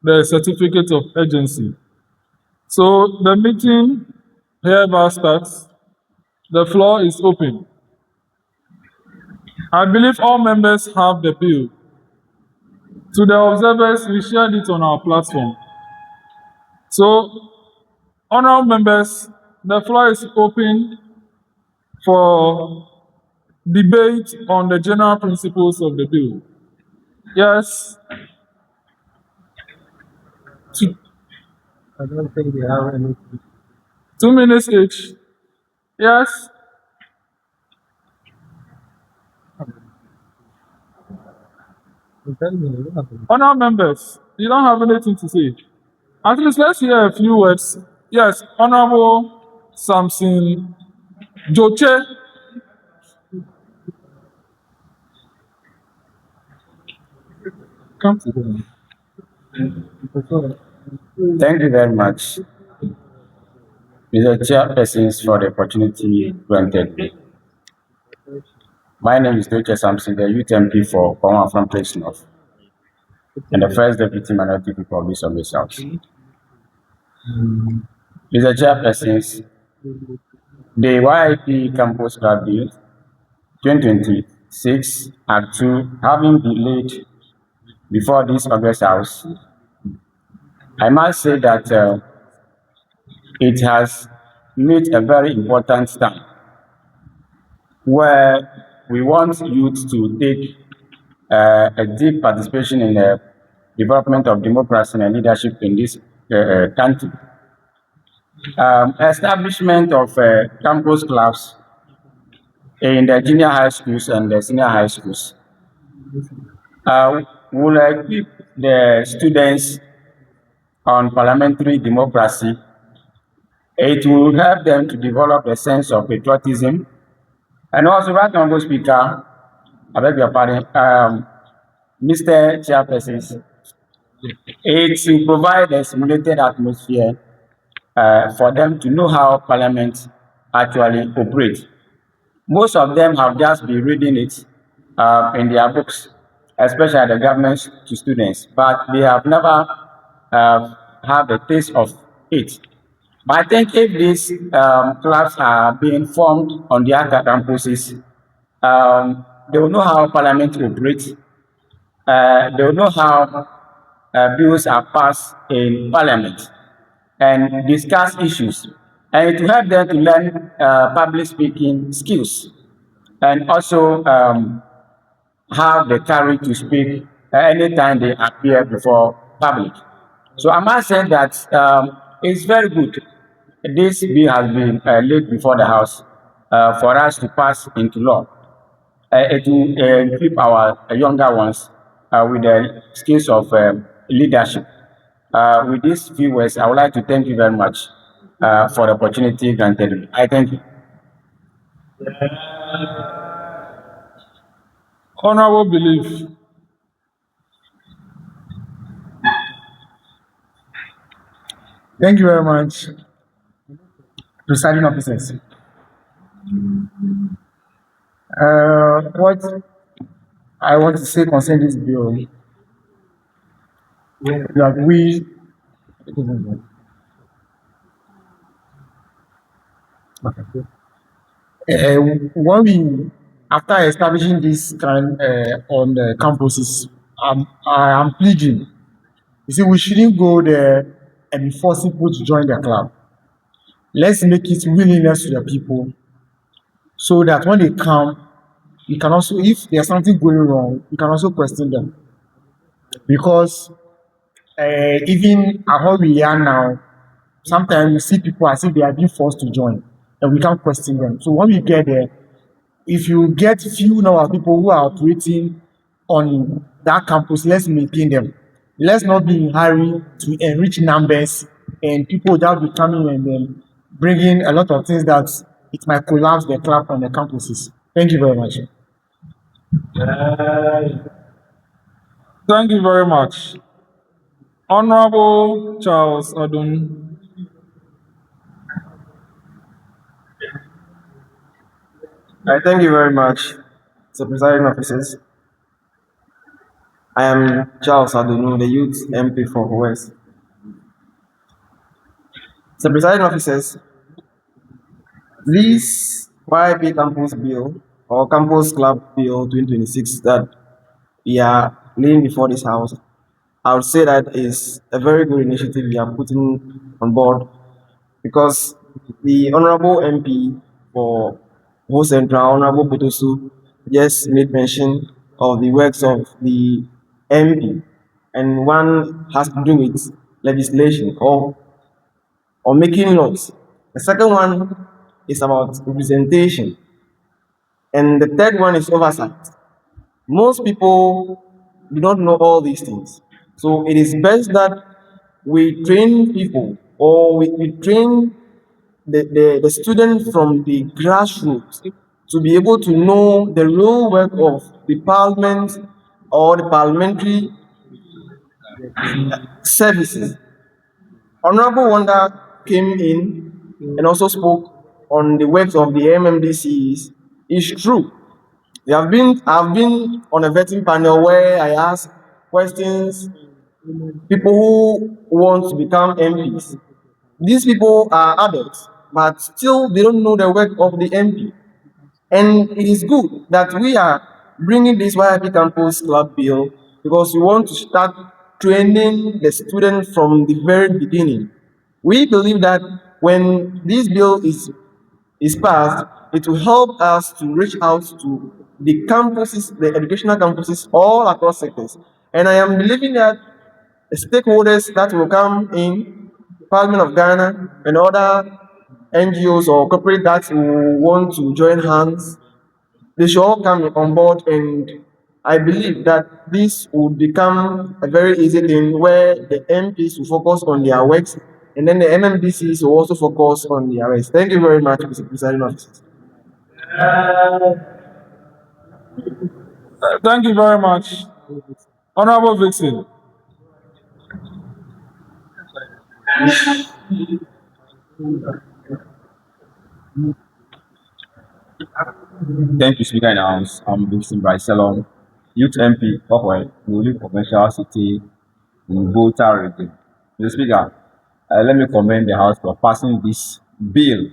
the certificate of urgency. So the meeting hereby starts. The floor is open. I believe all members have the bill. To the observers, we shared it on our platform. So, honorable members, the floor is open for debate on the general principles of the bill. Yes? I don't think they have any. 2 minutes each. Yes? Honourable members, you don't have anything to say. At least let's hear a few words. Yes, Honourable Samson Joche. Come to them. Thank you very much, Mr. Chairpersons, for the opportunity granted me. My name is Dr. Samson, the Youth MP for Kwama from Place North, and the first deputy minority people of this of the South. Mr. Chairpersons, the YIP Campus Club Bill 2026 Act 2 having been laid before this August House, I must say that it has made a very important stand where we want youth to take a deep participation in the development of democracy and leadership in this country. Establishment of campus clubs in the junior high schools and the senior high schools will equip the students on parliamentary democracy. It will help them to develop a sense of patriotism. And also, right honorable Speaker, I beg your pardon, Mr. Chairperson, it will provide a simulated atmosphere for them to know how Parliament actually operates. Most of them have just been reading it in their books, especially the government to students, but they have never had a taste of it. But I think if these clubs are being formed on the other campuses, they will know how Parliament operates. They will know how bills are passed in Parliament and discuss issues. And it will help them to learn public speaking skills and also have the courage to speak anytime they appear before public. So I must say that it's very good. This bill has been laid before the House for us to pass into law. It will equip our younger ones with the skills of leadership. With these few words, I would like to thank you very much for the opportunity granted me. I thank you. Honourable Belief. Thank you very much, presiding officers. What I want to say concerning this bill, that when we, after establishing this kind on the campuses, I am pleading. You see, we shouldn't go there and force people to join the club. Let's make it willingness to the people, so that when they come, you can also, if there's something going wrong, you can also question them. Because even at how we are now, sometimes we see people as if they are being forced to join, and we can't question them. So when we get there, if you get few number of people who are operating on that campus, let's maintain them. Let's not be in hurry to enrich numbers and people that will be coming and then bringing a lot of things that it might collapse the club on the campuses. Thank you very much. Thank you very much. Honourable Charles Adun. Thank you very much, Mr. Presiding Officers. I am Charles Adunu, the Youth MP for West. Mr. Presiding Officers, this YIP Campus Bill or Campus Club Bill 2026 that we are laying before this House, I would say that is a very good initiative we are putting on board, because the Honorable MP for Whole Central, Honorable Potosu, just made mention of the works of the MP, and one has to do with legislation or making laws. The second one is about representation, and the third one is oversight. Most people do not know all these things. So it is best that we train people, or we train the students from the grassroots to be able to know the real work of the parliament or the parliamentary services. Honorable Wonder came in and also spoke on the works of the MMDCs. It's true. I've been on a vetting panel where I ask questions, people who want to become MPs. These people are adults, but still they don't know the work of the MP. And it is good that we are bringing this YIP Campus Club Bill because we want to start training the students from the very beginning. We believe that when this bill is passed, it will help us to reach out to the campuses, the educational campuses all across sectors. And I am believing that the stakeholders that will come in, Parliament of Ghana and other NGOs or corporate that will want to join hands, they should all come on board, and I believe that this would become a very easy thing where the MPs will focus on their works and then the MMDCs will also focus on their works. Thank you very much, Mr. Presiding Officer. Thank you very much. Honorable Vixen. Thank you, Speaker in the House. I'm Vixen Brycelon, Youth MP, Okwe, Newly Commercial City in Volta Region. Mr. Speaker, let me commend the House for passing this bill.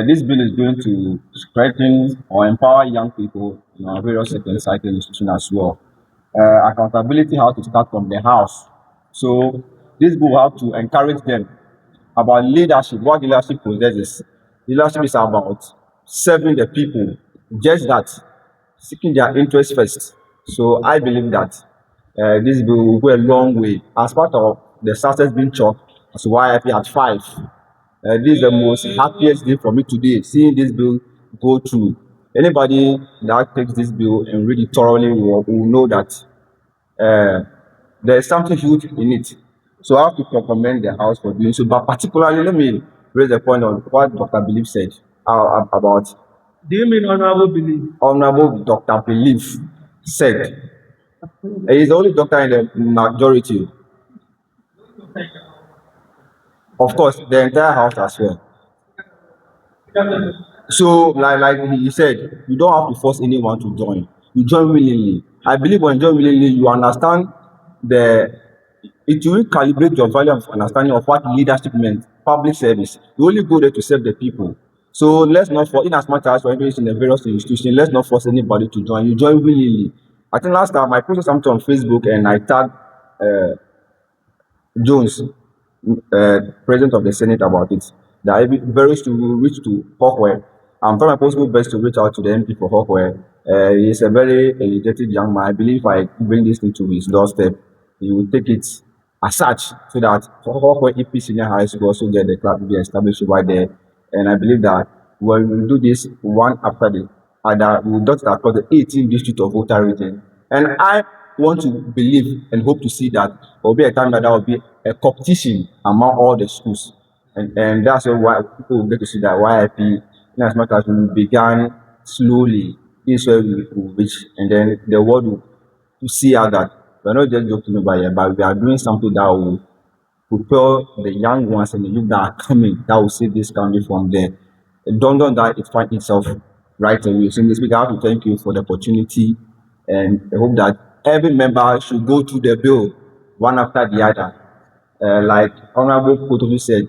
This bill is going to strengthen or empower young people in our various second cycle institutions as well. Accountability has to start from the House. So this bill will have to encourage them about leadership, what leadership possesses. Leadership is about serving the people, just that, seeking their interests first. So I believe that this bill will go a long way. As part of the success being chalked as YIP at 5, this is the most happiest day for me today, seeing this bill go through. Anybody that takes this bill and read it thoroughly will know that there is something huge in it. So I have to commend the House for doing so. But particularly, let me raise a point on what Dr. Belief said about. Do you mean Honorable Belief? Honorable Dr. Belief said. He is the only doctor in the majority. Of course, the entire House as well. So, like he said, you don't have to force anyone to join. You join willingly. I believe when you join willingly, you understand it will calibrate your value of understanding of what leadership meant, public service. You only go there to serve the people. So let's not force, in as much as we're engaged in the various institutions, let's not force anybody to join. You join willingly. I think last time I posted something on Facebook and I tagged Jones, President of the Senate, about it. That I very to reach to Hawkway. I'm trying my possible best to reach out to the MP for Hawkway. He's a very energetic young man. I believe if I bring this thing to his doorstep, he will take it as such, so that Hawkway EP Senior High School also get the club to be established right there. And I believe that when we do this one after the other, we will dot it across the 18 district of Volta Region. And I want to believe and hope to see that there will be a time that there will be a competition among all the schools. And that's why people will get to see that YIP, in as much as we began slowly, this is where we will reach. And then the world will to see how that we're not just joking about it, but we are doing something that will propel the young ones and the youth that are coming, that will save this country from the London that it finds itself right away. So, Mr. Speaker, I have to thank you for the opportunity, and I hope that every member should go through the bill one after the other. Like Honorable Okutu said,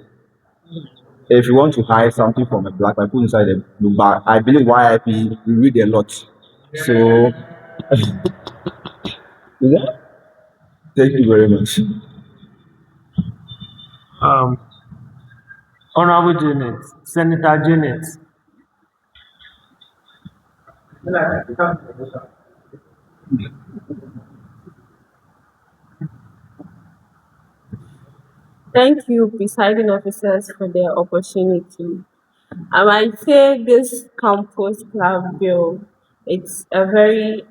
if you want to hide something from a black man, put inside the blue bag. I believe YIP, we read a lot. So, thank you very much. Honorable Janet, Senator Janet. Thank you, presiding officers, for the opportunity. I might say this campus club bill It's a very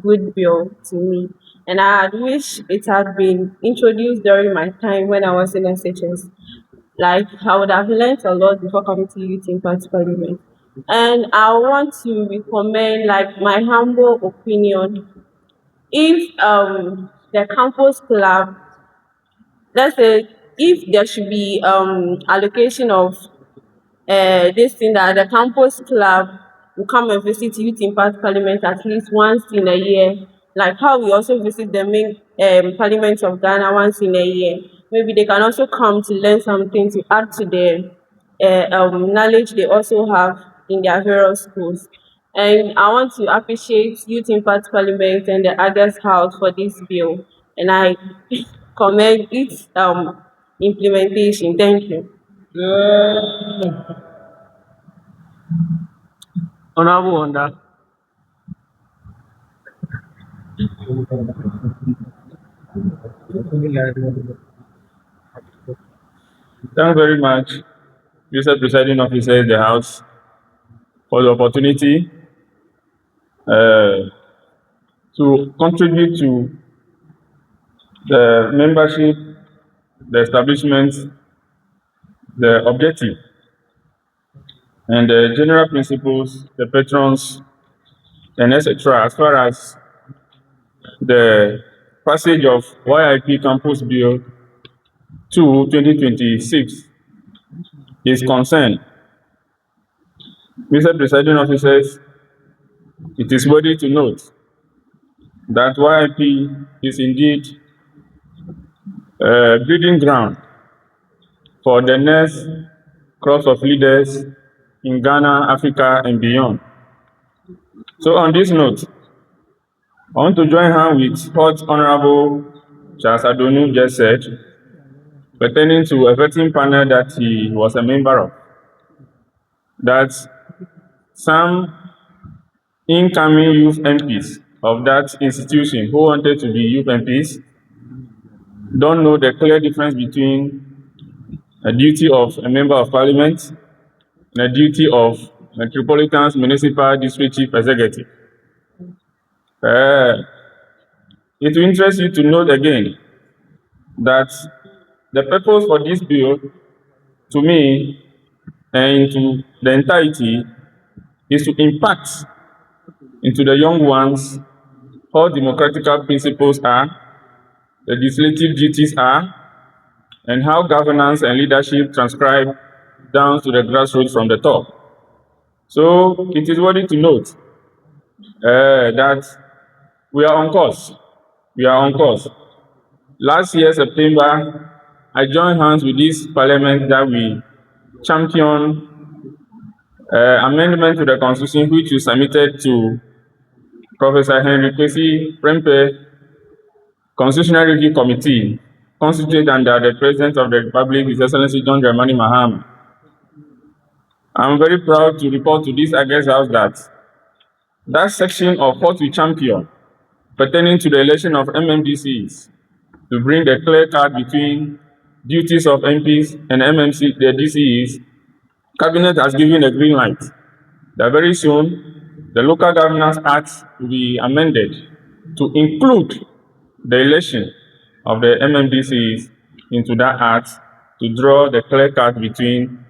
good bill to me, and I had wish it had been introduced during my time when I was in SHS. Like I would have learned a lot before coming to Youth Impact Parliament. And I want to recommend, like my humble opinion, if the campus club, let's say if there should be allocation of this thing that the campus club will come and visit Youth Impact Parliament at least once in a year, like how we also visit the main Parliament of Ghana once in a year. Maybe they can also come to learn something to add to the knowledge they also have in their various schools. And I want to appreciate Youth Impact Parliament and the others House for this bill, and I commend its implementation. Thank you. Honorable Wanda. Thank you very much, Mr. Presiding Officer in the House, for the opportunity to contribute to the membership, the establishment, the objective, and the general principles, the patrons, and etc. as far as the passage of YIP Campus Bill 2 2026 is concerned. Mr. Presiding Officers, it is worthy to note that YIP is indeed a breeding ground for the next cross of leaders in Ghana, Africa, and beyond. So on this note, I want to join hands with what Honorable Charles Adonu just said, pertaining to a vetting panel that he was a member of, that some incoming youth MPs of that institution who wanted to be youth MPs don't know the clear difference between a duty of a member of parliament and the duty of Metropolitan Municipal District Chief Executive. It will interest you to note again that the purpose for this bill, to me, and to the entirety, is to impact into the young ones how democratical principles are, the legislative duties are, and how governance and leadership transcribe down to the grassroots from the top. So it is worthy to note that we are on course. We are on course. Last year, September, I joined hands with this parliament that we championed amendment to the constitution which we submitted to Professor Henry Kwesi Prempeh Constitutional Review Committee, constituted under the President of the Republic, His Excellency John Dramani Mahama. I'm very proud to report to this August House that that section of what we champion pertaining to the election of MMDCs to bring the clear cut between duties of MPs and MMC, the DCEs, Cabinet has given a green light that very soon the Local Governance Act will be amended to include the election of the MMDCs into that act to draw the clear cut between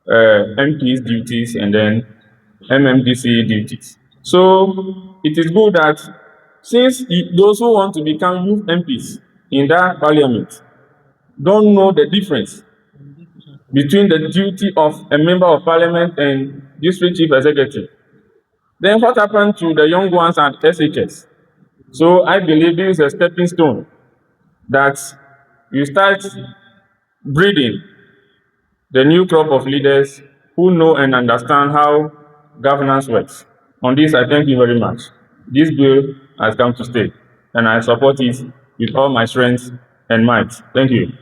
MPs duties and then MMDC duties. So it is good that since those who want to become youth MPs in that parliament don't know the difference between the duty of a member of parliament and district chief executive, then what happened to the young ones at SHS? So I believe this is a stepping stone that you start breeding the new crop of leaders who know and understand how governance works. On this, I thank you very much. This bill has come to stay, and I support it with all my strength and might. Thank you.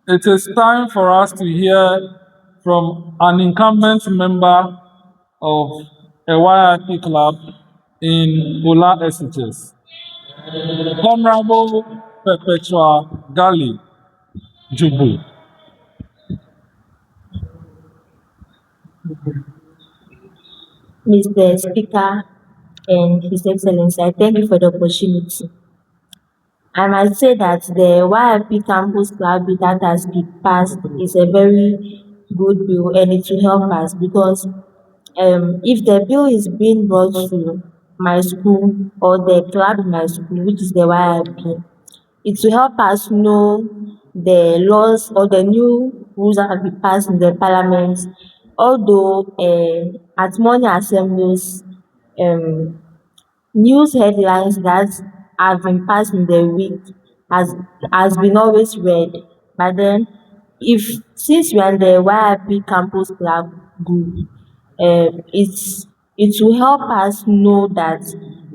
It is time for us to hear from an incumbent member of a YIP club in Ola SHS, Honorable Perpetua Gali Jubu. Mr. Speaker and His Excellency, I thank you for the opportunity. I might say that the YIP Campus Club Bill that has been passed is a very good bill and it will help us because if the bill is being brought to my school or the club in my school, which is the YIP, it will help us know the laws or the new rules that have been passed in the parliament. Although at morning assemblies, um, news headlines that have been passed in the week has has been always read. But then, if since we are in the YIP Campus Club group, it will help us know that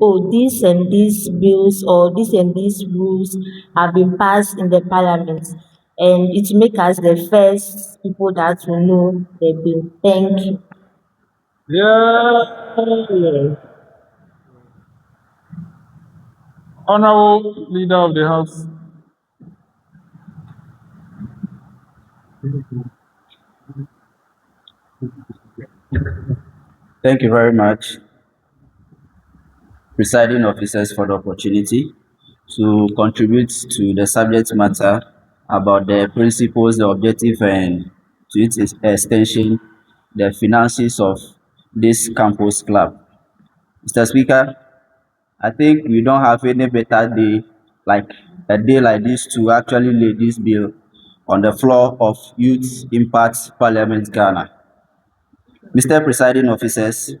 oh, this and these bills or this and these rules have been passed in the parliament, and it will make us the first people that will know the bill. Thank you. Yeah. Honorable Leader of the House. Thank you very much, presiding officers, for the opportunity to contribute to the subject matter about the principles, the objective, and to its extension, the finances of this campus club. Mr. Speaker, I think we don't have any better day like a day like this to actually lay this bill on the floor of Youth Impact Parliament Ghana. Mr. Presiding Officers,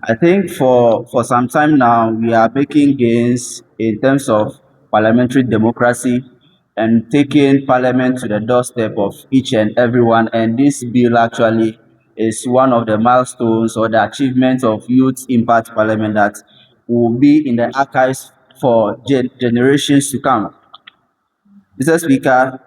I think for some time now, we are making gains in terms of parliamentary democracy and taking parliament to the doorstep of each and everyone. And this bill actually is one of the milestones or the achievements of Youth Impact Parliament that will be in the archives for generations to come. Mr. Speaker,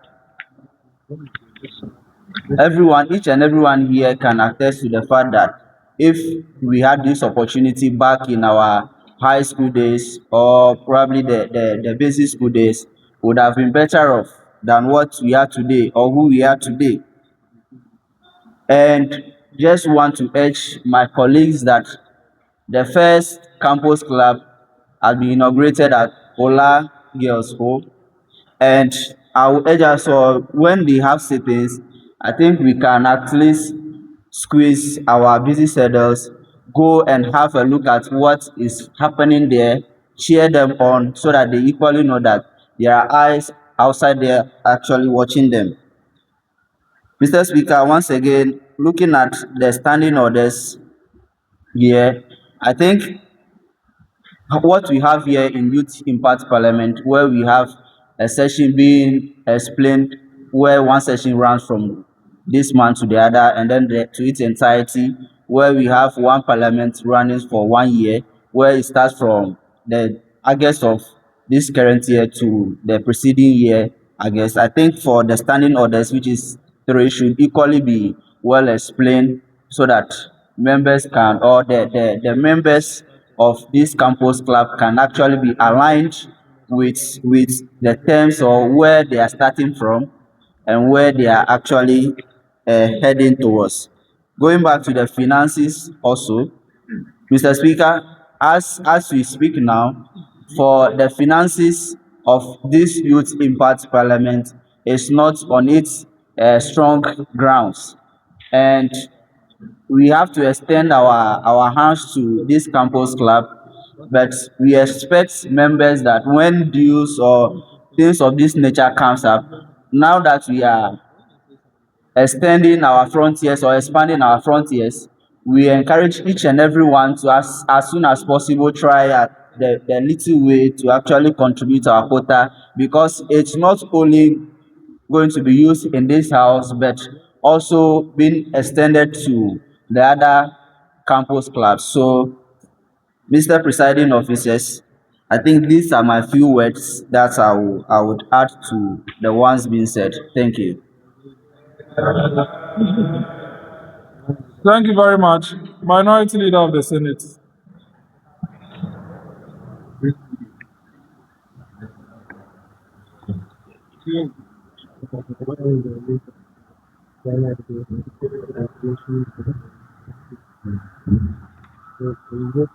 each and everyone here can attest to the fact that if we had this opportunity back in our high school days or probably the basic school days, would have been better off than what we are today or who we are today. And just want to urge my colleagues that the first campus club has been inaugurated at Ola Girls Home, and I will urge us all, when they have sittings, I think we can at least squeeze our busy schedules, go and have a look at what is happening there, cheer them on so that they equally know that there are eyes outside there actually watching them. Mr. Speaker, once again, looking at the standing orders here, I think what we have here in Youth Impact Parliament, where we have a session being explained, where one session runs from this month to the other, and then to its entirety, where we have one parliament running for 1 year, where it starts from the August of this current year to the preceding year, August. I think for the standing orders, which is 3, should equally be well explained so that members can, or the members of this campus club can actually be aligned with the terms or where they are starting from and where they are actually heading towards. Going back to the finances also, Mr. Speaker, as we speak now, for the finances of this Youth Impact Parliament is not on its strong grounds. And we have to extend our hands to this campus club, but we expect members that when dues or things of this nature comes up, now that we are extending our frontiers or expanding our frontiers, we encourage each and everyone to as soon as possible try at the little way to actually contribute our quota, because it's not only going to be used in this house, but also being extended to the other campus clubs. So, Mr. Presiding Officers, I think these are my few words that I would add to the ones being said. Thank you. Thank you very much. Minority Leader of the Senate.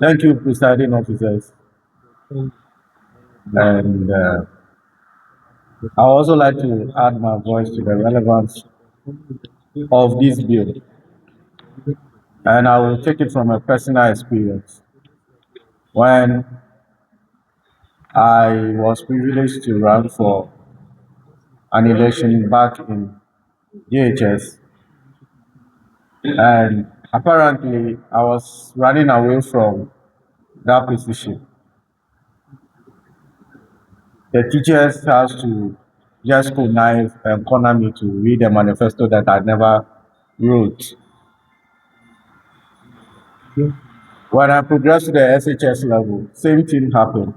Thank you, presiding officers. And I also like to add my voice to the relevance of this bill. And I will take it from a personal experience. When I was privileged to run for an election back in JHS, and apparently I was running away from that position. The teachers had to just connive and corner me to read a manifesto that I never wrote. When I progressed to the SHS level, same thing happened.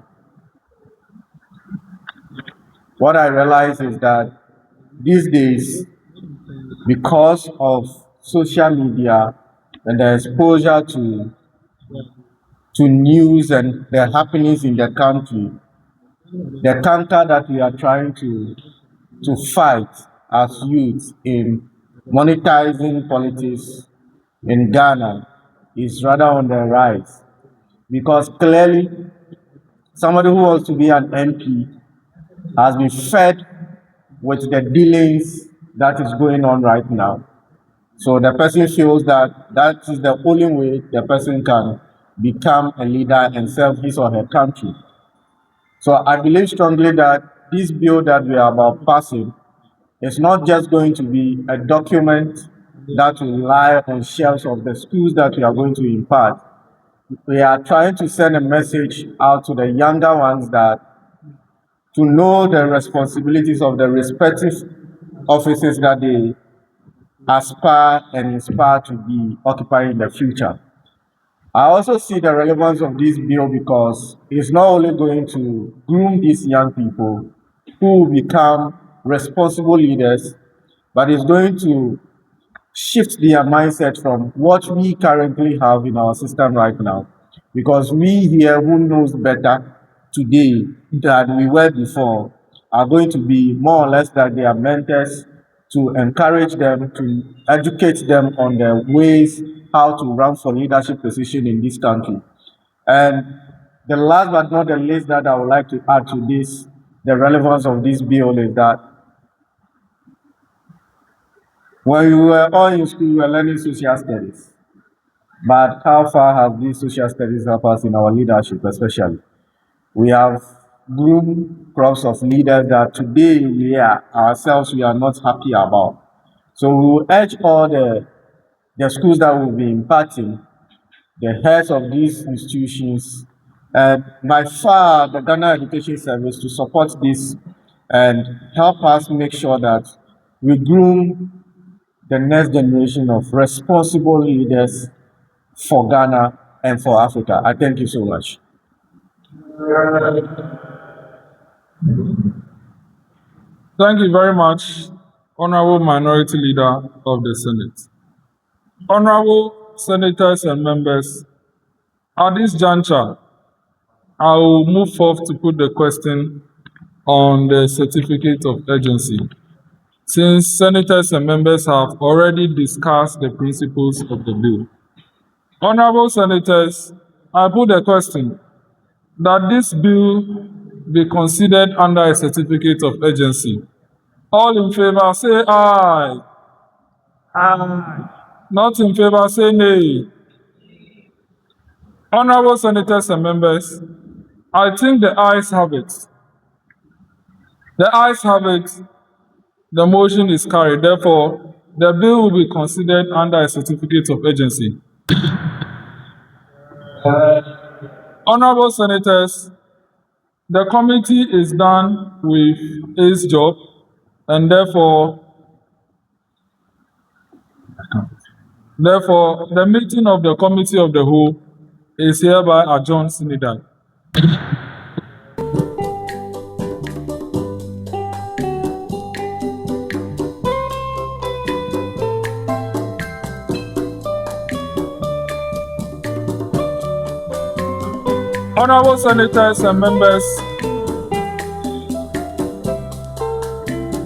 What I realized is that these days, because of social media and the exposure to news and the happenings in the country, the counter that we are trying to fight as youth in monetizing politics in Ghana is rather on the rise. Because clearly, somebody who wants to be an MP has been fed with the dealings that is going on right now. So the person feels that that is the only way the person can become a leader and serve his or her country. So I believe strongly that this bill that we are about passing is not just going to be a document that will lie on shelves of the schools that we are going to impart. We are trying to send a message out to the younger ones that to know the responsibilities of the respective offices that they aspire and inspire to be occupying in the future. I also see the relevance of this bill because it's not only going to groom these young people who will become responsible leaders, but it's going to shift their mindset from what we currently have in our system right now. Because we here who knows better today than we were before are going to be more or less like their mentors to encourage them, to educate them on the ways how to run for leadership position in this country. And the last but not the least that I would like to add to this, the relevance of this bill is that when we were all in school, we were learning social studies. But how far has these social studies helped us in our leadership, especially? We have groomed crops of leaders that today we are ourselves we are not happy about. So we will urge all the schools that will be imparting, the heads of these institutions, and by far the Ghana Education Service to support this and help us make sure that we groom the next generation of responsible leaders for Ghana and for Africa. I thank you so much. Thank you very much, Honorable Minority Leader of the Senate. Honorable Senators and members, at this juncture, I will move forth to put the question on the certificate of urgency, since senators and members have already discussed the principles of the bill. Honorable senators, I put the question that this bill be considered under a certificate of urgency. All in favor, say aye. Aye. Not in favor, say nay. Honorable senators and members, I think the ayes have it. The ayes have it. The motion is carried. Therefore, the bill will be considered under a certificate of urgency. Honorable senators, the committee is done with its job, and therefore, the meeting of the committee of the whole is hereby adjourned sine die. Honorable senators and members,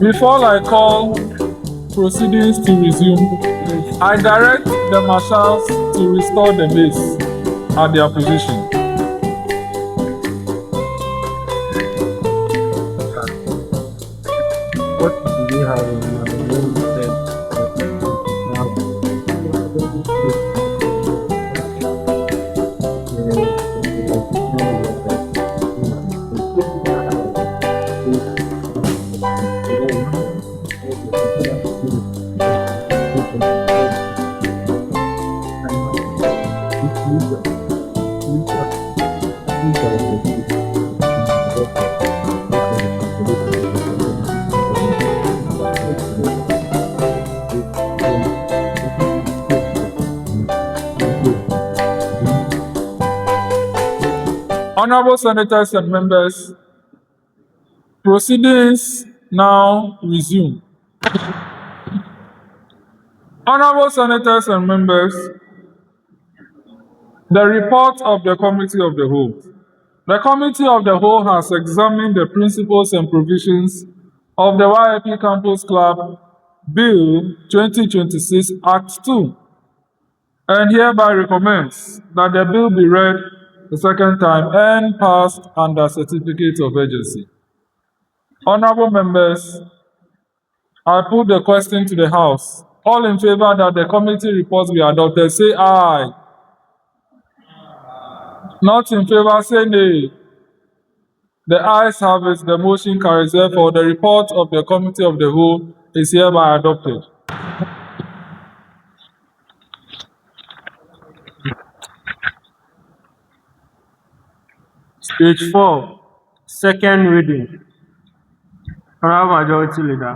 before I call proceedings to resume, I direct the marshals to restore the base at their position. What do we have in Honorable Senators and members, proceedings now resume. Honorable Senators and members, the report of the Committee of the Whole. The Committee of the Whole has examined the principles and provisions of the YIP Campus Club Bill 2026 Act 2 and hereby recommends that the bill be read the second time and passed under certificate of urgency. Honorable members, I put the question to the House. All in favor that the committee reports be adopted, say aye. Not in favor, say nay. The ayes have it, the motion carries. Therefore, the report of the Committee of the Whole is hereby adopted. Stage 4, second reading. Honorable Majority Leader.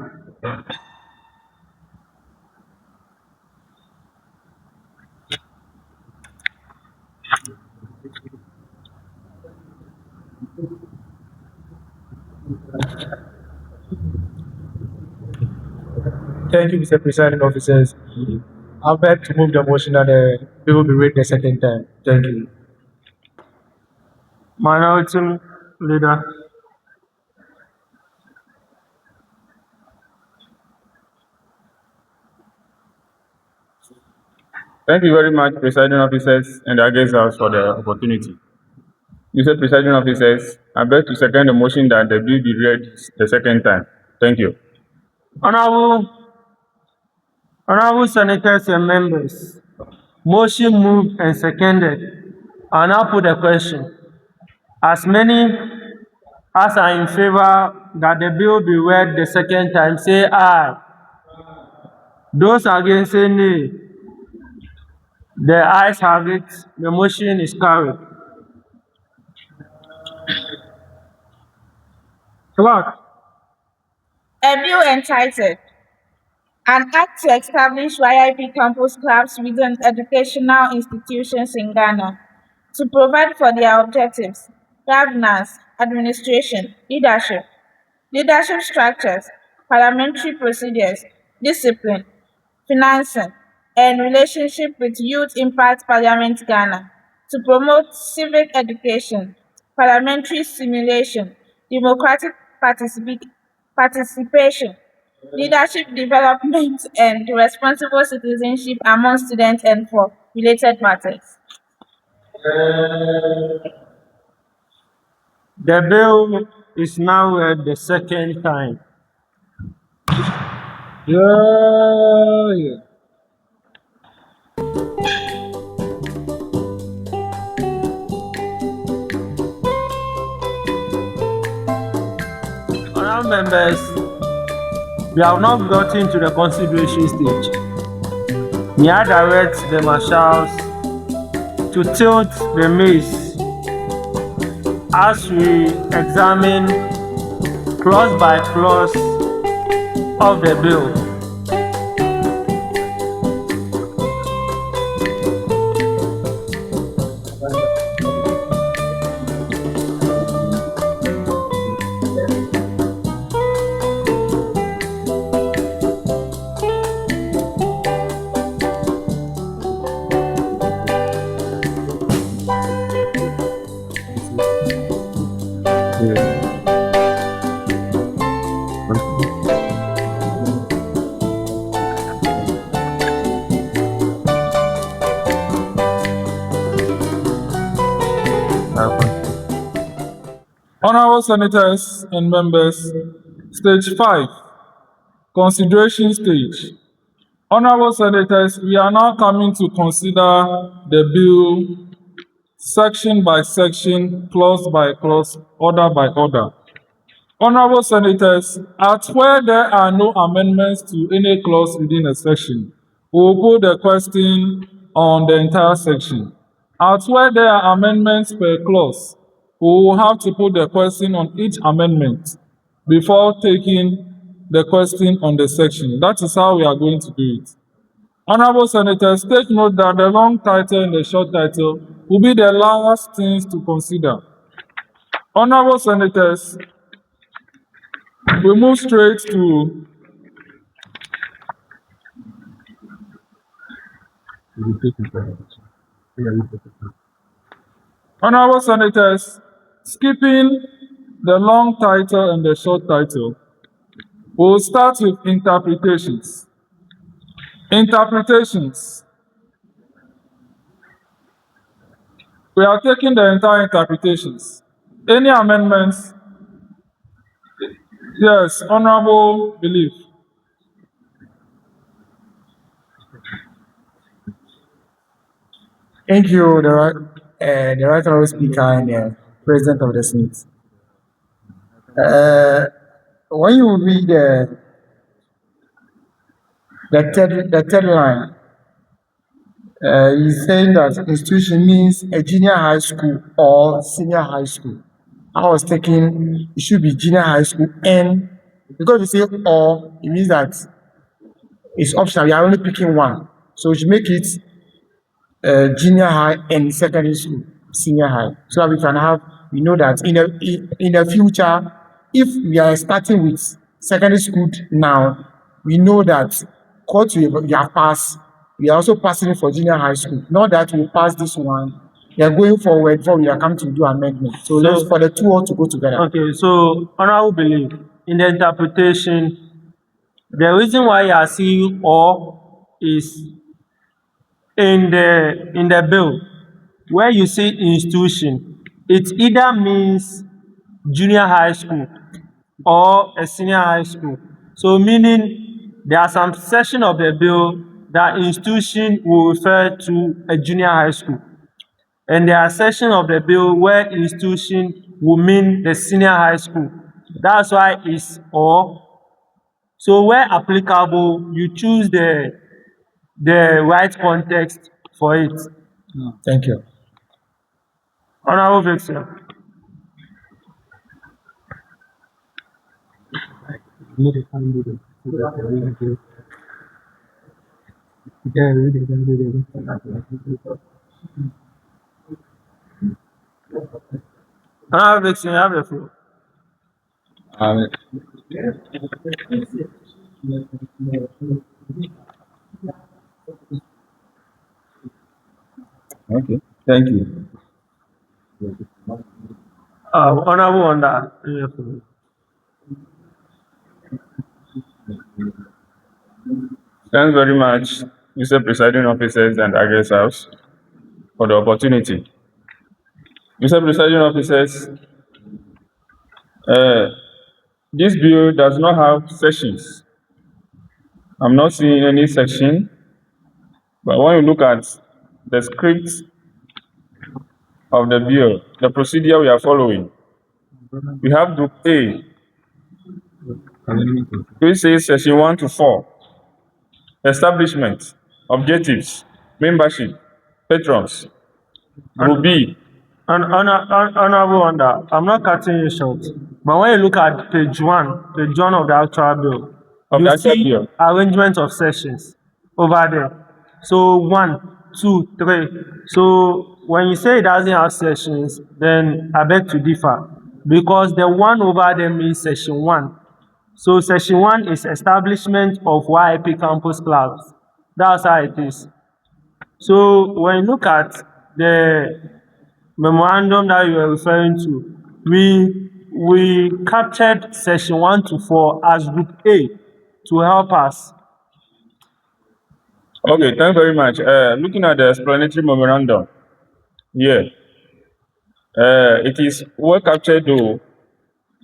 Thank you, Mr. Presiding Officers. I beg to move the motion that the bill will be read the second time. Thank you. Minority Leader. Thank you very much, presiding officers and the August House, for the opportunity. Mr. Presiding officers, I beg to second the motion that the bill be read the second time. Thank you. Honorable Senators and members, motion moved and seconded. I now put the question. As many as are in favor that the bill be read the second time, say aye. Those against, say nay. The ayes have it. The motion is carried. Clerk. A bill entitled An Act to Establish YIP Campus Clubs within Educational Institutions in Ghana to provide for their objectives, governance, administration, leadership structures, parliamentary procedures, discipline, financing, and relationship with Youth Impact Parliament Ghana to promote civic education, parliamentary simulation, democratic participation, leadership development, and responsible citizenship among students and for related matters. The bill is now read the second time. Yeah. Honorable members, we have not gotten to the consideration stage. May I direct the marshals to tilt the mace as we examine clause by clause of the bill. Honorable Senators and members, stage 5, consideration stage. Honorable Senators, we are now coming to consider the bill section by section, clause by clause, order by order. Honorable Senators, at where there are no amendments to any clause within a section, we will put the question on the entire section. At where there are amendments per clause, we will have to put the question on each amendment before taking the question on the section. That is how we are going to do it. Honorable Senators, take note that the long title and the short title will be the last things to consider. Honorable Senators, we move straight to Honorable Senators, skipping the long title and the short title, we'll start with interpretations. Interpretations. We are taking the entire interpretations. Any amendments? Yes, Honorable Belief. Thank you, the right honorable speaker and the president of the Senate. When you read the third line, he's saying that institution means a junior high school or senior high school. I was thinking it should be junior high school, and because you say or, it means that it's optional. You are only picking one, so we should make it junior high and secondary school, senior high, so that we can have, we know that in the future, if we are starting with secondary school now, we know that what we have passed, we are also passing for junior high school. Not that we pass this one, we are going forward before we are coming to do amendment. So let's for the two all to go together. Okay, so Honorable Belief, in the interpretation, the reason why you are seeing or is in the bill, where you see institution, it either means junior high school or a senior high school. So meaning there are some section of the bill that institution will refer to a junior high school. And there are section of the bill where institution will mean the senior high school. That's why it's or. So where applicable, you choose the right context for it. Thank you. Honorable Vixen. Honorable Vixen, you have the floor. Okay, thank you. Honorable Wanda. Thanks very much, Mr. Presiding Officers and Adjei House, for the opportunity. Mr. Presiding Officers, this bill does not have sections. I'm not seeing any section, but when you look at the script of the bill, the procedure we are following, we have Group A, which says Section 1 to 4, establishment, objectives, membership, patrons. Group B. Honorable Wanda, I'm not cutting you short, but when you look at page one of the actual bill, you see arrangement of sections over there. So 1, 2, 3. So when you say it doesn't have sections, then I beg to differ, because the one over there means section 1. So section 1 is establishment of YIP Campus Clubs. That's how it is. So when you look at the memorandum that you are referring to, we captured section 1 to 4 as Group A to help us. Okay, thank you very much. Looking at the explanatory memorandum here, It is well captured though,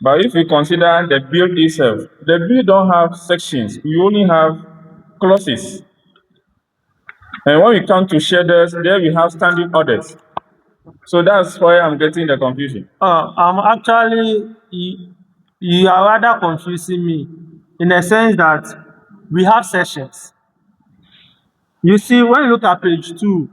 but if we consider the bill itself, the bill don't have sections, we only have clauses. And when we come to shaders, there we have standing orders. So that's why I'm getting the confusion. Actually, you are rather confusing me in the sense that we have sessions. You see, when you look at page 2,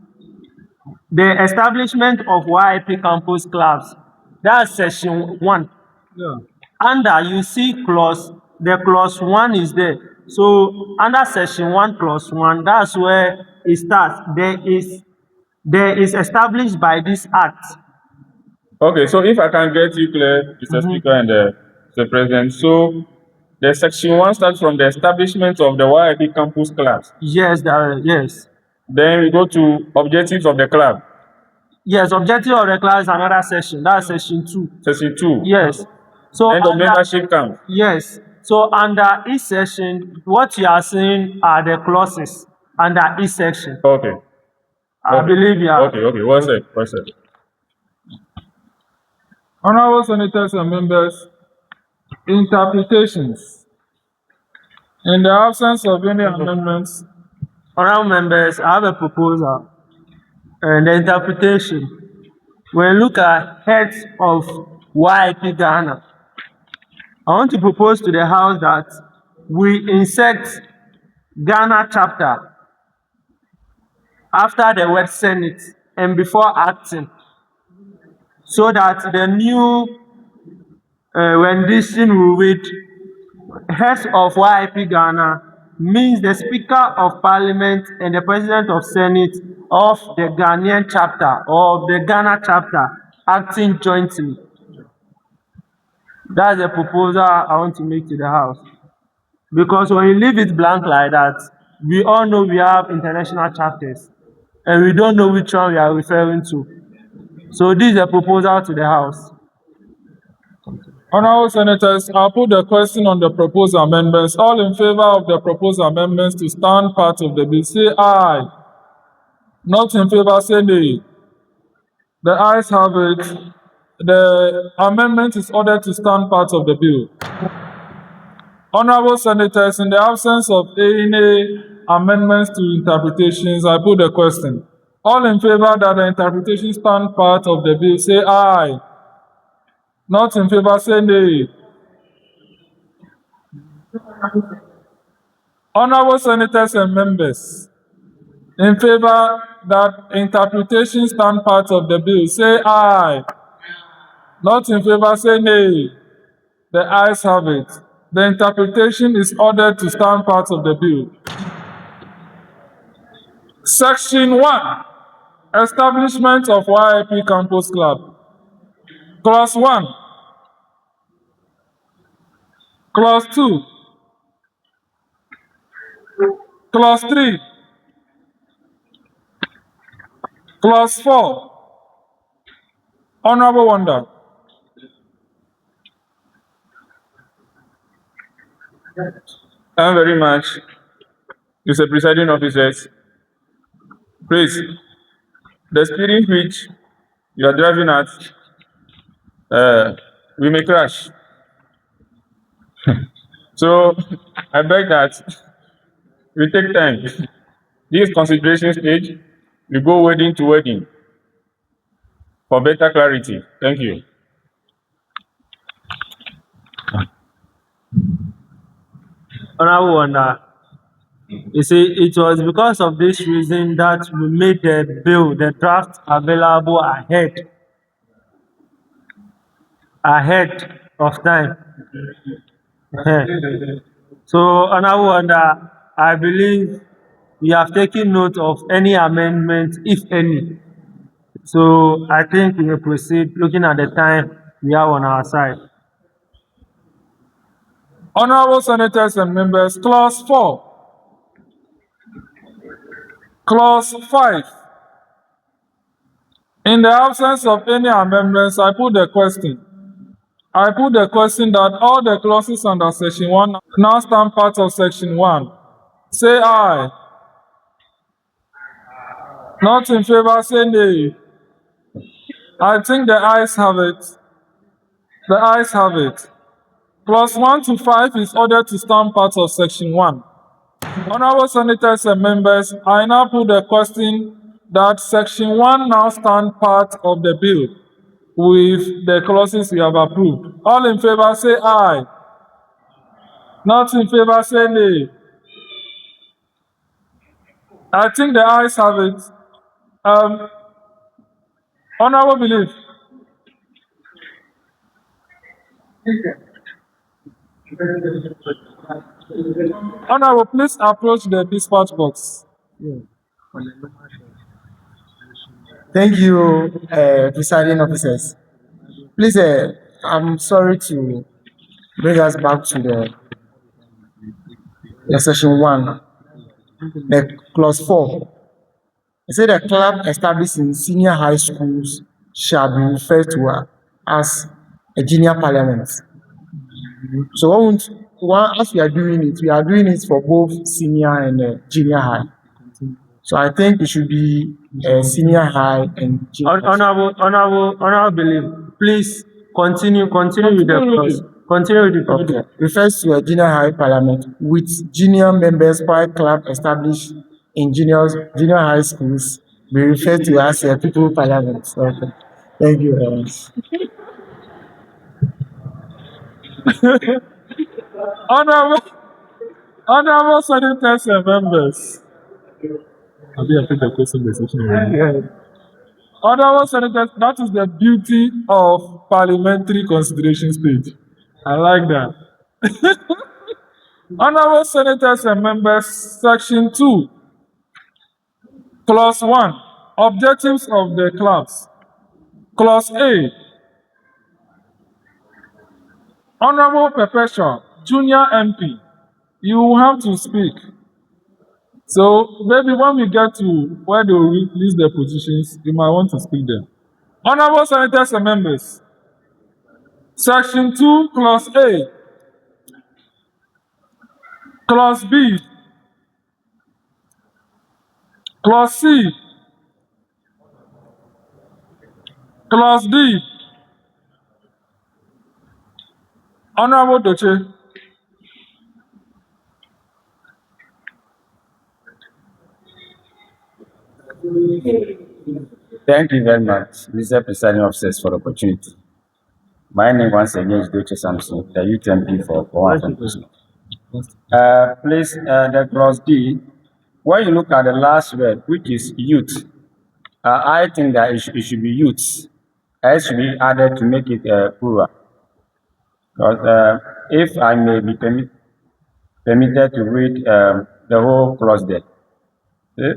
the establishment of YIP Campus Clubs, that's section 1. Yeah. Under, you see the clause 1 is there. So under section 1 clause 1, that's where it starts. There is established by this act. Okay, so if I can get you clear, Mr. Speaker and the President, so the section 1 starts from the establishment of the YIP Campus Clubs. Yes, yes. Then we go to objectives of the club. Yes, objective of the club is another section. That's section 2. Section 2. Yes. So End of membership camp. Yes. So under each section, what you are saying are the clauses under each section. Okay. I believe you are. Okay, well said, well said. Honorable Senators and members, interpretations. In the absence of any amendments, Honorable members, I have a proposal. And the interpretation. When you look at heads of YIP Ghana, I want to propose to the House that we insert Ghana chapter after the word Senate and before acting, so that the new rendition will read heads of YIP Ghana means the Speaker of Parliament and the President of Senate of the Ghanaian chapter or of the Ghana chapter acting jointly. That's the proposal I want to make to the House. Because when you leave it blank like that, we all know we have international chapters and we don't know which one we are referring to. So this is a proposal to the House. Honorable Senators, I'll put the question on the proposed amendments. All in favor of the proposed amendments to stand part of the bill, say aye. Not in favor, say nay. The ayes have it. The amendment is ordered to stand part of the bill. Honorable Senators, in the absence of any amendments to interpretations, I put the question. All in favor that the interpretation stand part of the bill, say aye. Not in favor, say nay. Honorable Senators and members, in favor that interpretation stand part of the bill, say aye. Not in favor, say nay. The ayes have it. The interpretation is ordered to stand part of the bill. Section 1, Establishment of YIP Campus Club. Clause 1. Clause 2. Clause 3. Clause 4. Honorable Wonder. Thank you very much, Mr. Presiding Officers. Please, the speed in which you are driving at, we may crash. So I beg that we take time. This consideration stage, we go wedding to wedding for better clarity. Thank you. Honorable Wonder, you see, it was because of this reason that we made the bill, the draft, available ahead of time. So, Honorable Wonder, I believe you have taken note of any amendment, if any. So, I think we will proceed looking at the time we have on our side. Honorable Senators and members, Clause 4. Clause 5. In the absence of any amendments, I put the question. I put the question that all the clauses under Section 1 now stand part of Section 1. Say aye. Not in favor, say nay. I think the ayes have it. The ayes have it. Clause 1 to 5 is ordered to stand part of Section 1. Honorable Senators and members, I now put the question that Section 1 now stand part of the bill with the clauses we have approved. All in favor say aye. Not in favor say nay. I think the ayes have it. Honorable Belief. Honorable, please approach the dispatch box. Thank you, presiding officers. Please, I'm sorry to bring us back to the Section 1, the Clause 4. It said the club established in senior high schools shall be referred to as a junior parliament. So as we are doing it for both senior and junior high. So I think it should be senior high and junior. Honorable Belief, please continue with the clause. Continue with the clause. Okay. Refers to a junior high parliament with junior members while club established in junior high schools be referred to as a people parliament. Okay. Thank you very much. Honorable Senators and members. Honorable Senators, that is the beauty of parliamentary consideration stage. I like that. Honorable Senators and members, Section 2, Clause 1, Objectives of the clubs. Clause A, Honorable Perpetual, Junior MP, you will have to speak. So maybe when we get to where they will release the positions, you might want to speak there. Honorable Senators and members, Section 2, Clause A, Clause B, Clause C, Clause D. Honorable Doche. Thank you very much, Mr. Presiding Officers, for the opportunity. My name once again is Doche Samson, the youth MP for Power. Please, the clause D, when you look at the last word, which is youth, I think that it should be youths. It should be added to make it plural. Because if I may be permitted to read the whole clause there.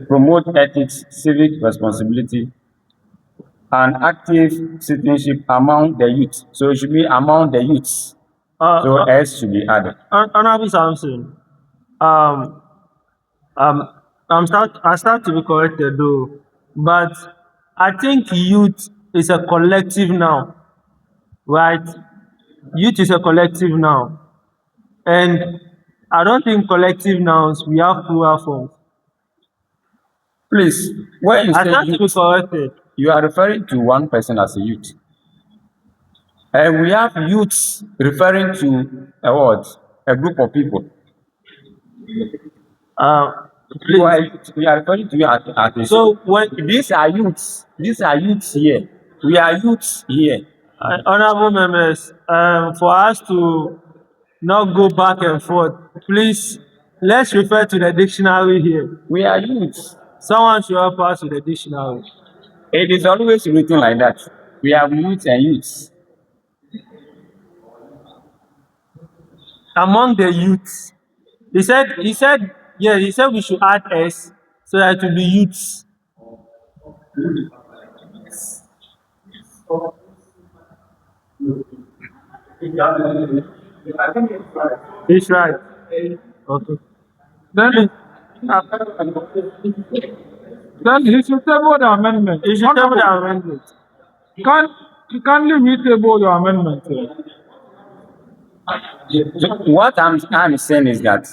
Promote ethics, civic responsibility, and active citizenship among the youth. So it should be among the youths. So S should be added. Honorable Samson, I start to be corrected though, but I think youth is a collective now, right? Youth is a collective now, and I don't think collective nouns we have plural forms. Please, when you say youth, corrected, you are referring to one person as a youth. And we have youths referring to a what? A group of people. We are referring to you as a so when these are youths here. We are youths here. Honorable members, for us to not go back and forth, please let's refer to the dictionary here. We are youths. Someone should help us with the dictionary. It is always written like that. We have youths and youths. Among the youths, he said we should add S so that it will be youths. It's right. Okay. Then he should table the amendment. He should table the amendment. Kindly retable your amendment. What I'm saying is that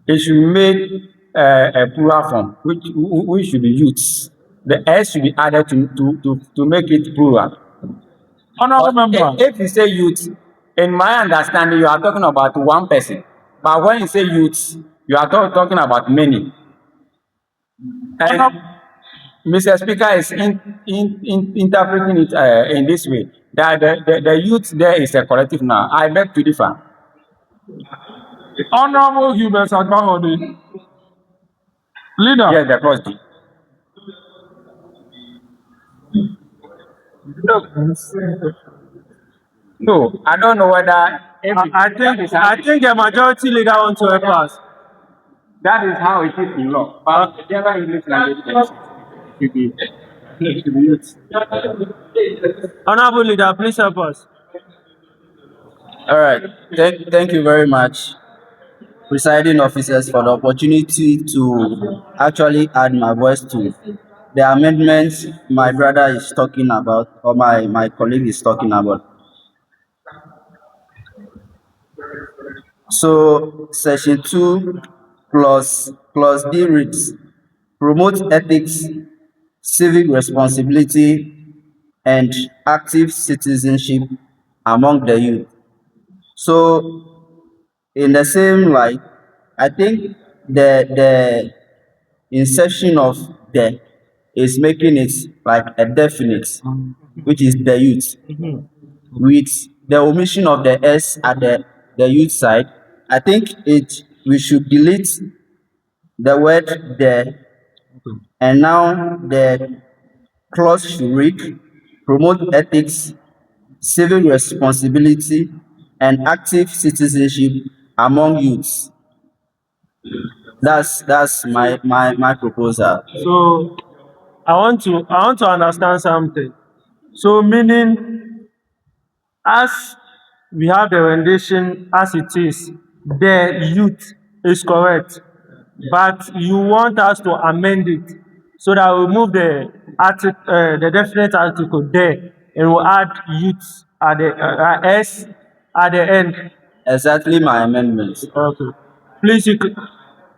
it should make a plural form, which should be youths. the S should be added to make it plural. Honorable member. If you say youth, in my understanding, you are talking about one person. But when you say youth, you are talking about many. And Mr. Speaker is interpreting it in this way, that the youth there is a collective now. I beg to differ. Honorable Hubert Agbahode. Leader. Yes, the clause D. No, I don't know whether. I think the majority leader wants to help us. That is how it is in law. But the general English language should be used. Honorable leader, please help us. All right. Thank you very much, presiding officers, for the opportunity to actually add my voice to the amendments my brother is talking about, or my colleague is talking about. So, Section 2, Clause D reads, promote ethics, civic responsibility, and active citizenship among the youth. So, in the same light, I think the inception of the is making it like a definite, which is the youth, with the omission of the S at the youth side. I think we should delete the word there, and now the clause should read, promote ethics, civic responsibility, and active citizenship among youths. That's my proposal. So I want to understand something. So meaning, as we have the rendition as it is, the youth is correct, but you want us to amend it so that we move the definite article there and we'll add youth at the S at the end. Exactly my amendment. Okay. Please, you could.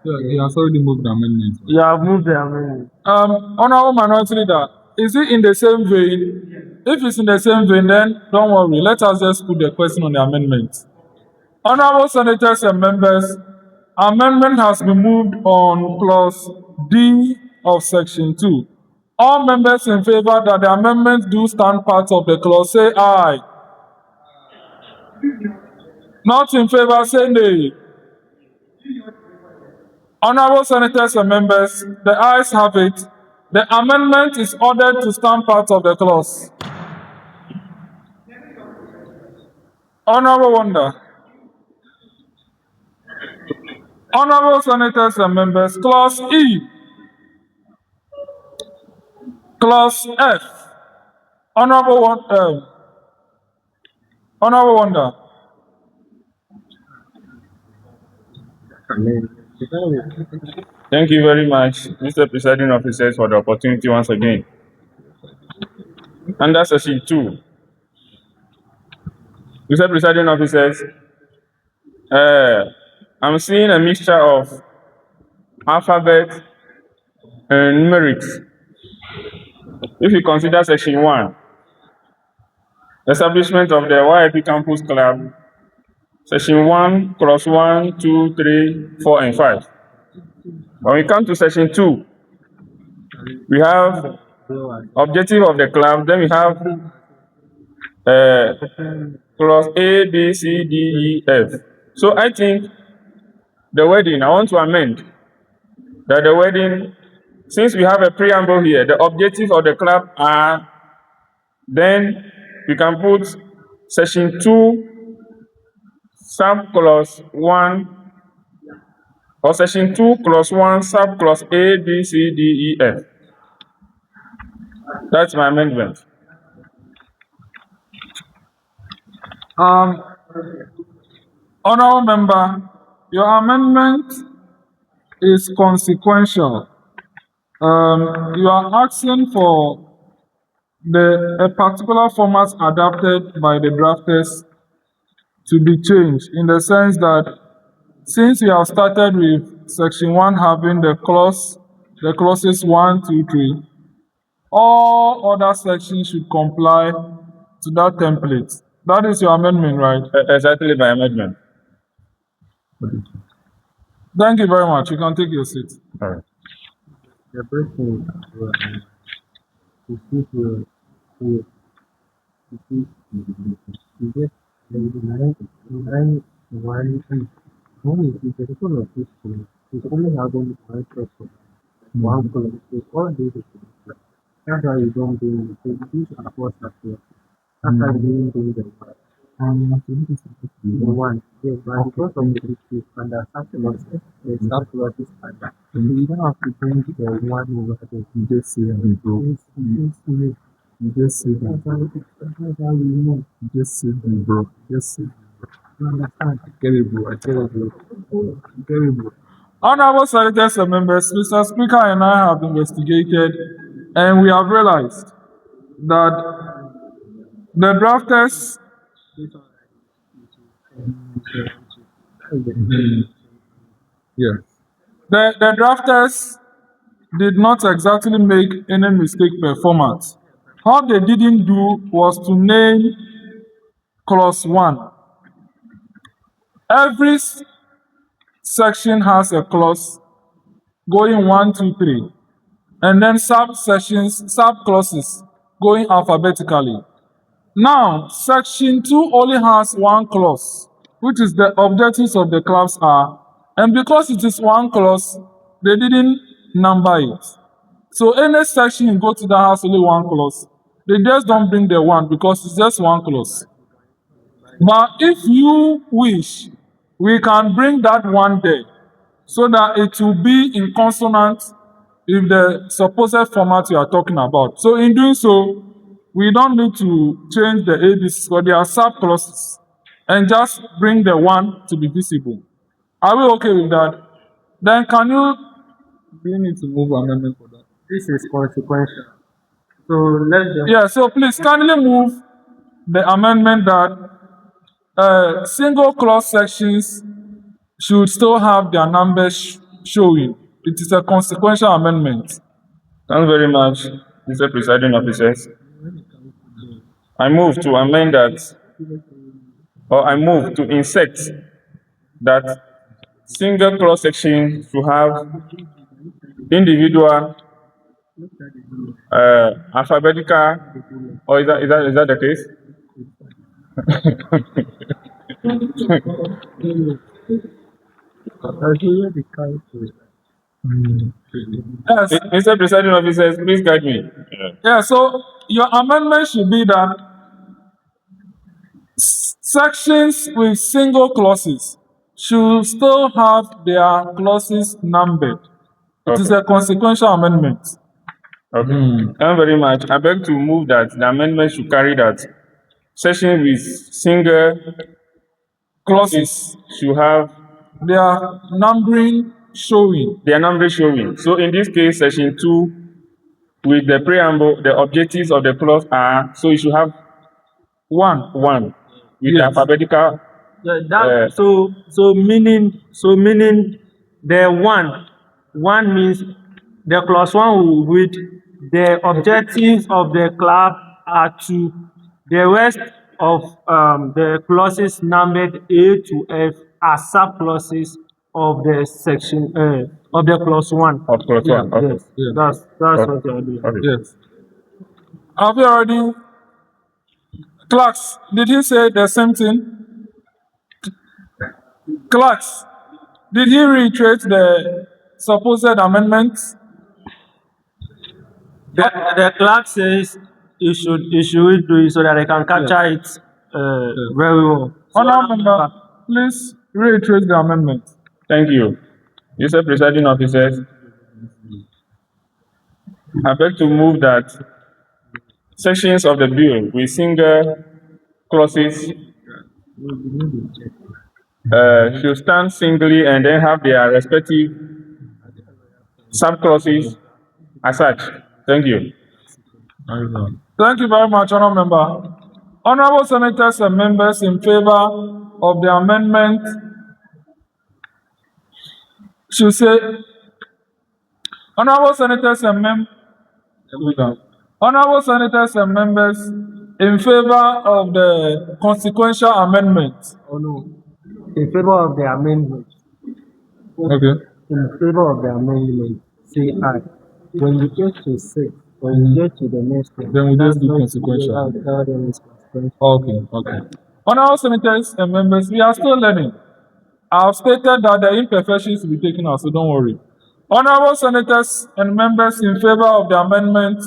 Yeah, he has already moved the amendment. You have moved the amendment. Honorable Minority Leader, is it in the same vein? If it's in the same vein, then don't worry. Let us just put the question on the amendment. Honorable Senators and members, amendment has been moved on clause D of section 2. All members in favor that the amendment do stand part of the clause, say aye. Not in favor, say nay. Honorable Senators and members, the ayes have it. The amendment is ordered to stand part of the clause. Honorable Wonder. Honorable Senators and members, clause E. Clause F. Honorable Wonder. Thank you very much, Mr. Presiding Officers, for the opportunity once again. Under Section 2, Mr. Presiding Officers, I'm seeing a mixture of alphabet and numerics. If you consider Section 1, establishment of the YIP Campus Club, Section 1, Clause 1, 2, 3, 4, and 5. When we come to Section 2, we have objective of the club, then we have clause A, B, C, D, E, F. So I think the wording, I want to amend that the wording, since we have a preamble here, the objective of the club are, then we can put Section 2, sub-clause 1, or Section 2, clause 1, sub-clause A, B, C, D, E, F. That's my amendment. Honorable Member, your amendment is consequential. You are asking for a particular format adapted by the drafters to be changed, in the sense that since we have started with Section 1 having the clauses 1, 2, 3, All other sections should comply to that template. That is your amendment, right? Exactly my amendment. Thank you very much. You can take your seat. All right. The person only having one person, one color. It's all due to that's why you don't do these are what are that's why you don't do the work. The one, yes, but because of the issue and the subclasses, the subclasses are that. You don't have to bring the one over the You just say me, bro. You just say me. that's how you know. You just say me, bro. Just say me. You understand? I get it, bro. I get it, bro. I get it, bro. Honorable senators and members, Mr. Speaker and I have investigated and we have realized that the drafters yeah. The drafters did not exactly make any mistake performance. What they didn't do was to name clause 1. Every section has a clause going 1, 2, 3, and then subsections, sub-clauses going alphabetically. Now, section 2 only has one clause, which is the objectives of the clubs are, and because it is one clause, they didn't number it. So any section you go to that has only one clause, they just don't bring the one because it's just one clause. But if you wish, we can bring that one there so that it will be in consonant with the supposed format you are talking about. So in doing so, we don't need to change the ABCs because they are sub-clauses and just bring the one to be visible. Are we okay with that? Then can you, do you need to move amendment for that? This is consequential. So let's just Yeah, so please kindly move the amendment that single clause sections should still have their numbers showing. It is a consequential amendment. Thanks very much, Mr. Presiding Officers. I move to amend that, or I move to insert that single clause section to have individual alphabetical, or is that the case? Yes. Mr. Presiding Officers, please guide me. Yeah, so your amendment should be that sections with single clauses should still have their clauses numbered. It is a consequential amendment. Okay. Thank you very much. I beg to move that the amendment should carry that section with single clauses should have their numbering showing. their numbering showing. So in this case, section 2, with the preamble, the objectives of the clause are, so you should have one with the alphabetical. yeah, that, so meaning the one means the clause 1 will read the objectives of the club are to the rest of the clauses numbered A to F are sub clauses of the section of the clause 1. Of clause 1. Okay. Yes, that's what you're doing. Okay. Yes. Have you already? Clerks, did he say the same thing? Clerks, did he reiterate the supposed amendments? The clerk says you should do it so that I can capture it very well. Honorable member, please reiterate the amendment. Thank you. Mr. Presiding Officers, I beg to move that sections of the bill with single clauses should stand singly and then have their respective sub-clauses as such. Thank you. Thank you very much, Honorable Member. Honorable Senators and members in favor of the amendment should say, Honorable Senators and members, Honorable senators and members in favor of the consequential amendment. Oh no. In favor of the amendment. Okay. In favor of the amendment, say aye. When you get to six, when you get to the next one, Then we just do that's consequential. consequential. Okay. Honorable senators and members, we are still learning. I have stated that the imperfections will be taken out, so don't worry. Honorable senators and members in favor of the amendment,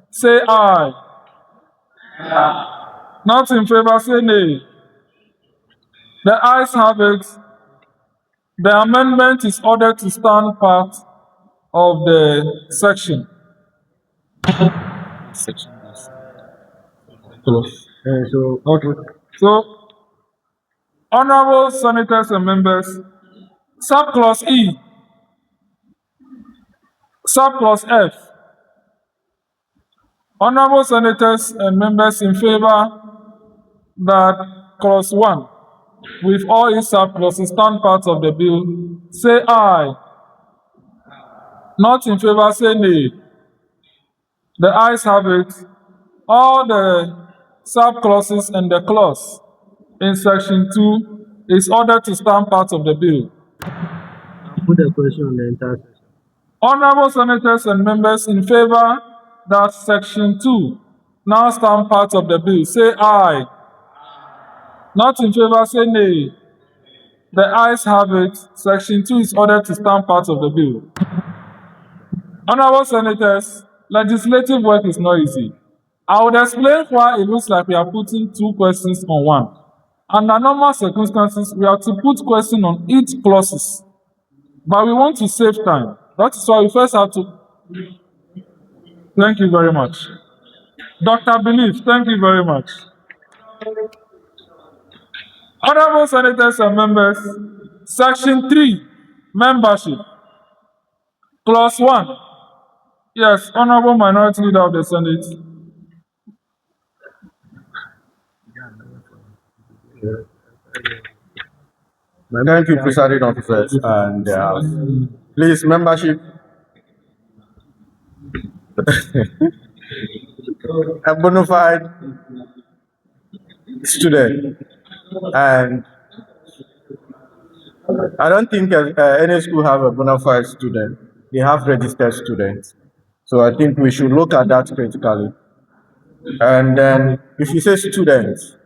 say aye. Not in favor, say nay. The ayes have it. The amendment is ordered to stand part of the section. So, honorable senators and members, subclause E, subclause F. Honorable senators and members in favor that clause 1, with all its subclauses, stand part of the bill, say aye. Not in favor, say nay. The ayes have it. All the subclauses and the clause in section 2 is ordered to stand part of the bill. Put the question on the entire session. Honorable senators and members in favor that section 2 now stand part of the bill, say aye. Not in favor, say nay. The ayes have it. Section 2 is ordered to stand part of the bill. Honorable senators, legislative work is not easy. I would explain why it looks like we are putting 2 questions on one. Under normal circumstances, we have to put question on each clauses. But we want to save time. That is why we first have to. Thank you very much. Dr. Belief, thank you very much. Honorable senators and members, section 3, membership. Clause 1. Yes, Honorable Minority Leader of the Senate. Thank you, presiding officers, and please, membership. A bona fide student, and I don't think any school have a bona fide student. They have registered students. So I think we should look at that critically. And then if you say students,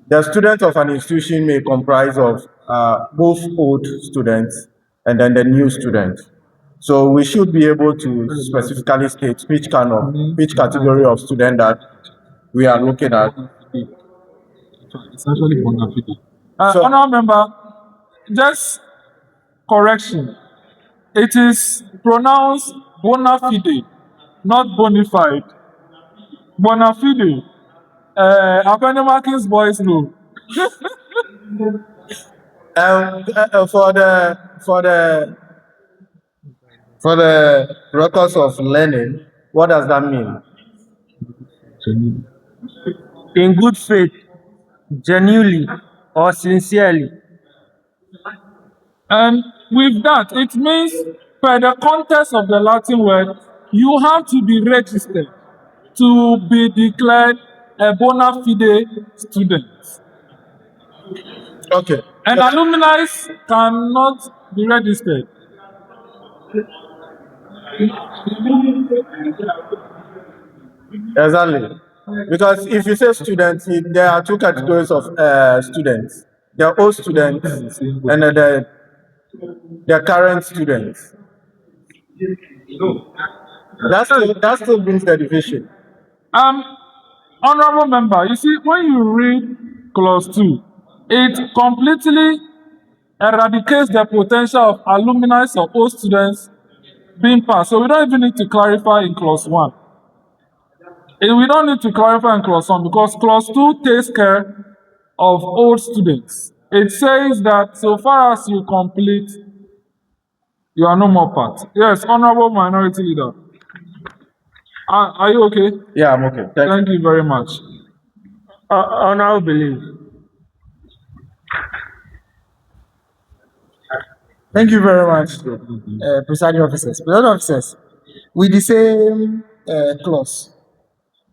the students of an institution may comprise of both old students and then the new students. So we should be able to specifically state which category of student that we are looking at. It's actually bona fide. Honorable member, just correction. It is pronounced bona fide, not bona fide. Bona fide. Markings boys know. For the records of learning, what does that mean? In good faith, genuinely, or sincerely. And with that, it means, per the context of the Latin word, you have to be registered to be declared a bona fide student. Okay. And alumni cannot be registered. Exactly. Because if you say students, there are 2 categories of students. There are old students and the current students. That still brings the division. Honorable member, you see, when you read clause 2, it completely eradicates the potential of alumni or old students being passed. So we don't even need to clarify in clause 1. And we don't need to clarify in clause 1 because clause 2 takes care of old students. It says that so far as you complete, you are no more part. Yes, Honorable Minority Leader. Are you okay? Yeah, I'm okay. Thank you very much. Honorable Belief. Thank you very much, presiding officers. Presiding officers, with the same clause,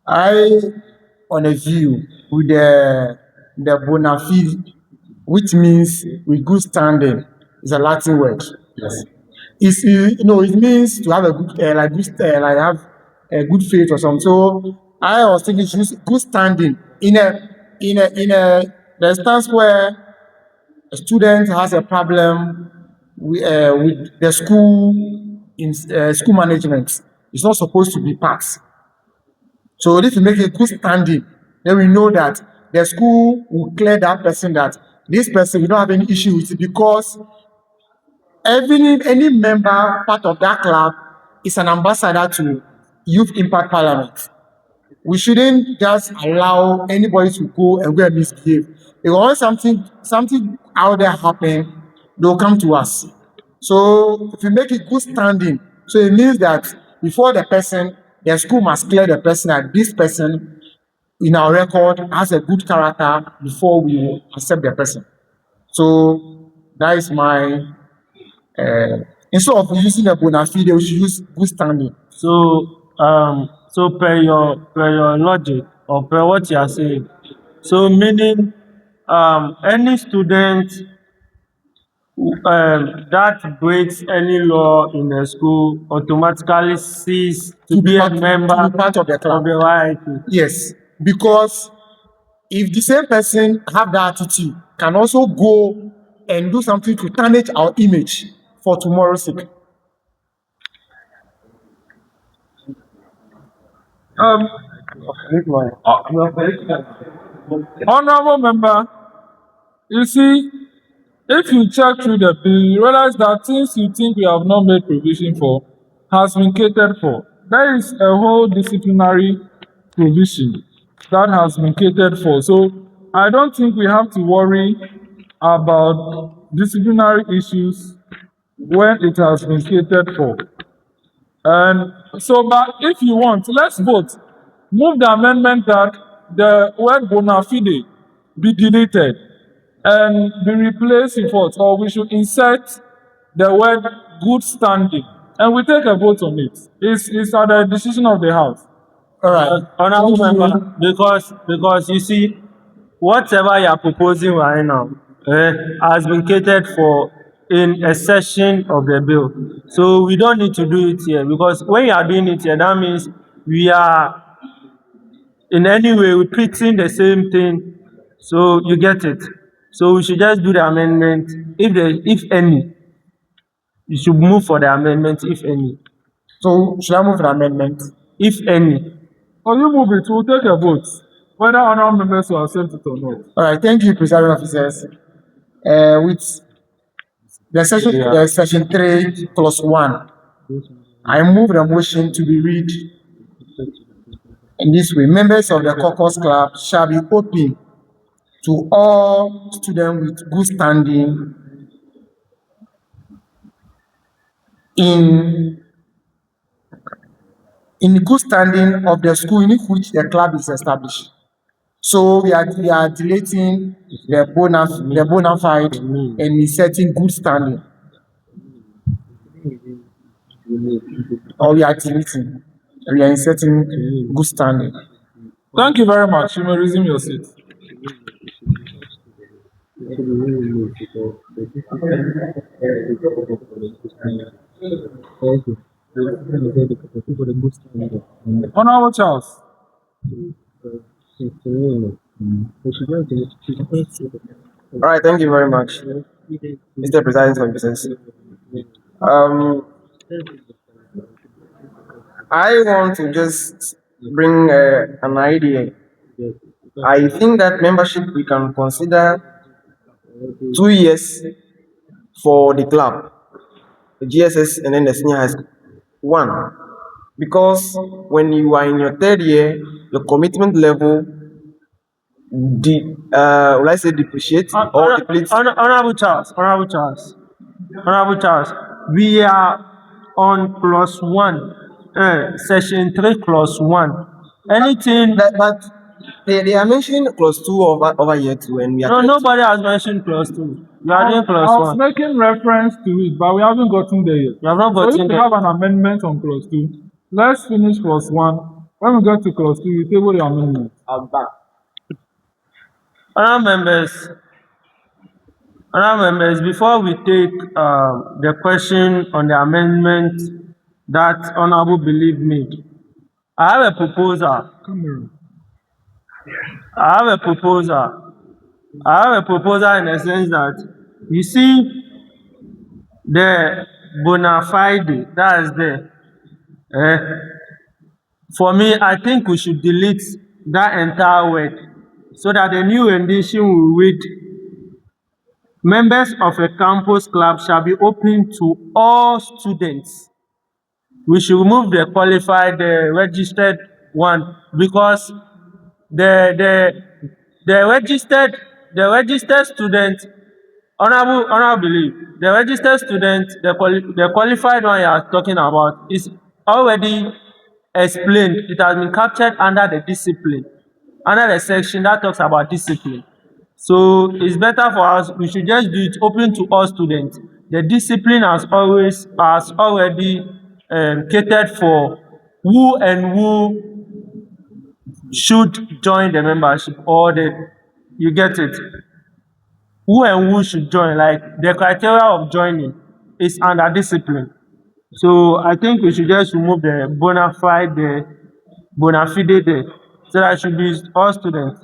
I on a view with the bona fide, which means with good standing, is a Latin word. Yes. It means to have a good like have a good faith or something. So I was thinking use good standing in a the stance where a student has a problem with the school in school management. It's not supposed to be passed. So if you make a good standing, then we know that the school will clear that person, that this person we don't have any issue with it, because any member part of that club is an ambassador to Youth Impact Parliament. We shouldn't just allow anybody to go and misbehave. If once something out there happen, they'll come to us. So if you make it good standing, so it means that before the school must clear the person, that this person in our record has a good character before we will accept the person. So that is my instead of using a bona fide, we should use good standing. So per your logic or per what you are saying, so meaning any student that breaks any law in a school automatically cease to be a member to be part of the club. of the YIP. Yes, because if the same person have that attitude, can also go and do something to tarnish our image for tomorrow's sake. Honorable member, you see, if you check through the bill, you realize that things you think we have not made provision for has been catered for. There is a whole disciplinary provision that has been catered for. So I don't think we have to worry about disciplinary issues when it has been catered for. And so, but if you want, let's vote. Move the amendment that the word bona fide be deleted and be replaced with what? Or we should insert the word good standing. And we take a vote on it. It's at the decision of the House. All right. Honorable member, because you see, whatever you are proposing right now has been catered for in a session of the bill. So we don't need to do it here, because when you are doing it here, that means we are in any way repeating the same thing. So you get it. So we should just do the amendment. If any, you should move for the amendment, if any. So should I move the amendment? If any. Or you move it, we'll take a vote, whether honorable members will accept it or not. All right, thank you, presiding officers. With the section 3 plus 1, I move the motion to be read in this way. Members of the caucus club shall be open to all students with good standing in good standing of the school in which the club is established. So we are deleting the bona fide and inserting good standing. Or we are deleting. We are inserting good standing. Thank you very much. You may resume your seat. Honorable Charles. All right, thank you very much, Mr. Presiding Officers. I want to just bring an idea. I think that membership we can consider 2 years for the club, the GSS, and then the senior high school. 1, because when you are in your 3rd year, your commitment level will I say depreciate or depletes? Honorable Charles, we are on clause 1, section 3 clause 1. Anything but they are mentioning clause 2 over here too, and we are nobody has mentioned clause 2. You are doing clause 1. I was making reference to it, but we haven't gotten there yet. You have not gotten so if we have an amendment on clause 2, let's finish clause 1 When we get to clause 2, you table your amendment. I'm back. Honourable members, before we take the question on the amendment that Honourable Believe made, I have a proposal. I have a proposal. I have a proposal in the sense that, you see, the bona fide that is there. For me, I think we should delete that entire word so that the new rendition will read, members of a campus club shall be open to all students. We should remove the qualified, the registered one, because the registered student, honorable believe, the registered student, the qualified one you are talking about is already explained. It has been captured under the discipline, under the section that talks about discipline. So it's better for us, we should just do it open to all students. The discipline has already catered for who and who should join the membership, or you get it. Who and who should join, like the criteria of joining is under discipline. So I think we should just remove the bona fide there, so that should be all students.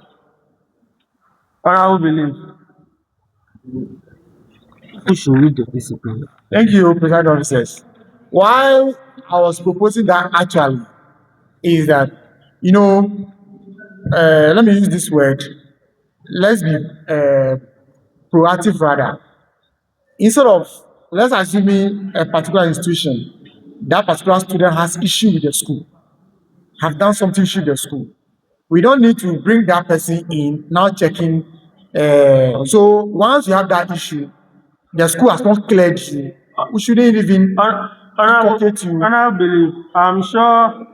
Honorable believe. Who should read the discipline? Thank you, presiding officers. Why I was proposing that actually is that, let me use this word. Let's be proactive rather. Instead of, let's assume a particular institution, that particular student has issue with the school, have done something issue with the school. We don't need to bring that person in, now checking. So once you have that issue, the school has not cleared you, we shouldn't even talk to you. Honorable believe, I'm sure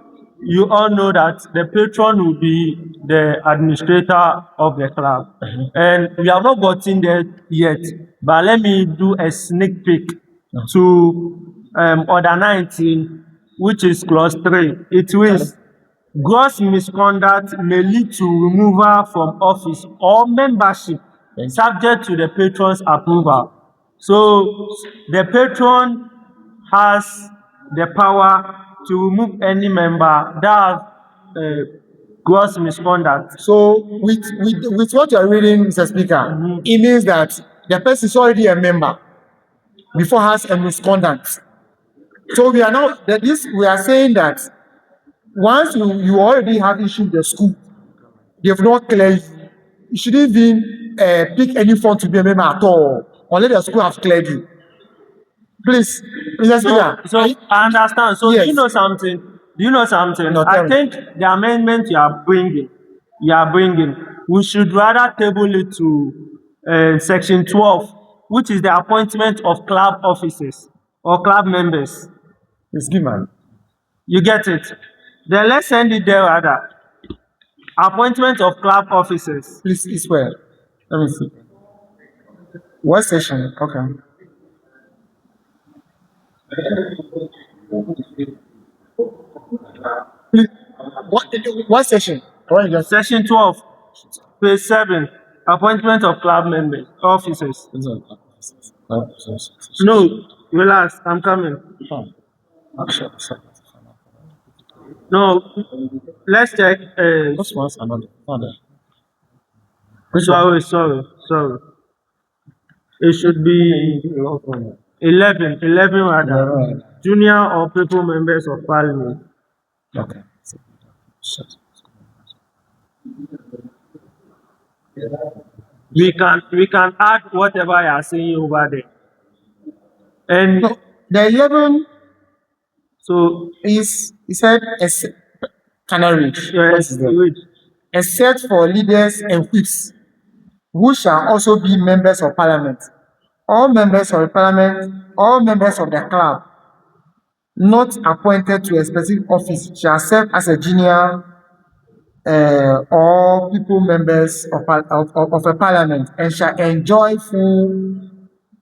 you all know that the patron will be the administrator of the club. And we have not gotten there yet, but let me do a sneak peek to Order 19, which is clause 3. It reads, gross misconduct may lead to removal from office or membership subject to the patron's approval. So the patron has the power to remove any member that has gross misconduct. So with what you are reading, Mr. Speaker, it means that the person is already a member before has a misconduct. So we are saying that once you already have issued the school, they have not cleared you shouldn't even pick any fund to be a member at all, unless the school have cleared you. Please, Mr. Speaker. So I understand. So yes. Do you know something? No, I think the amendment you are bringing, we should rather table it to section 12, which is the appointment of club officers or club members. It's given. You get it? Then let's send it there rather. Appointment of club officers. Please, it's where? Let me see. What section? Okay. Please, what section? Section 12, page 7. Appointment of club members, officers. No, relax, I'm coming. No, let's check. Sorry. It should be 11 rather. Junior or people members of parliament. Okay. We can add whatever you are saying over there. And no, the 11. So he said, can I read? Yes, read. Except for leaders and whips, who shall also be members of parliament. All members of the parliament, all members of the club, not appointed to a specific office, shall serve as a junior or people members of a parliament, and shall enjoy full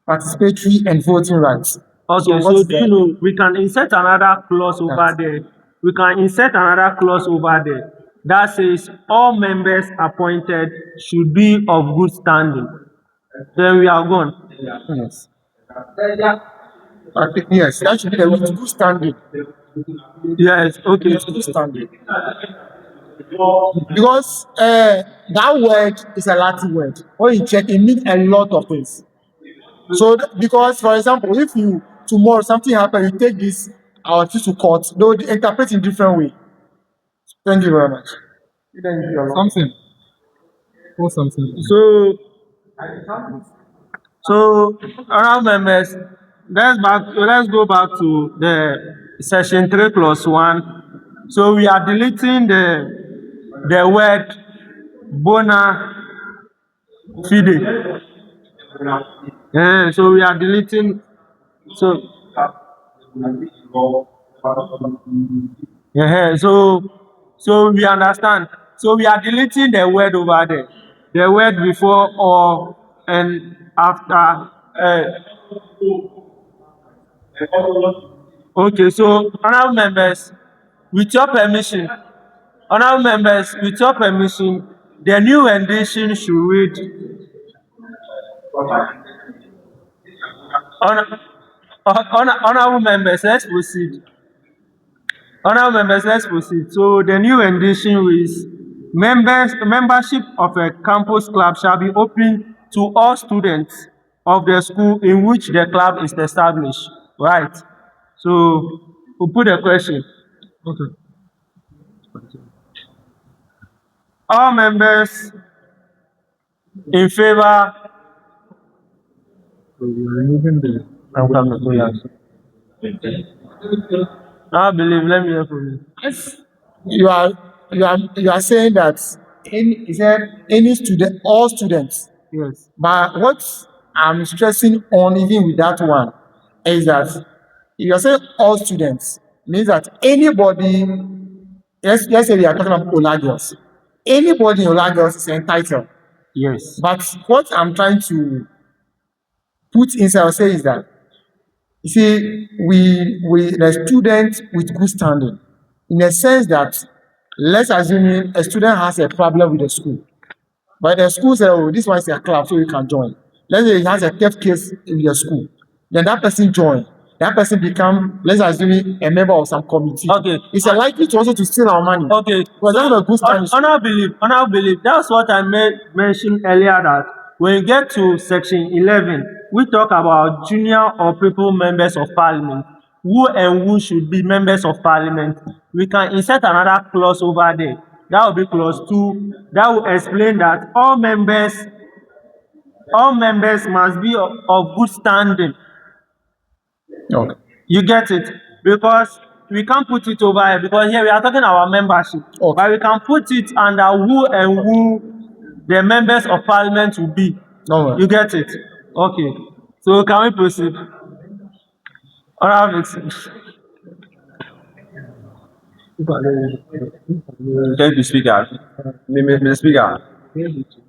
participatory and voting rights. Okay, so do you know we can insert another clause over there we can insert another clause over there that says all members appointed should be of good standing. Then we are gone. Yes. Yes, that should be the with good standing. Yes, okay. With good standing. Because that word is a Latin word. When you check, it means a lot of things. So, because for example, if you tomorrow something happen, you take this our to court, they will interpret in different way. Thank you very much. Something. Or something. So, honourable members, let's go back to the section 3 clause 1. So we are deleting the word bona fide. So we are deleting so so we understand. So we are deleting the word over there. The word before or and after. Okay, so honourable members, with your permission, the new rendition should read. Honourable members, let's proceed. Honourable members, let's proceed. So the new rendition is membership of a campus club shall be open to all students of the school in which the club is established. Right. So we'll put a question. Okay. All members in favor. So we are removing the I believe. Let me hear from you. Yes. You are saying that any student, all students. Yes. But what I'm stressing on even with that one is that you are saying all students means that anybody, let's say we are talking about Olagos. Anybody in Olagos is entitled. Yes. But what I'm trying to put inside or say is that you see, we the student with good standing, in a sense that let's assume a student has a problem with the school, but the school says, "Oh, this one is a club, so you can join." Let's say he has a theft case in the school, then that person join. That person become, let's assume, a member of some committee. Okay. It's likely to also to steal our money. Okay. Because that's a good standing. Honor believe. That's what I mentioned earlier, that when you get to section 11, we talk about junior or people members of parliament. Who and who should be members of parliament. We can insert another clause over there. That will be clause 2. That will explain that all members must be of good standing. Okay. You get it? Because we can't put it over here, because here we are talking about membership. Okay. But we can put it under who and who the members of parliament will be. No. You get it? Okay. So can we proceed? Alright. Thank you, Speaker. Mr. Speaker.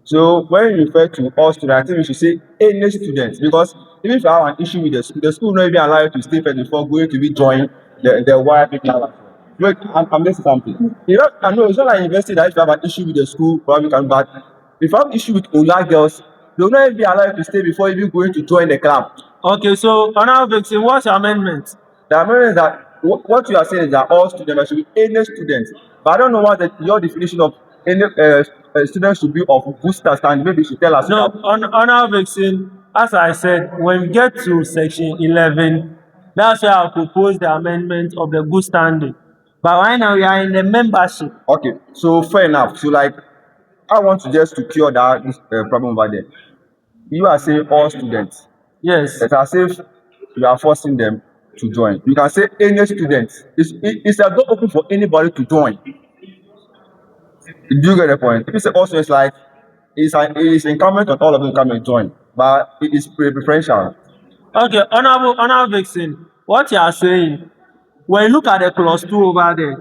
So when you refer to all students, I think we should say any students, because even if you have an issue with the school will not even allow you to stay first before going to be join the YIP class. Wait, I'm just something. You know, I know it's not like university that if you have an issue with the school, probably can, but if you have an issue with Ola girls, they will not even be allowed to stay before even going to join the club. Okay, so Honourable Vixen, what's your amendment? The amendment is that what you are saying is that all students should be any students. But I don't know what your definition of any student should be of good standing. Maybe you should tell us. No, Honourable Vixen, as I said, when we get to section 11, that's where I propose the amendment of the good standing. But right now we are in the membership. Okay, so fair enough. So like, I want to just to cure that problem over there. You are saying all students. Yes. It's as if you are forcing them to join. You can say any student. It's a door open for anybody to join. Do you get the point? If you say also, it's like it's incumbent on all of them to come and join, but it is preferential. Okay, Honourable Vixen, what you are saying, when you look at the clause 2 over there,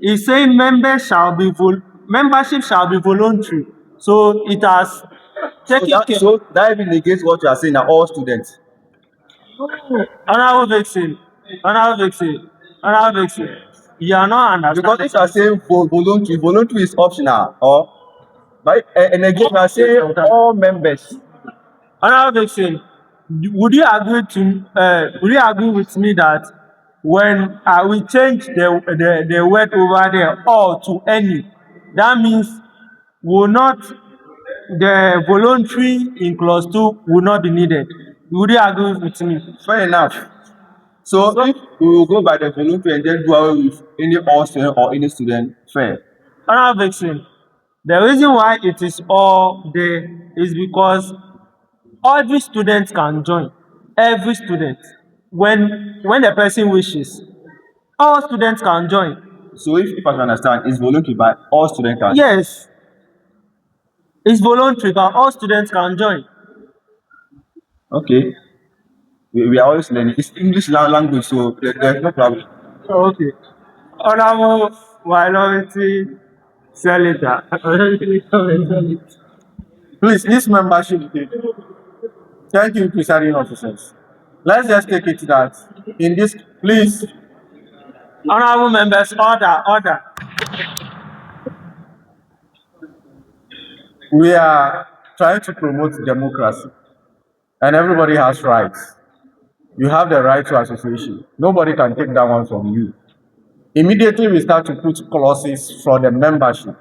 it's saying membership shall be voluntary. So it has taken care. So that even negates what you are saying that all students. Honourable Vixen. You are not understanding. Because if you are saying voluntary is optional, or right, and again you are saying all members. Another Vixen, would you agree with me that when we change the word over there all to any, that means will not the voluntary in clause 2 will not be needed? Would you agree with me? Fair enough. So if we will go by the voluntary and then do away with any all student or any student, fair. Another Vixen, the reason why it is all there is because every student can join. Every student, when the person wishes, all students can join. So if I can understand, it's voluntary, but all students can. Yes, it's voluntary, but all students can join. Okay. We are always learning. It's English language, so there's no problem. Okay. Honorable minority senator. Please, this membership. Thank you, presiding officers. Let's just take it that in this, please. Honorable members, order. We are trying to promote democracy, and everybody has rights. You have the right to association. Nobody can take that one from you. Immediately we start to put clauses for the membership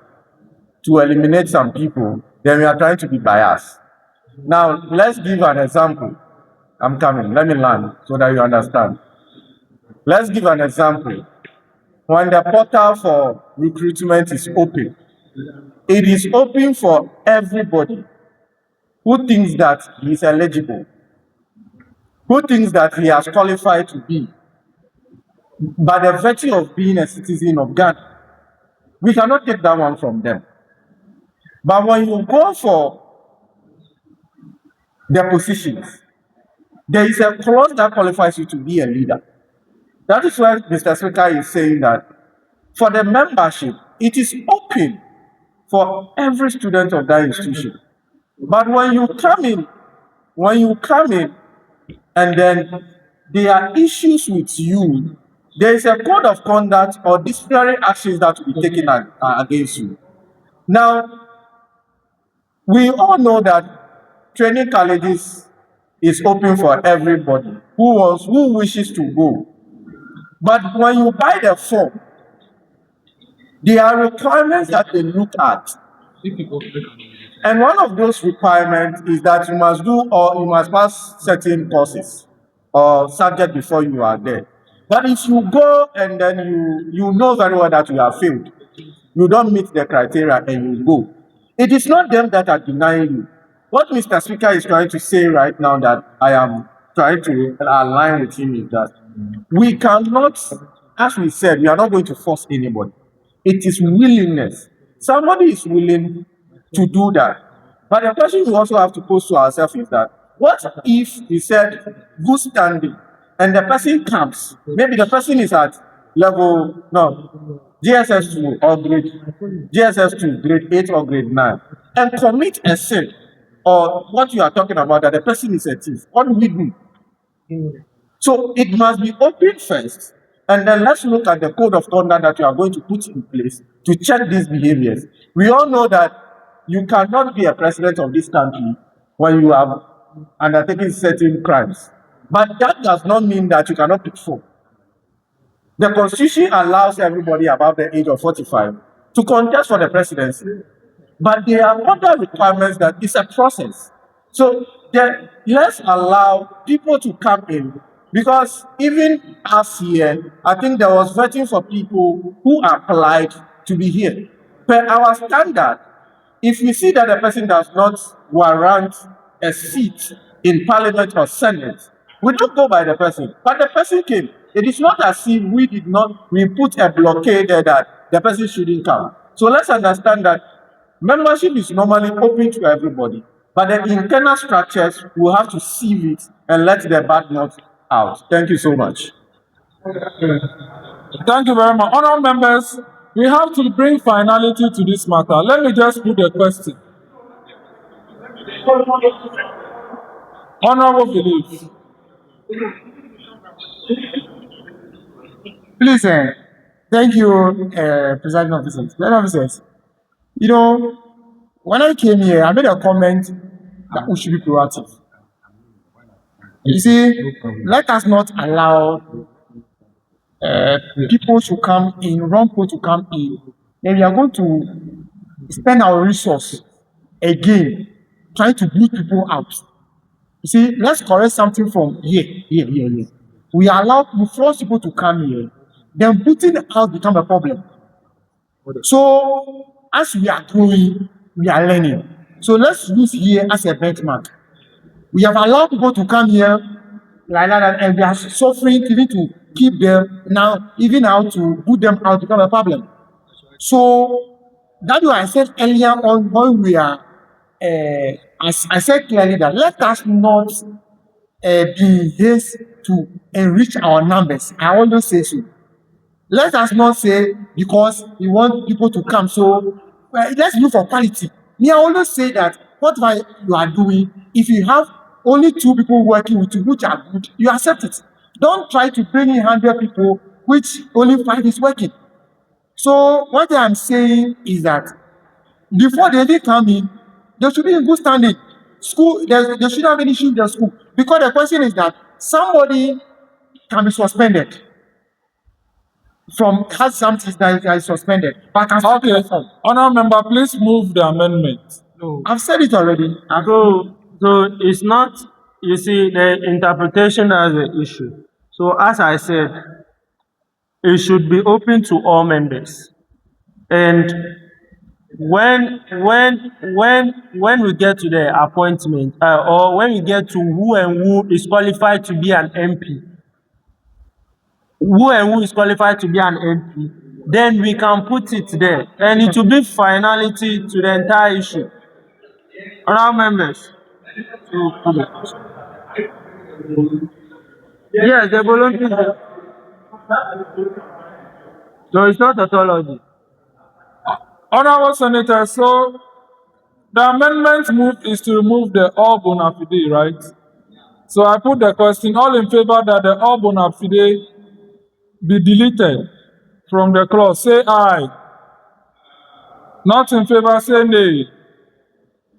to eliminate some people, then we are trying to be biased. Now, let's give an example. I'm coming. Let me learn so that you understand. Let's give an example. When the portal for recruitment is open, it is open for everybody who thinks that he is eligible, who thinks that he has qualified to be, by the virtue of being a citizen of Ghana. We cannot take that one from them. But when you go for the positions, there is a clause that qualifies you to be a leader. That is why Mr. Speaker is saying that for the membership, it is open for every student of that institution. But when you come in, and then there are issues with you, there is a code of conduct or disciplinary actions that will be taken against you. Now, we all know that training colleges is open for everybody who wishes to go. But when you buy the form, there are requirements that they look at. And one of those requirements is that you must do or you must pass certain courses or subject before you are there. But if you go and then you know very well that you have failed, you don't meet the criteria and you go, it is not them that are denying you. What Mr. Speaker is trying to say right now that I am trying to align with him is that we cannot, as we said, we are not going to force anybody. It is willingness. Somebody is willing to do that. But the question we also have to pose to ourselves is that, what if we said good standing and the person comes, maybe the person is at level, GSS2 or GSS2, grade 8 or grade 9, and commit a sin, or what you are talking about, that the person is a thief, what do we do? So it must be open first, and then let's look at the code of conduct that you are going to put in place to check these behaviors. We all know that you cannot be a president of this country when you have undertaken certain crimes. But that does not mean that you cannot perform. The Constitution allows everybody above the age of 45 to contest for the presidency. But there are other requirements that it's a process. So let's allow people to come in, because even us here, I think there was vetting for people who applied to be here. Per our standard, if we see that the person does not warrant a seat in Parliament or Senate, we don't go by the person. But the person came. It is not as if we put a blockade there that the person shouldn't come. So let's understand that membership is normally open to everybody, but the internal structures will have to sieve it and let the bad nuts out. Thank you so much. Thank you very much. Honourable members, we have to bring finality to this matter. Let me just put the question. Honourable Belief. Please, Thank you, presiding officers. Presiding officers, you know, when I came here, I made a comment that we should be proactive. You see, let us not allow people to come in, wrong people to come in. Then we are going to spend our resource again trying to boot people out. You see, let's correct something from here. We force people to come here, then booting out become a problem. So as we are growing, we are learning. So let's use here as a benchmark. We have allowed people to come here like that, and we are suffering even to keep them now, even how to boot them out become a problem. So that's why I said earlier on when we are, as I said clearly that let us not be haste to enrich our numbers. I always say so. Let us not say because we want people to come, so let's look for quality. Me, I always say that whatever you are doing, if you have only 2 people working with you, which are good, you accept it. Don't try to bring in 100 people, which only 5 is working. So what I'm saying is that before they even come in, they should be in good standing. School, there shouldn't have any issue in the school. Because the question is that somebody can be suspended from has something that is suspended. But can still Okay. Honourable member, please move the amendment. No. I've said it already. So it's not, you see, the interpretation as an issue. So as I said, it should be open to all members. And when we get to the appointment, or when we get to who is qualified to be an MP, who is qualified to be an MP, then we can put it there, and it will be finality to the entire issue. Honourable members. Yes, the voluntary. No, it's not tautology. Honourable Senator, so the amendment moved is to remove the all bona fide, right? So I put the question, all in favor that the all bona fide be deleted from the clause, say aye. Not in favor, say nay.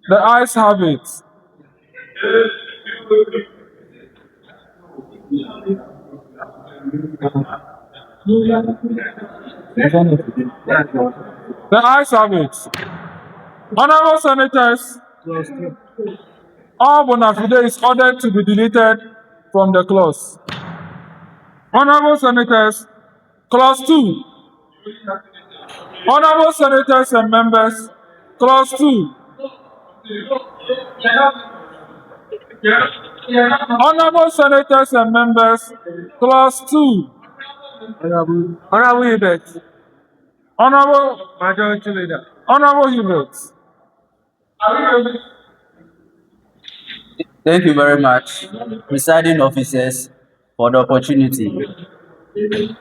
The ayes have it. The ayes have it. Honourable Senators, all bona fide is ordered to be deleted from the clause. Honourable Senators, clause 2. Honourable Senators and members, clause 2. Honourable Senators and members, clause 2. Honourable Hubert. Honourable Majority Leader. Honourable Hubert. Thank you very much, presiding officers, for the opportunity.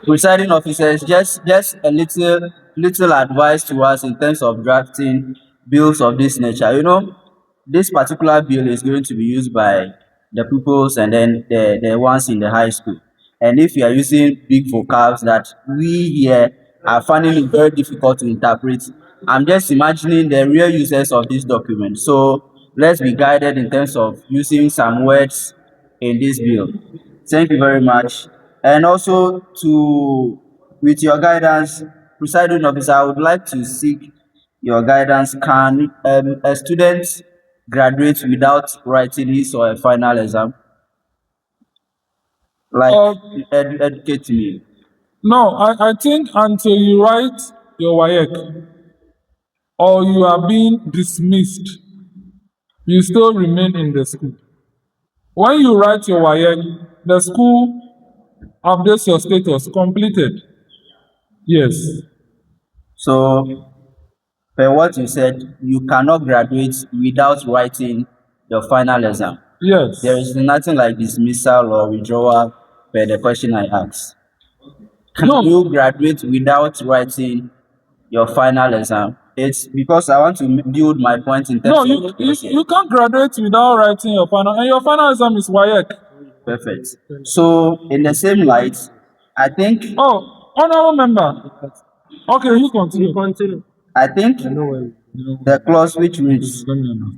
Presiding officers, just a little advice to us in terms of drafting bills of this nature. You know, this particular bill is going to be used by the pupils and then the ones in the high school. And if you are using big vocabs that we here are finding it very difficult to interpret, I'm just imagining the real users of this document. So let's be guided in terms of using some words in this bill. Thank you very much. And also with your guidance, presiding officer, I would like to seek your guidance. Can a student graduate without writing his or a final exam? Like, educate me. No, I think until you write your WAEC or you are being dismissed, you still remain in the school. When you write your WAEC, the school updates your status completed. Yes. So, per what you said, you cannot graduate without writing your final exam. Yes. There is nothing like dismissal or withdrawal per the question I asked. Can you graduate without writing your final exam? It's because I want to build my point in terms No, of you can't graduate without writing your final, and your final exam is WAEC. Perfect. So, in the same light, I think. Oh, Honorable member. Okay, you continue. Continue. I think the clause which reads,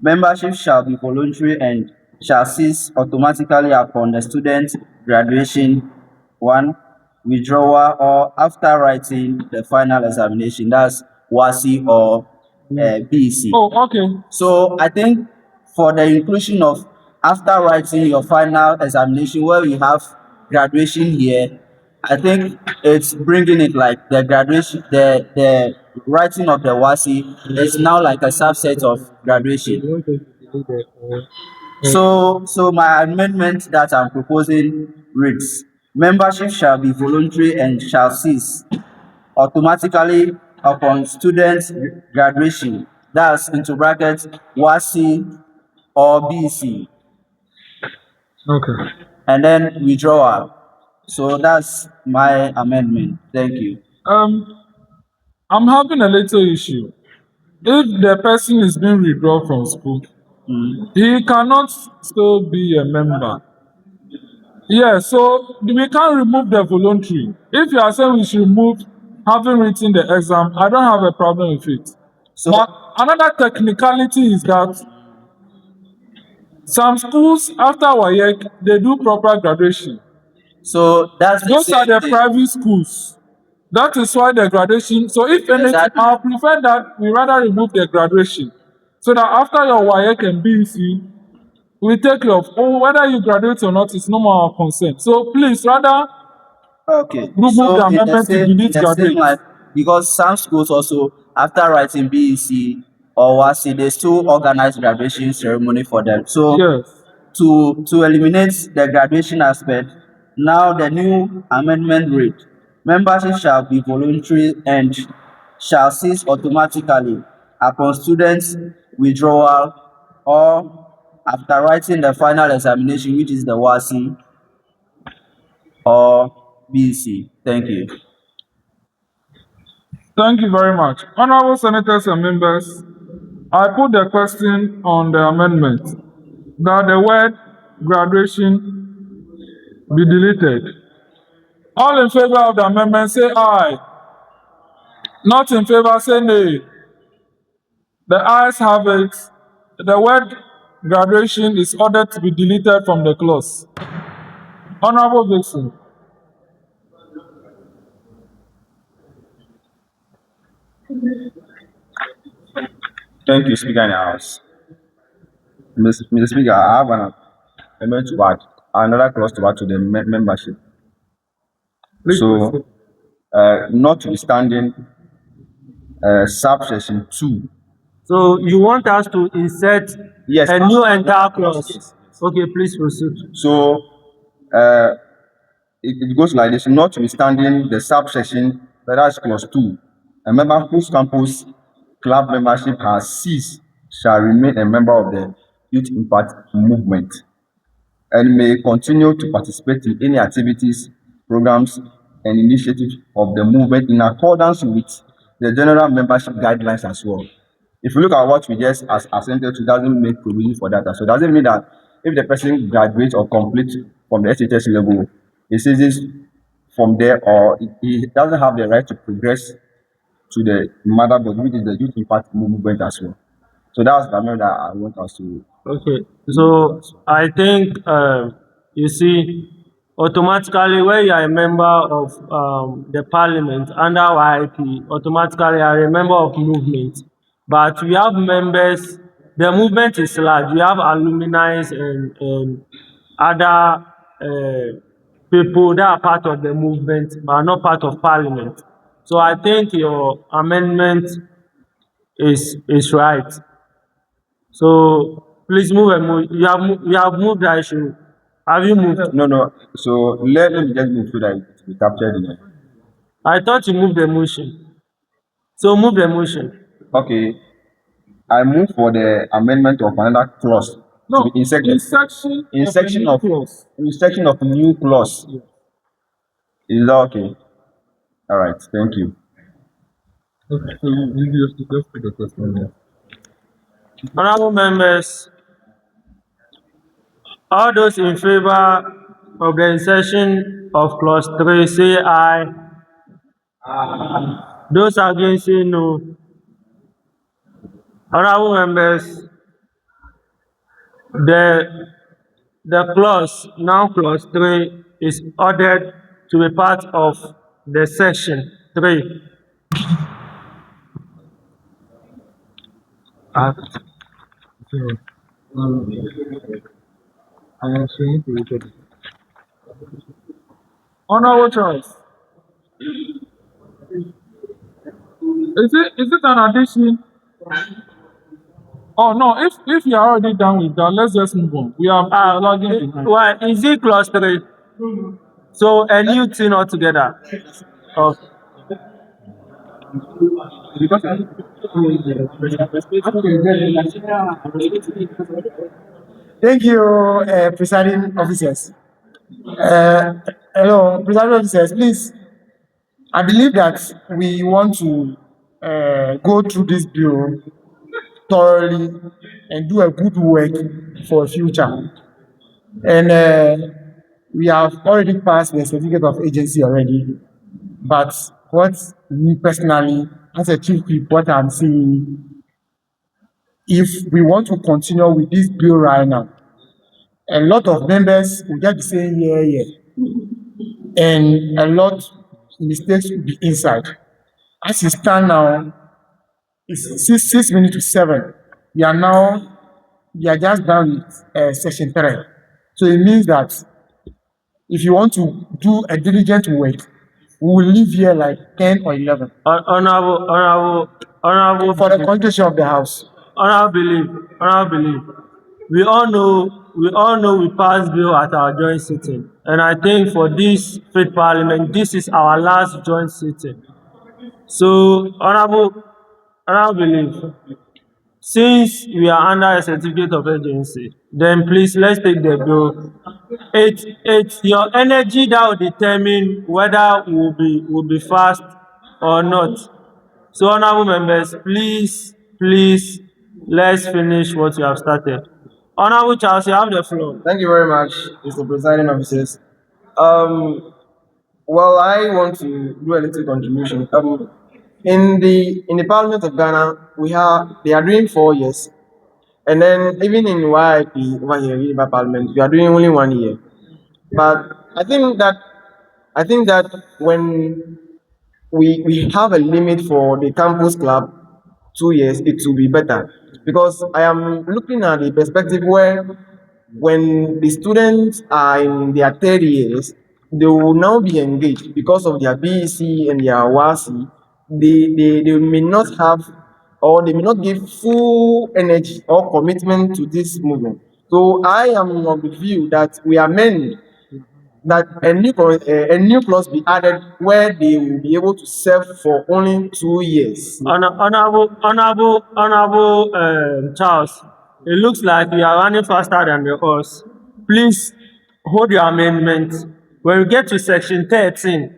membership shall be voluntary and shall cease automatically upon the student's graduation, one, withdrawal, or after writing the final examination. That's WASI or BEC. Oh, okay. So I think for the inclusion of after writing your final examination, where we have graduation here, I think it's bringing it like the graduation, the writing of the WASI is now like a subset of graduation. So my amendment that I'm proposing reads: membership shall be voluntary and shall cease automatically upon students' graduation. That's into brackets WASI or BC. Okay. And then withdrawal. So that's my amendment. Thank you. I'm having a little issue. If the person is being withdrawn from school, he cannot still be a member. Yeah, so we can't remove the voluntary. If you are saying we should remove having written the exam, I don't have a problem with it. But another technicality is that some schools after WAEC, they do proper graduation. So that's those are the private schools. That is why the graduation. So if anything, I prefer that we rather remove the graduation, so that after your WAEC and BEC, we take your whether you graduate or not is no more our concern. So please rather remove So the in the amendment to same, delete graduate. like, because some schools also after writing BEC or WASI, they still organize graduation ceremony for them. So yes. to eliminate the graduation aspect, now the new amendment reads: membership shall be voluntary and shall cease automatically upon students' withdrawal or after writing the final examination, which is the WASI or BC. Thank you. Thank you very much. Honorable senators and members, I put the question on the amendment that the word graduation be deleted. All in favor of the amendment say aye. Not in favor say nay. The ayes have it. The word graduation is ordered to be deleted from the clause. Honorable Vixen. Thank you, Speaker in the House. Mr. Speaker, I have an amendment to add another clause to add to the membership. So, notwithstanding subsection 2. So you want us to insert a new entire clause? Yes. Okay, please proceed. So, it goes like this: notwithstanding the subsection, that's clause 2, a member whose campus club membership has ceased shall remain a member of the Youth Impact Movement and may continue to participate in any activities, programs, and initiatives of the movement in accordance with the general membership guidelines as well. If you look at what we just assented to, doesn't make provision for that. So it doesn't mean that if the person graduates or completes from the SHS level, he ceases from there, or he doesn't have the right to progress to the motherboard, which is the Youth Impact Movement as well. So that's the amendment that I want us to. Okay, so I think you see, automatically when you are a member of the parliament under YIP, automatically you are a member of movement. But we have members, the movement is large. We have alumni and other people that are part of the movement but are not part of parliament. So I think your amendment is right. So please move and move. You have moved that issue. Have you moved? No. So let me just move so that it will be captured in it. I thought you moved the motion. So move the motion. Okay. I move for the amendment of another clause. No, to be inserted. insection of New clause. Is that okay? All right. Thank you. Okay, so you just put the question. Honorable members, all those in favor of the insertion of clause 3 say aye. Those against say no. Honorable members, the clause, now clause 3, is ordered to be part of the section 3. Act. Honorable choice. Is it an addition? Oh no, if you are already done with that, let's just move on. We are lagging behind. Why is it clause 3? So a new thing altogether. Oh. Thank you, presiding officers. Hello, presiding officers, please. I believe that we want to go through this bill thoroughly and do a good work for future. And we have already passed the certificate of agency already. But what me personally, as a chief whip, what I'm seeing, if we want to continue with this bill right now, a lot of members will just be saying yeah, and a lot mistakes will be inside. As it stand now, it's 6 minutes to 7. We are just done with section 3. So it means that if you want to do a diligent work, we will leave here like 10 or 11. Honorable. For the constitution of the house. Honorable believe. We all know we passed bill at our joint sitting. And I think for this fifth parliament, this is our last joint sitting. So, honorable believe, since we are under a certificate of urgency, then please let's take the bill. It's your energy that will determine whether we'll be fast or not. So, honorable members, please, let's finish what you have started. Honorable Charles, you have the floor. Thank you very much, Mr. Presiding Officers. Well, I want to do a little contribution. In the Parliament of Ghana, they are doing 4 years, and then even in YIP over here, YIP Parliament, we are doing only 1 year. But I think that when we have a limit for the campus club, 2 years, it will be better, because I am looking at the perspective where when the students are in their 3rd years, they will now be engaged because of their BEC and their WASI. They may not have, or they may not give full energy or commitment to this movement. So I am of the view that we amend that a new clause be added where they will be able to serve for only 2 years. Honorable Charles, it looks like you are running faster than the horse. Please hold your amendment. When we get to section 13,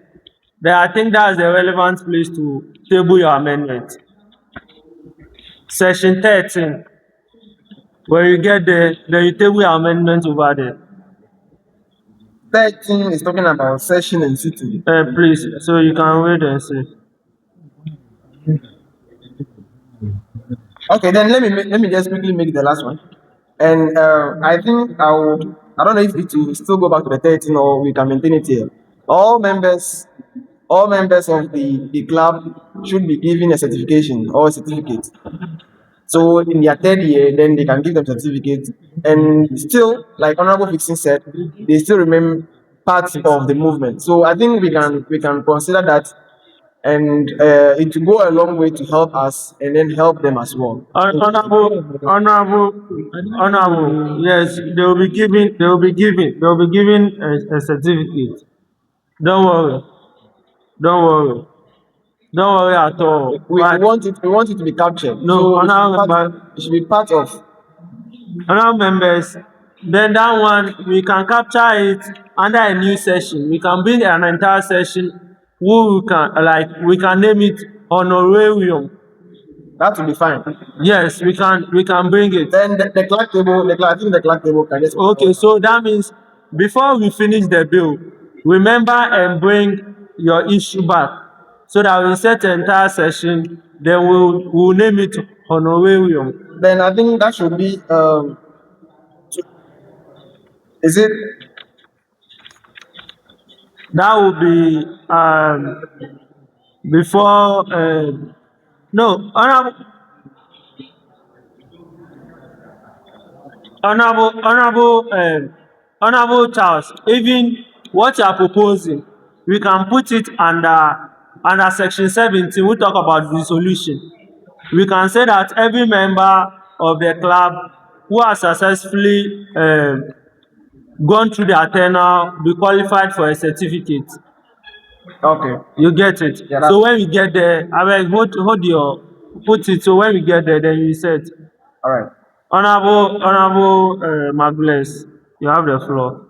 then I think that's the relevant place to table your amendment. Section 13. When you get there, then you table your amendment over there. 13 is talking about session and sitting. Please, so you can wait and see. Okay, then let me just quickly make the last one. And I think I don't know if it will still go back to the 13 or we can maintain it here. All members of the club should be given a certification or a certificate. So in their 3rd year, then they can give them certificate, and still, like Honorable Fixing said, they still remain part of the movement. So I think we can consider that, and it will go a long way to help us and then help them as well. Honorable, yes, they will be given a certificate. Don't worry at all. We want it to be captured. No, so it should be part of. Honorable members, then that one we can capture it under a new session. We can bring an entire session who we can name it honorarium. That will be fine. Yes, we can bring it. Then the clerk table, I think the clerk table can just. Okay, so that means before we finish the bill, remember and bring your issue back. so that we set the entire session, then we'll name it honorarium. Then I think that should be is it That will be before no, honorable Charles, even what you are proposing, we can put it under section 17. We talk about dissolution. We can say that every member of the club who has successfully gone through the tenure be qualified for a certificate. okay? You get it? Yeah, So when we get there, I mean, hold your put it. So when we get there, then you said, All right. Honorable Magles, you have the floor.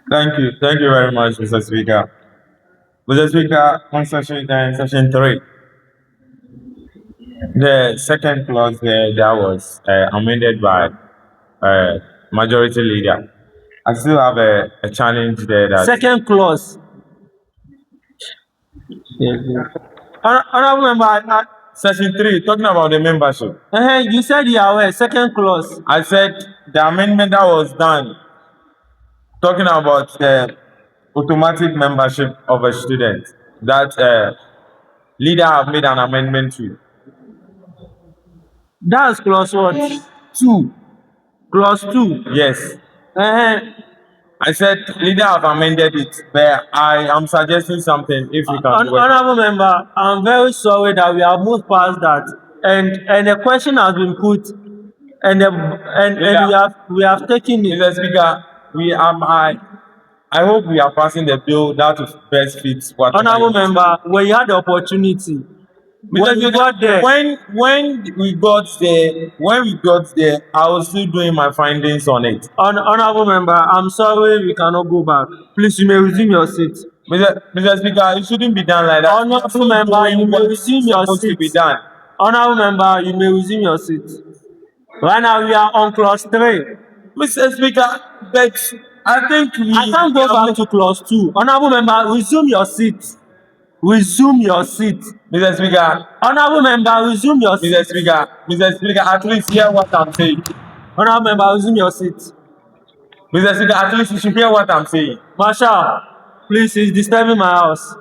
Thank you. Thank you very much, Mr. Speaker. Mr. Speaker, on section 3, the second clause there that was amended by majority leader. I still have a challenge there that Second clause. Honorable member, section 3 talking about the membership. you said you are aware. Second clause. I said the amendment that was done talking about the automatic membership of a student that leader have made an amendment to. That's clause what? 2. Clause 2. Yes. I said leader have amended it, but I am suggesting something if we can do it. Honorable member, I'm very sorry that we have moved past that, and the question has been put, and we have taken it. Mr. Speaker, I hope we are passing the bill that best fits what. Honorable member, when you had the opportunity, when you got there, when we got there, I was still doing my findings on it. Honorable member, I'm sorry we cannot go back. Please, you may resume your seat. Mr. Speaker, it shouldn't be done like that. Honorable member, you may resume your seat. To be done. Honorable member, you may resume your seat. Right now we are on clause 3. Mr. Speaker, but I think I can't go back to clause 2. Honorable member, resume your seat. Resume your seat. Mr. Speaker. Honorable member, resume your seat. Mr. Speaker, at least hear what I'm saying. Honorable member, resume your seat. Mr. Speaker, at least you should hear what I'm saying. Marshal, please, he's disturbing my house.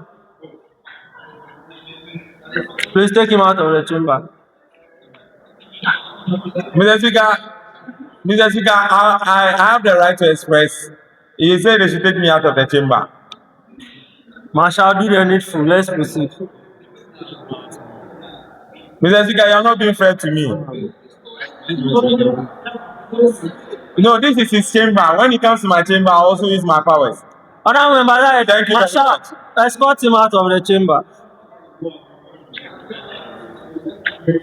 Please take him out of the chamber. Mr. Speaker, I have the right to express. He said they should take me out of the chamber. Marshal, do the needful. Let's proceed. Mr. Speaker, you are not being fair to me. No, this is his chamber. When he comes to my chamber, I also use my powers. Honorable member, thank you. Marshal, escort him out of the chamber.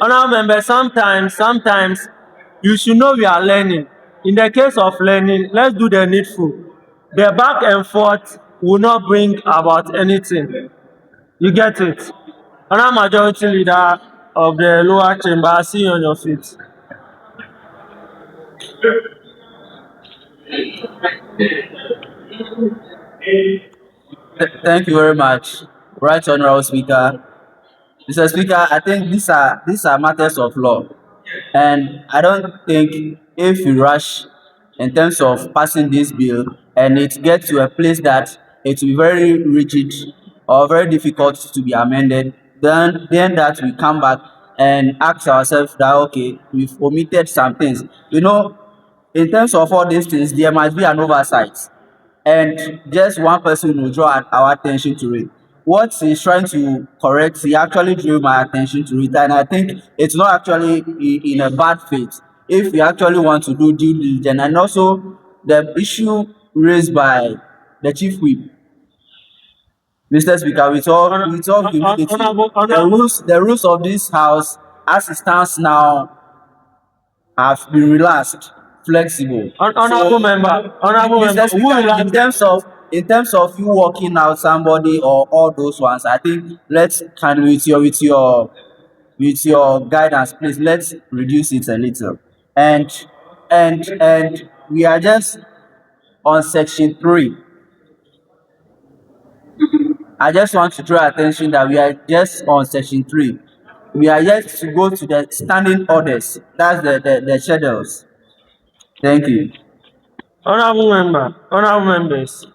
Honorable member, sometimes you should know we are learning. In the case of learning, let's do the needful. The back and forth will not bring about anything. You get it? Honorable majority leader of the lower chamber, I see you on your feet. Thank you very much. Right Honorable Speaker. Mr. Speaker, I think these are matters of law. And I don't think if we rush in terms of passing this bill and it gets to a place that it will be very rigid or very difficult to be amended, then that we come back and ask ourselves that, okay, we've omitted some things. You know, in terms of all these things, there must be an oversight. And just one person will draw our attention to it. What he's trying to correct, he actually drew my attention to it, and I think it's not actually in a bad faith. If we actually want to do due diligence, and also the issue raised by the Chief Whip, Mr. Speaker, with all humility, the rules of this House, as it stands now, have been relaxed, flexible. Honorable member, in terms of you working out somebody or all those ones, I think let's kind with your guidance, please let's reduce it a little. And we are just on section 3. I just want to draw attention that we are just on section 3. We are yet to go to the standing orders. That's the schedules. Thank you. Honorable members,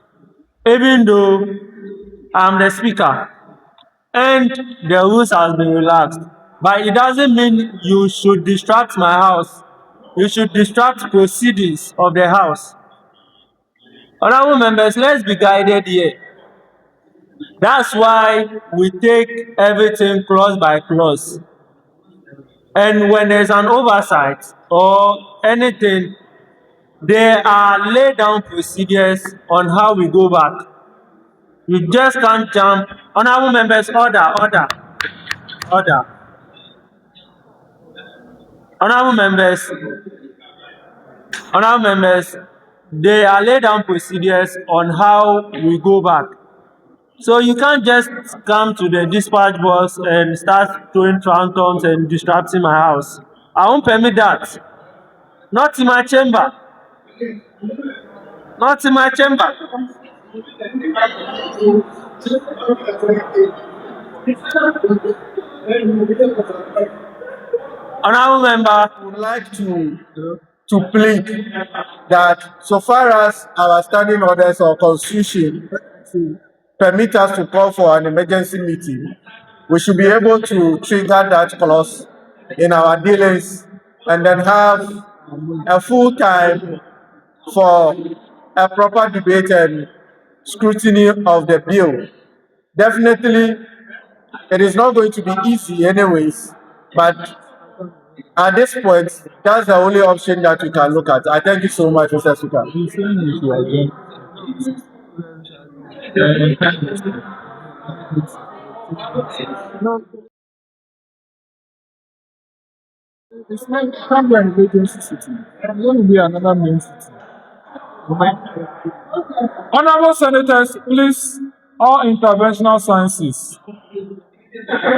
even though I'm the speaker and the rules has been relaxed, but it doesn't mean you should distract my house. You should distract proceedings of the house. Honorable members, let's be guided here. That's why we take everything clause by clause. And when there's an oversight or anything, there are laid down procedures on how we go back. You just can't jump. Honorable members, order. Honorable members, there are laid down procedures on how we go back. So you can't just come to the dispatch box and start throwing tantrums and disrupting my house. I won't permit that. Not in my chamber. Not in my chamber. Honorable member, would like to plead that so far as our standing orders or constitution permit us to call for an emergency meeting, we should be able to trigger that clause in our dealings and then have a full time for a proper debate and scrutiny of the bill. Definitely, it is not going to be easy anyways, but at this point, that's the only option that we can look at. I thank you so much, Mr. Speaker. It's not an agency sitting. It's going to be another main sitting. Honorable senators, please, all interventional sciences.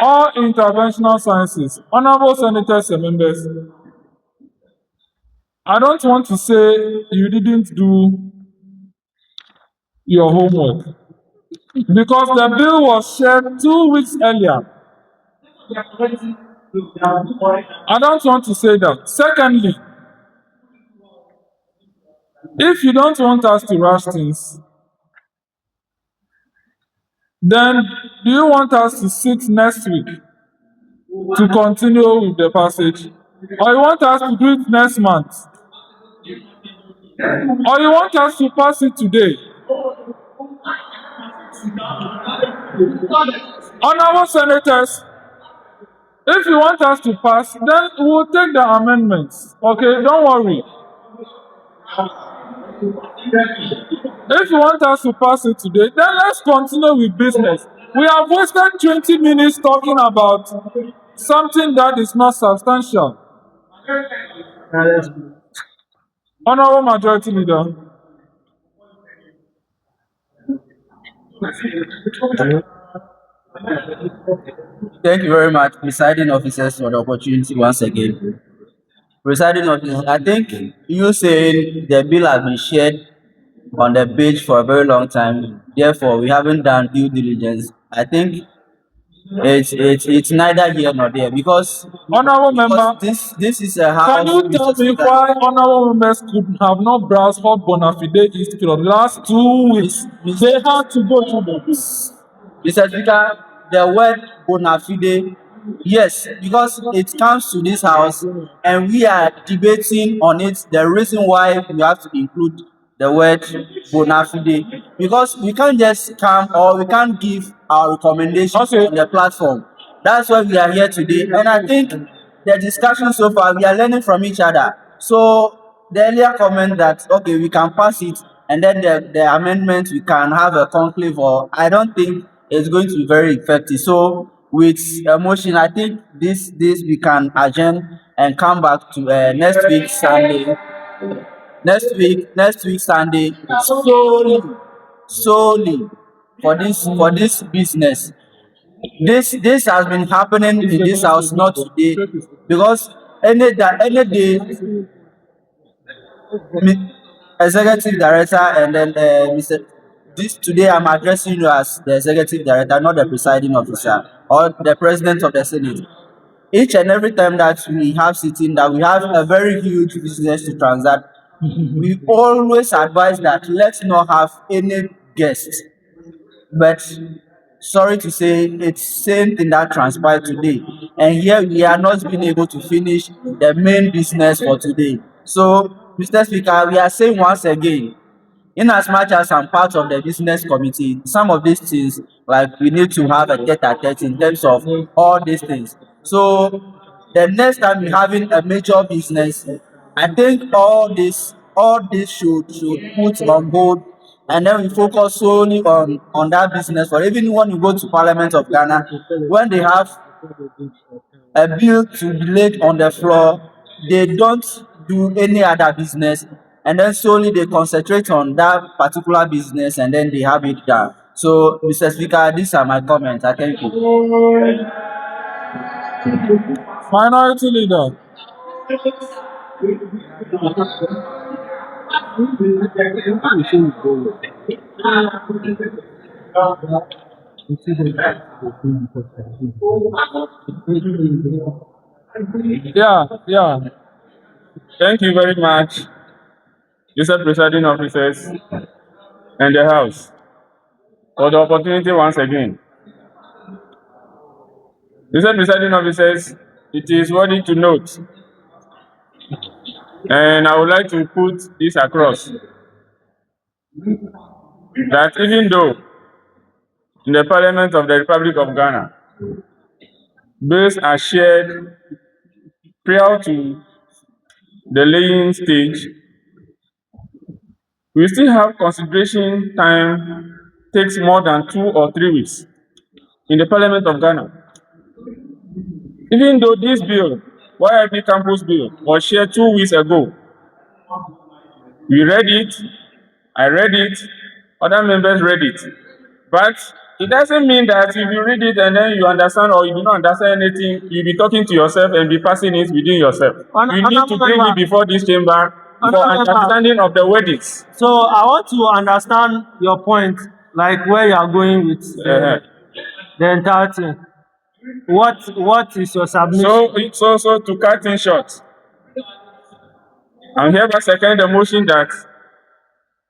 All interventional sciences. Honorable senators and members, I don't want to say you didn't do your homework because the bill was shared 2 weeks earlier. I don't want to say that. Secondly, if you don't want us to rush things, then do you want us to sit next week to continue with the passage? Or you want us to do it next month? Or you want us to pass it today? Honorable senators, if you want us to pass, then we'll take the amendments. Okay, don't worry. If you want us to pass it today, then let's continue with business. We have wasted 20 minutes talking about something that is not substantial. Honorable Majority Leader. Thank you very much, presiding officers, for the opportunity once again. Presiding officers, I think you saying the bill has been shared on the page for a very long time. Therefore, we haven't done due diligence. I think it's neither here nor there because Honorable member, this is a house. can you tell me why honorable members could have not browsed for bona fide history for the last 2 weeks? They had to go to the Mr. Speaker, the word bona fide, yes, because it comes to this house and we are debating on it, the reason why we have to include the word bona fide, because we can't just come or we can't give our recommendations on the platform. That's why we are here today. And I think the discussion so far, we are learning from each other. So the earlier comment that, okay, we can pass it and then the amendment, we can have a conclave, or I don't think it's going to be very effective. So with a motion, I think this we can adjourn and come back to next week Sunday. Next week Sunday solely for this business. This has been happening in this house not today, because any day executive director and then Mr. today I'm addressing you as the executive director, not the presiding officer or the president of the Senate. Each and every time that we have sitting, that we have a very huge business to transact, we always advise that let's not have any guests. But sorry to say, it's same thing that transpired today. And here we are not being able to finish the main business for today. So, Mr. Speaker, we are saying once again, in as much as I'm part of the business committee, some of these things, like we need to have a tete-a-tete in terms of all these things. So the next time we're having a major business, I think all this should put on hold, and then we focus solely on that business. For even when you go to Parliament of Ghana, when they have a bill to be laid on the floor, they don't do any other business, and then solely they concentrate on that particular business, and then they have it done. So, Mr. Speaker, these are my comments. I thank you. Minority Leader. Yeah. Thank you very much, Mr. Presiding Officers and the House, for the opportunity once again. Mr. Presiding Officers, it is worthy to note, and I would like to put this across, that even though in the Parliament of the Republic of Ghana, bills are shared prior to the laying stage, we still have consideration time takes more than 2 or 3 weeks in the Parliament of Ghana. Even though this bill, YIP Campus Bill, was shared 2 weeks ago, we read it, I read it, other members read it. But it doesn't mean that if you read it and then you understand or you do not understand anything, you'll be talking to yourself and be passing it within yourself. You need to bring it before this chamber for understanding of the wordings. So I want to understand your point, like where you are going with the entire thing. What is your submission? So to cut in short, I'm hereby second the motion that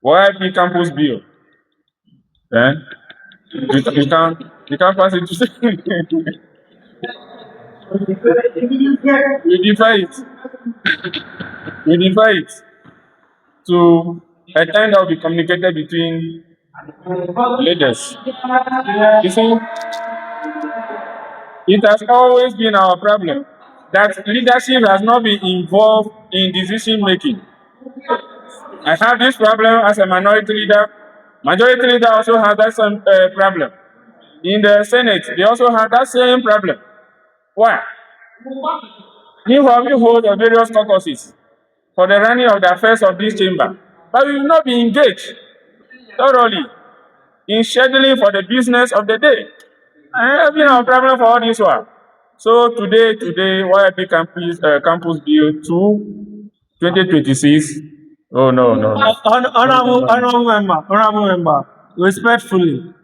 YIP Campus Bill, you can't pass it to we defy it to a time that will be communicated between leaders. You see, it has always been our problem that leadership has not been involved in decision making. I have this problem as a minority leader. Majority leader also has that same problem. In the Senate, they also have that same problem. Why? Meanwhile, we hold the various caucuses for the running of the affairs of this chamber, but we will not be engaged thoroughly in scheduling for the business of the day. And that's been our problem for all this while. So today, YIP Campus Bill 2, 2026. Oh no. Honorable member, respectfully,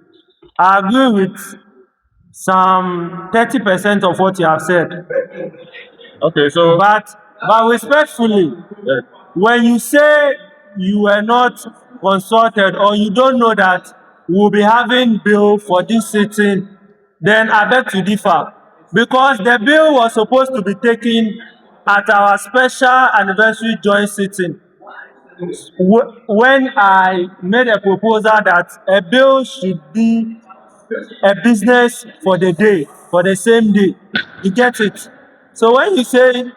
I agree with some 30% of what you have said. Okay, so but respectfully, when you say you were not consulted or you don't know that we'll be having bill for this sitting, then I beg to differ, because the bill was supposed to be taken at our special anniversary joint sitting. When I made a proposal that a bill should be a business for the day, for the same day, you get it? So when you say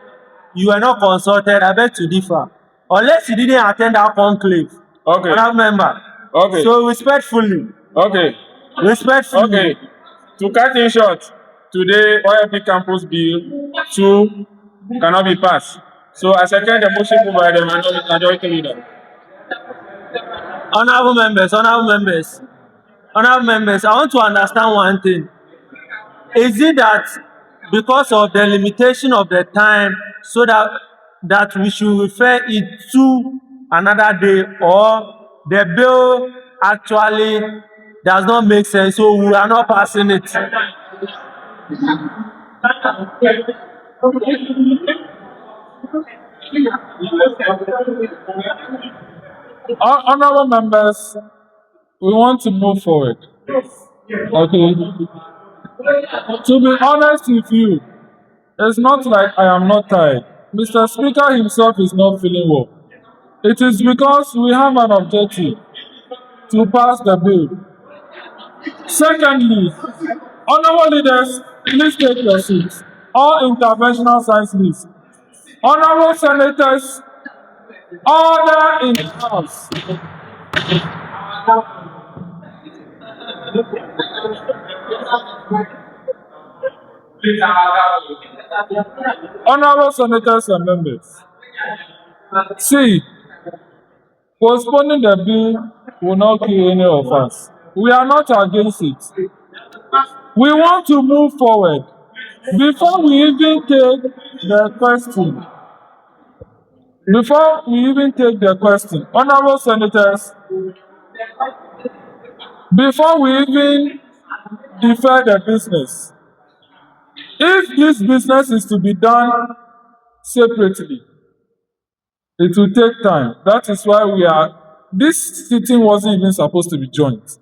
you are not consulted, I beg to differ. Unless you didn't attend our conclave. Okay. Remember. Okay. So respectfully. Okay. Respectfully. Okay. To cut in short, today YIP Campus Bill 2 cannot be passed. So I second the motion moved by the majority leader. Honorable members, I want to understand one thing. Is it that because of the limitation of the time, so that we should refer it to another day, or the bill actually does not make sense, so we are not passing it. Honorable members, we want to move forward. Okay. To be honest with you, it's not like I am not tired. Mr. Speaker himself is not feeling well. It is because we have an objective to pass the bill. Secondly, honorable leaders, please take your seats. All interventional science leads. Honorable senators, order in the house. Honorable senators and members, see, postponing the bill will not kill any of us. We are not against it. We want to move forward. Before we even take the question, honorable senators, before we even defer the business, if this business is to be done separately, it will take time. That is why this sitting wasn't even supposed to be joint.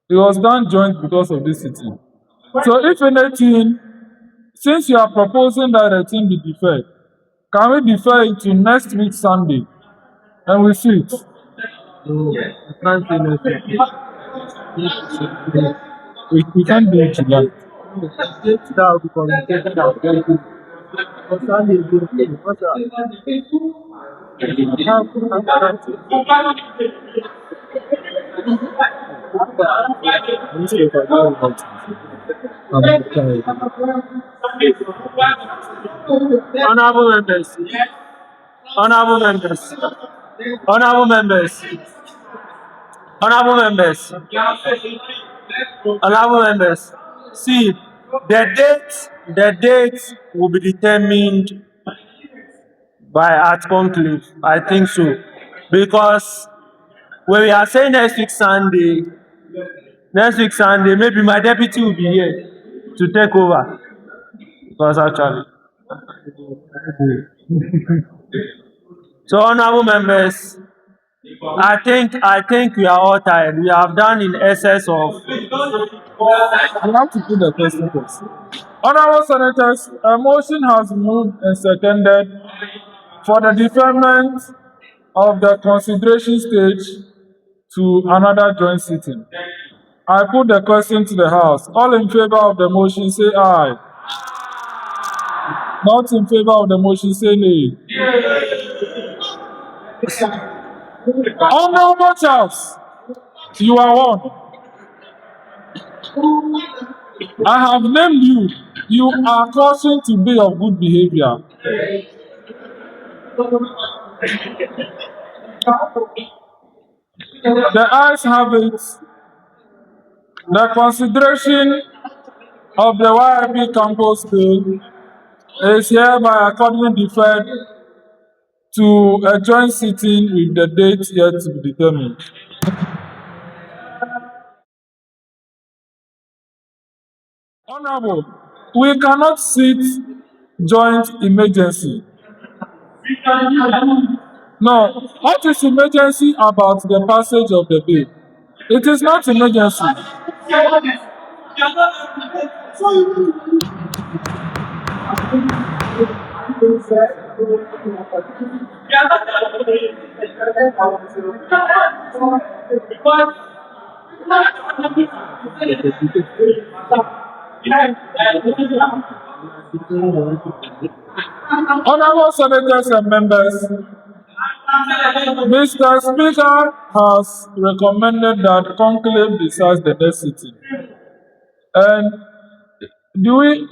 It was done joint because of this sitting. So if anything, since you are proposing that the thing be deferred, can we defer it to next week Sunday? And we see it. We can't do it tonight. Honorable members, honorable members, honorable members, honorable members, honorable members. See, the date will be determined at conclave. I think so, because when we are saying next week Sunday, maybe my deputy will be here to take over. Because actually. So, honorable members, I think we are all tired. We have done in excess of. We have to put the question first. Honorable senators, a motion has moved and seconded for the deferment of the consideration stage to another joint sitting. I put the question to the House. All in favor of the motion, say aye. Not in favor of the motion, say nay. Honorable Charles, you are one. I have named you. You are cautioned to be of good behavior. The ayes have it. The consideration of the YIP Campus Bill is hereby accordingly deferred to a joint sitting with the date yet to be determined. Honorable, we cannot sit joint emergency. No, what is emergency about the passage of the bill? It is not emergency. Honorable senators and members, Mr. Speaker has recommended that conclave decides the next sitting. And do we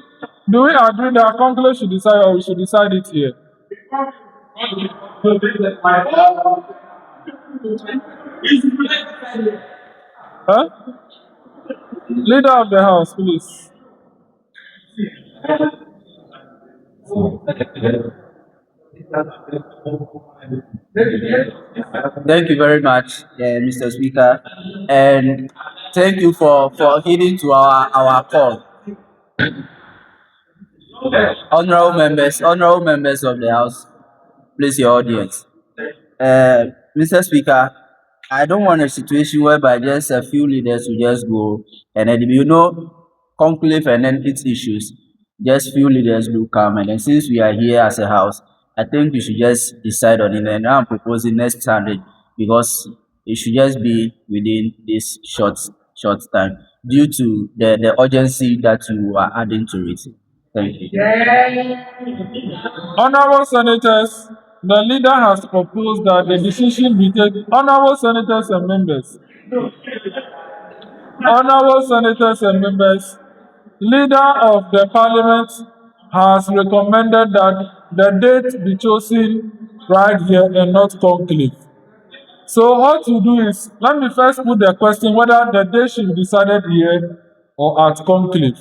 agree that conclave should decide, or we should decide it here? Huh? Leader of the House, please. Thank you very much, Mr. Speaker, and thank you for heeding to our call. Honorable members of the House, please your audience. Mr. Speaker, I don't want a situation whereby just a few leaders will just go and then conclave and then its issues. Just few leaders do come, and then since we are here as a house, I think we should just decide on it. And I'm proposing next Sunday because it should just be within this short time due to the urgency that you are adding to it. Thank you. Honorable Senators, the leader has proposed that the decision be taken. Honorable Senators and members. Honorable Senators and members, leader of the Parliament has recommended that the date be chosen right here and not conclave. So what to do is, let me first put the question whether the date should be decided here or at conclave.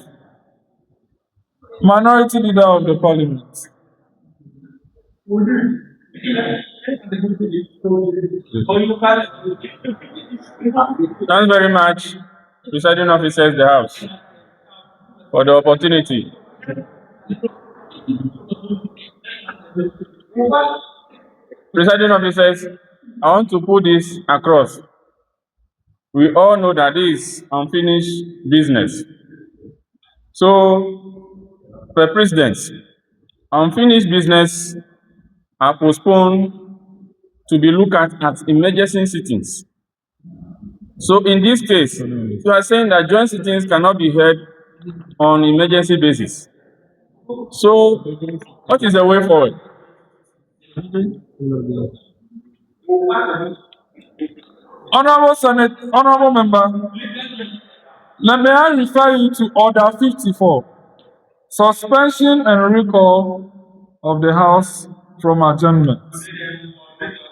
Minority Leader of the Parliament. Thanks very much, presiding officers of the House, for the opportunity. Presiding officers, I want to put this across. We all know that this is unfinished business. So, per President, unfinished business are postponed to be looked at emergency sittings. So in this case, you are saying that joint sittings cannot be held on emergency basis. So what is the way forward? Honorable member, may I refer you to Order 54, suspension and recall of the House from adjournment.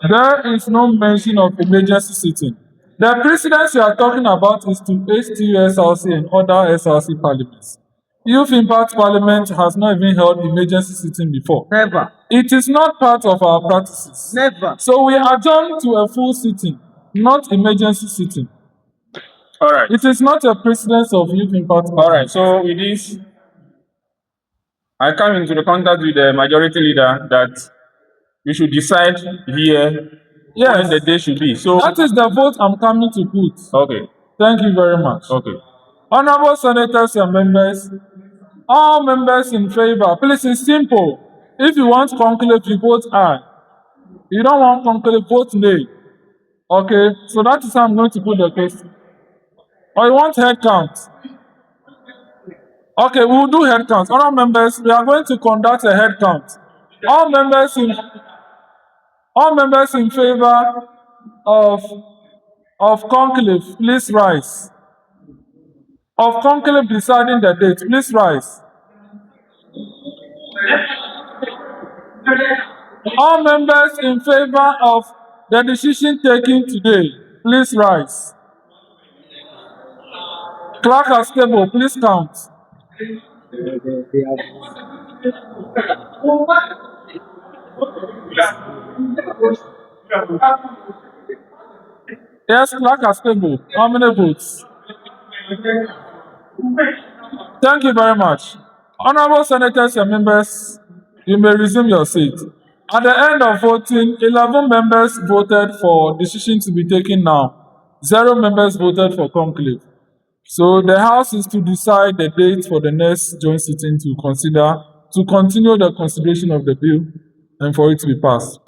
There is no mention of emergency sitting. The precedence you are talking about is to HTU SRC and other SRC parliaments. Youth Impact Parliament has not even held emergency sitting before. Never. It is not part of our practices. Never. So we adjourn to a full sitting, not emergency sitting. All right. It is not a precedence of Youth Impact Parliament. All right. So with this, I come into the contact with the majority leader that we should decide here when the day should be. So that is the vote I'm coming to put. Okay. Thank you very much. Okay. Honorable Senators and members, all members in favor, please, it's simple. If you want conclave, you vote aye. You don't want conclave, vote nay. Okay, so that is how I'm going to put the question. Or you want head count? Okay, we will do head count. Honorable members, we are going to conduct a head count. All members in favor of conclave, please rise. Of conclave deciding the date, please rise. All members in favor of the decision taken today, please rise. Clerk has table, please count. Yes, Clerk has table. How many votes? Thank you very much. Honorable Senators and members, you may resume your seat. At the end of voting, 11 members voted for decision to be taken now. 0 members voted for conclave. So the House is to decide the date for the next joint sitting to continue the consideration of the bill and for it to be passed.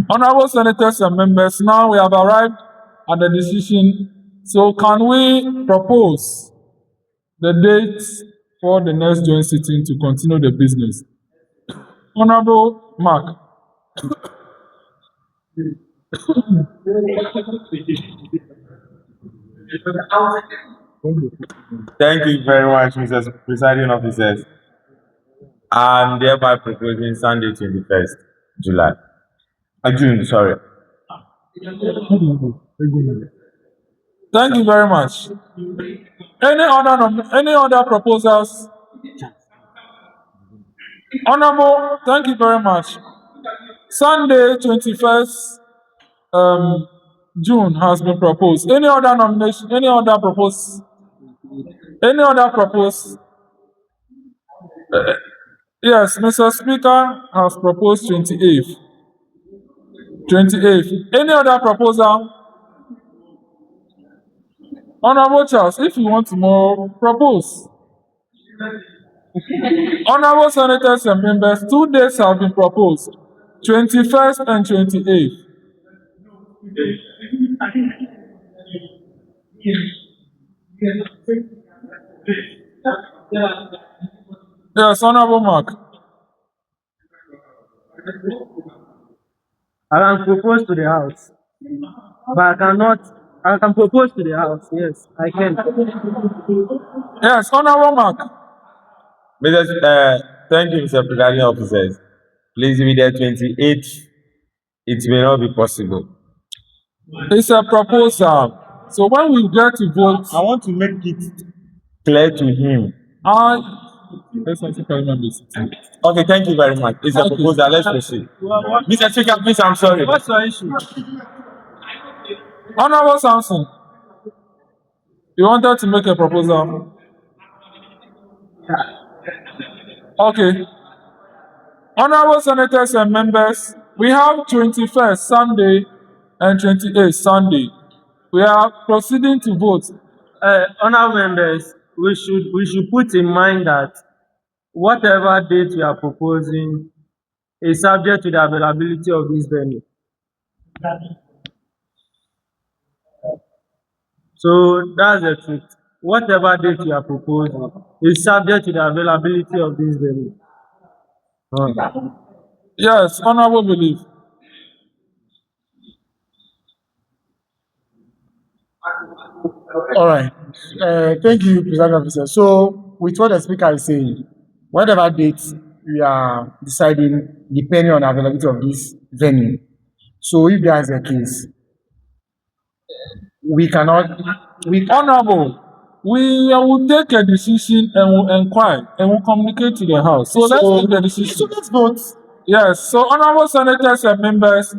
Honorable Senators and members, now we have arrived at the decision. So can we propose the date for the next joint sitting to continue the business? Honorable Mark. Thank you very much, Mr. Presiding Officers. I'm thereby proposing Sunday, 21st July. June, sorry. Thank you very much. Any other proposals? Honorable, thank you very much. Sunday, 21st June has been proposed. Any other nomination? Any other proposed? Any other proposed? Yes, Mr. Speaker has proposed 28th. 28th. Any other proposal? Honorable Charles, if you want more, propose. Honorable Senators and members, 2 dates have been proposed, 21st and 28th. Yes, Honorable Mark. I can propose to the House, but I can propose to the House, yes, I can. Yes, Honorable Mark. Thank you, Mr. Presiding Officers. Please, with the 28th, it may not be possible. It's a proposal. So when we get to vote, I want to make it clear to him. Okay, thank you very much. It's a proposal. Let's proceed. Mr. Speaker, please, I'm sorry. What's your issue? Honorable Samson, you wanted to make a proposal? Okay. Honorable Senators and members, we have 21st Sunday and 28th Sunday. We are proceeding to vote. Honorable members, we should put in mind that whatever date we are proposing is subject to the availability of this venue. So that's the truth. Whatever date we are proposing is subject to the availability of this venue. Yes, Honorable Belief. All right. Thank you, President Officer. So, with what the Speaker is saying, whatever date we are deciding depending on the availability of this venue. So, if that's the case, we cannot. Honorable, we will take a decision and will inquire and will communicate to the House. So let's take the decision. So let's vote. Yes. So, Honorable Senators and members,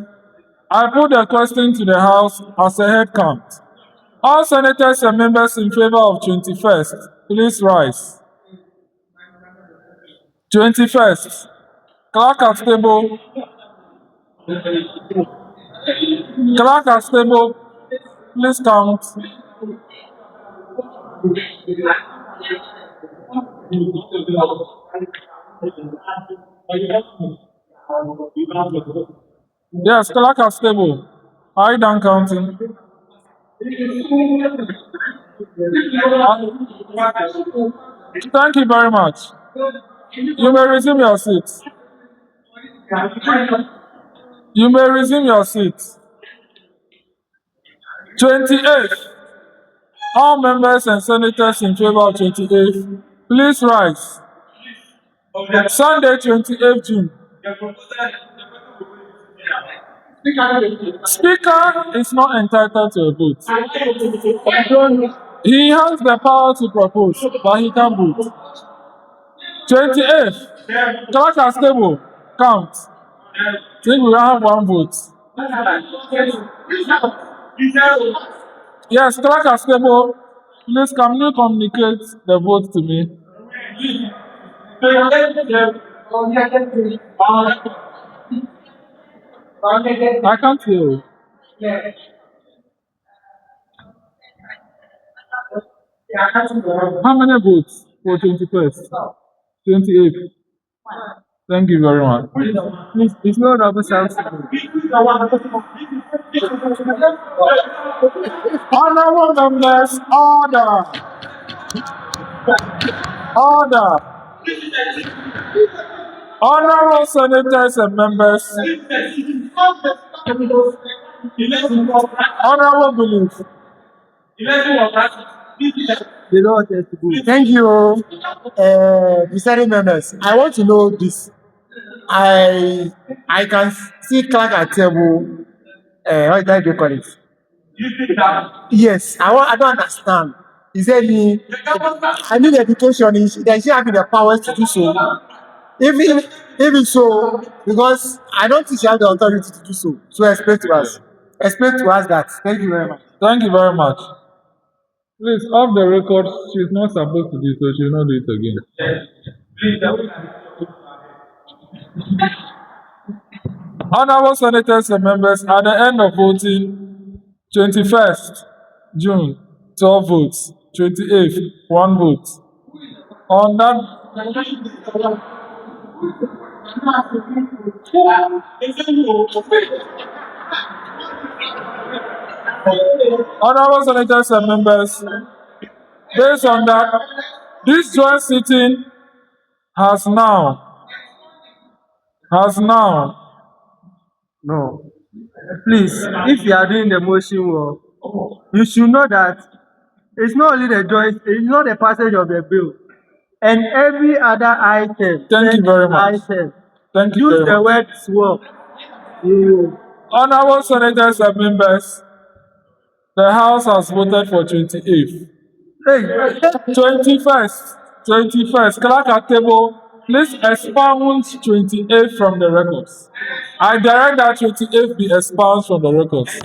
I put the question to the House as a head count. All senators and members in favor of 21st, please rise. 21st, Clerk at table. Clerk at table, please count. Yes, Clerk at table. Are you done counting? Thank you very much. You may resume your seat. You may resume your seat. 28th. All members and senators in favor of 28th, please rise. Sunday, 28th June. Speaker is not entitled to a vote. He has the power to propose, but he can't vote. 28th, Clerk at table, count. Think we have one vote. Yes, Clerk at table, please can you communicate the vote to me? I can't hear you. How many votes for 21st? 28th. Thank you very much. Please, it's not double Samson. Honorable members, order. Order. Honorable senators and members. Honorable Belief. Thank you, presiding members. I want to know this. I can see Clerk at table. What do you call it? Yes, I don't understand. Is there any? I need education. Does she have the powers to do so? Even If it's so, because I don't think you have the authority to do so. So explain to us. Explain to us that. Thank you very much. Thank you very much. Please, off the record, she's not supposed to do so. She'll not do it again. Honorable senators and members, at the end of voting, 21st June, 12 votes, 28th, 1 vote. On that, honorable senators and members, based on that, this joint sitting has now, No. Please, if you are doing the motion well, you should know that it's not only the joint, it's not the passage of the bill. And every other item. Thank you very much. Thank you Use very the much. words well. Honorable senators and members, the House has voted for 28th. 21st. Clerk at table, please expound 28th from the records. I direct that 28th be expunged from the records.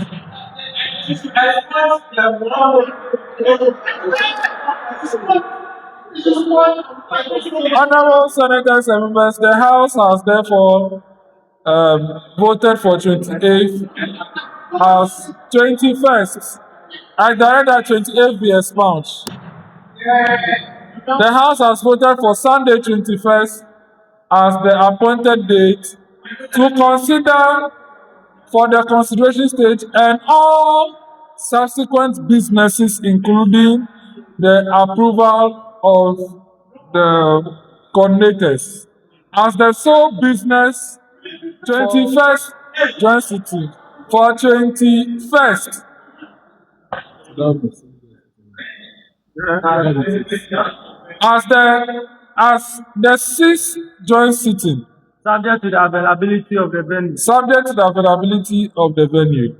Honorable senators and members, the House has therefore voted for 28th as 21st. I direct that 28th be expunged. The House has voted for Sunday 21st as the appointed date to consider for the consideration stage and all subsequent businesses, including the approval of the coordinators. As the sole business, 21st joint sitting for 21st. As the sixth joint sitting. Subject to the availability of the venue. Subject to the availability of the venue.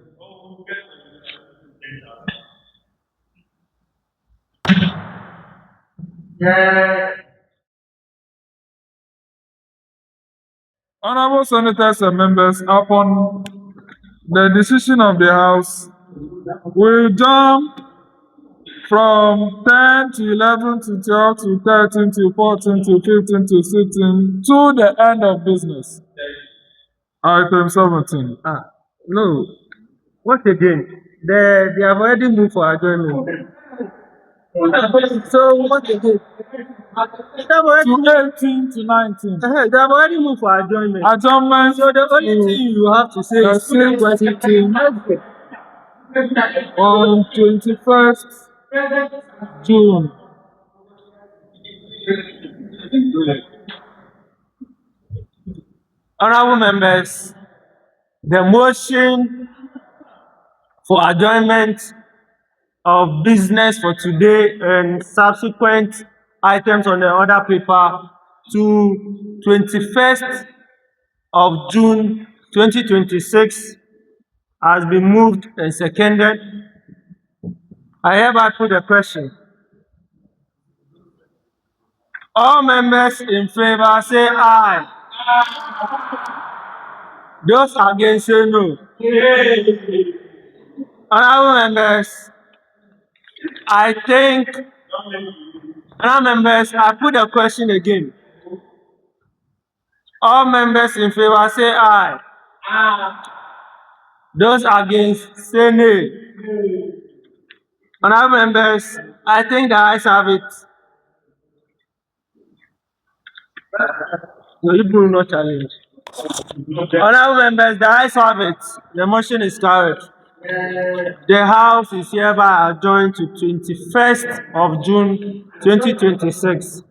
Honorable senators and members, upon the decision of the House, we'll jump from 10 to 11 to 12 to 13 to 14 to 15 to 16 to the end of business. Item 17. No. What again? They have already moved for adjournment. So what again? To 18 to 19. They have already moved for adjournment. Adjournment. So the only thing you have to say is put the question on 21st June. Honorable members, the motion for adjournment of business for today and subsequent items on the order paper to 21st of June 2026 has been moved and seconded. I hereby put the question. All members in favor say aye. Those against say no. Honorable members, I put the question again. All members in favor say aye. Those against say nay. Honorable members, I think the ayes have it. No, you will not challenge. Honorable members, the ayes have it. The motion is carried. The House is hereby adjourned to 21st of June 2026.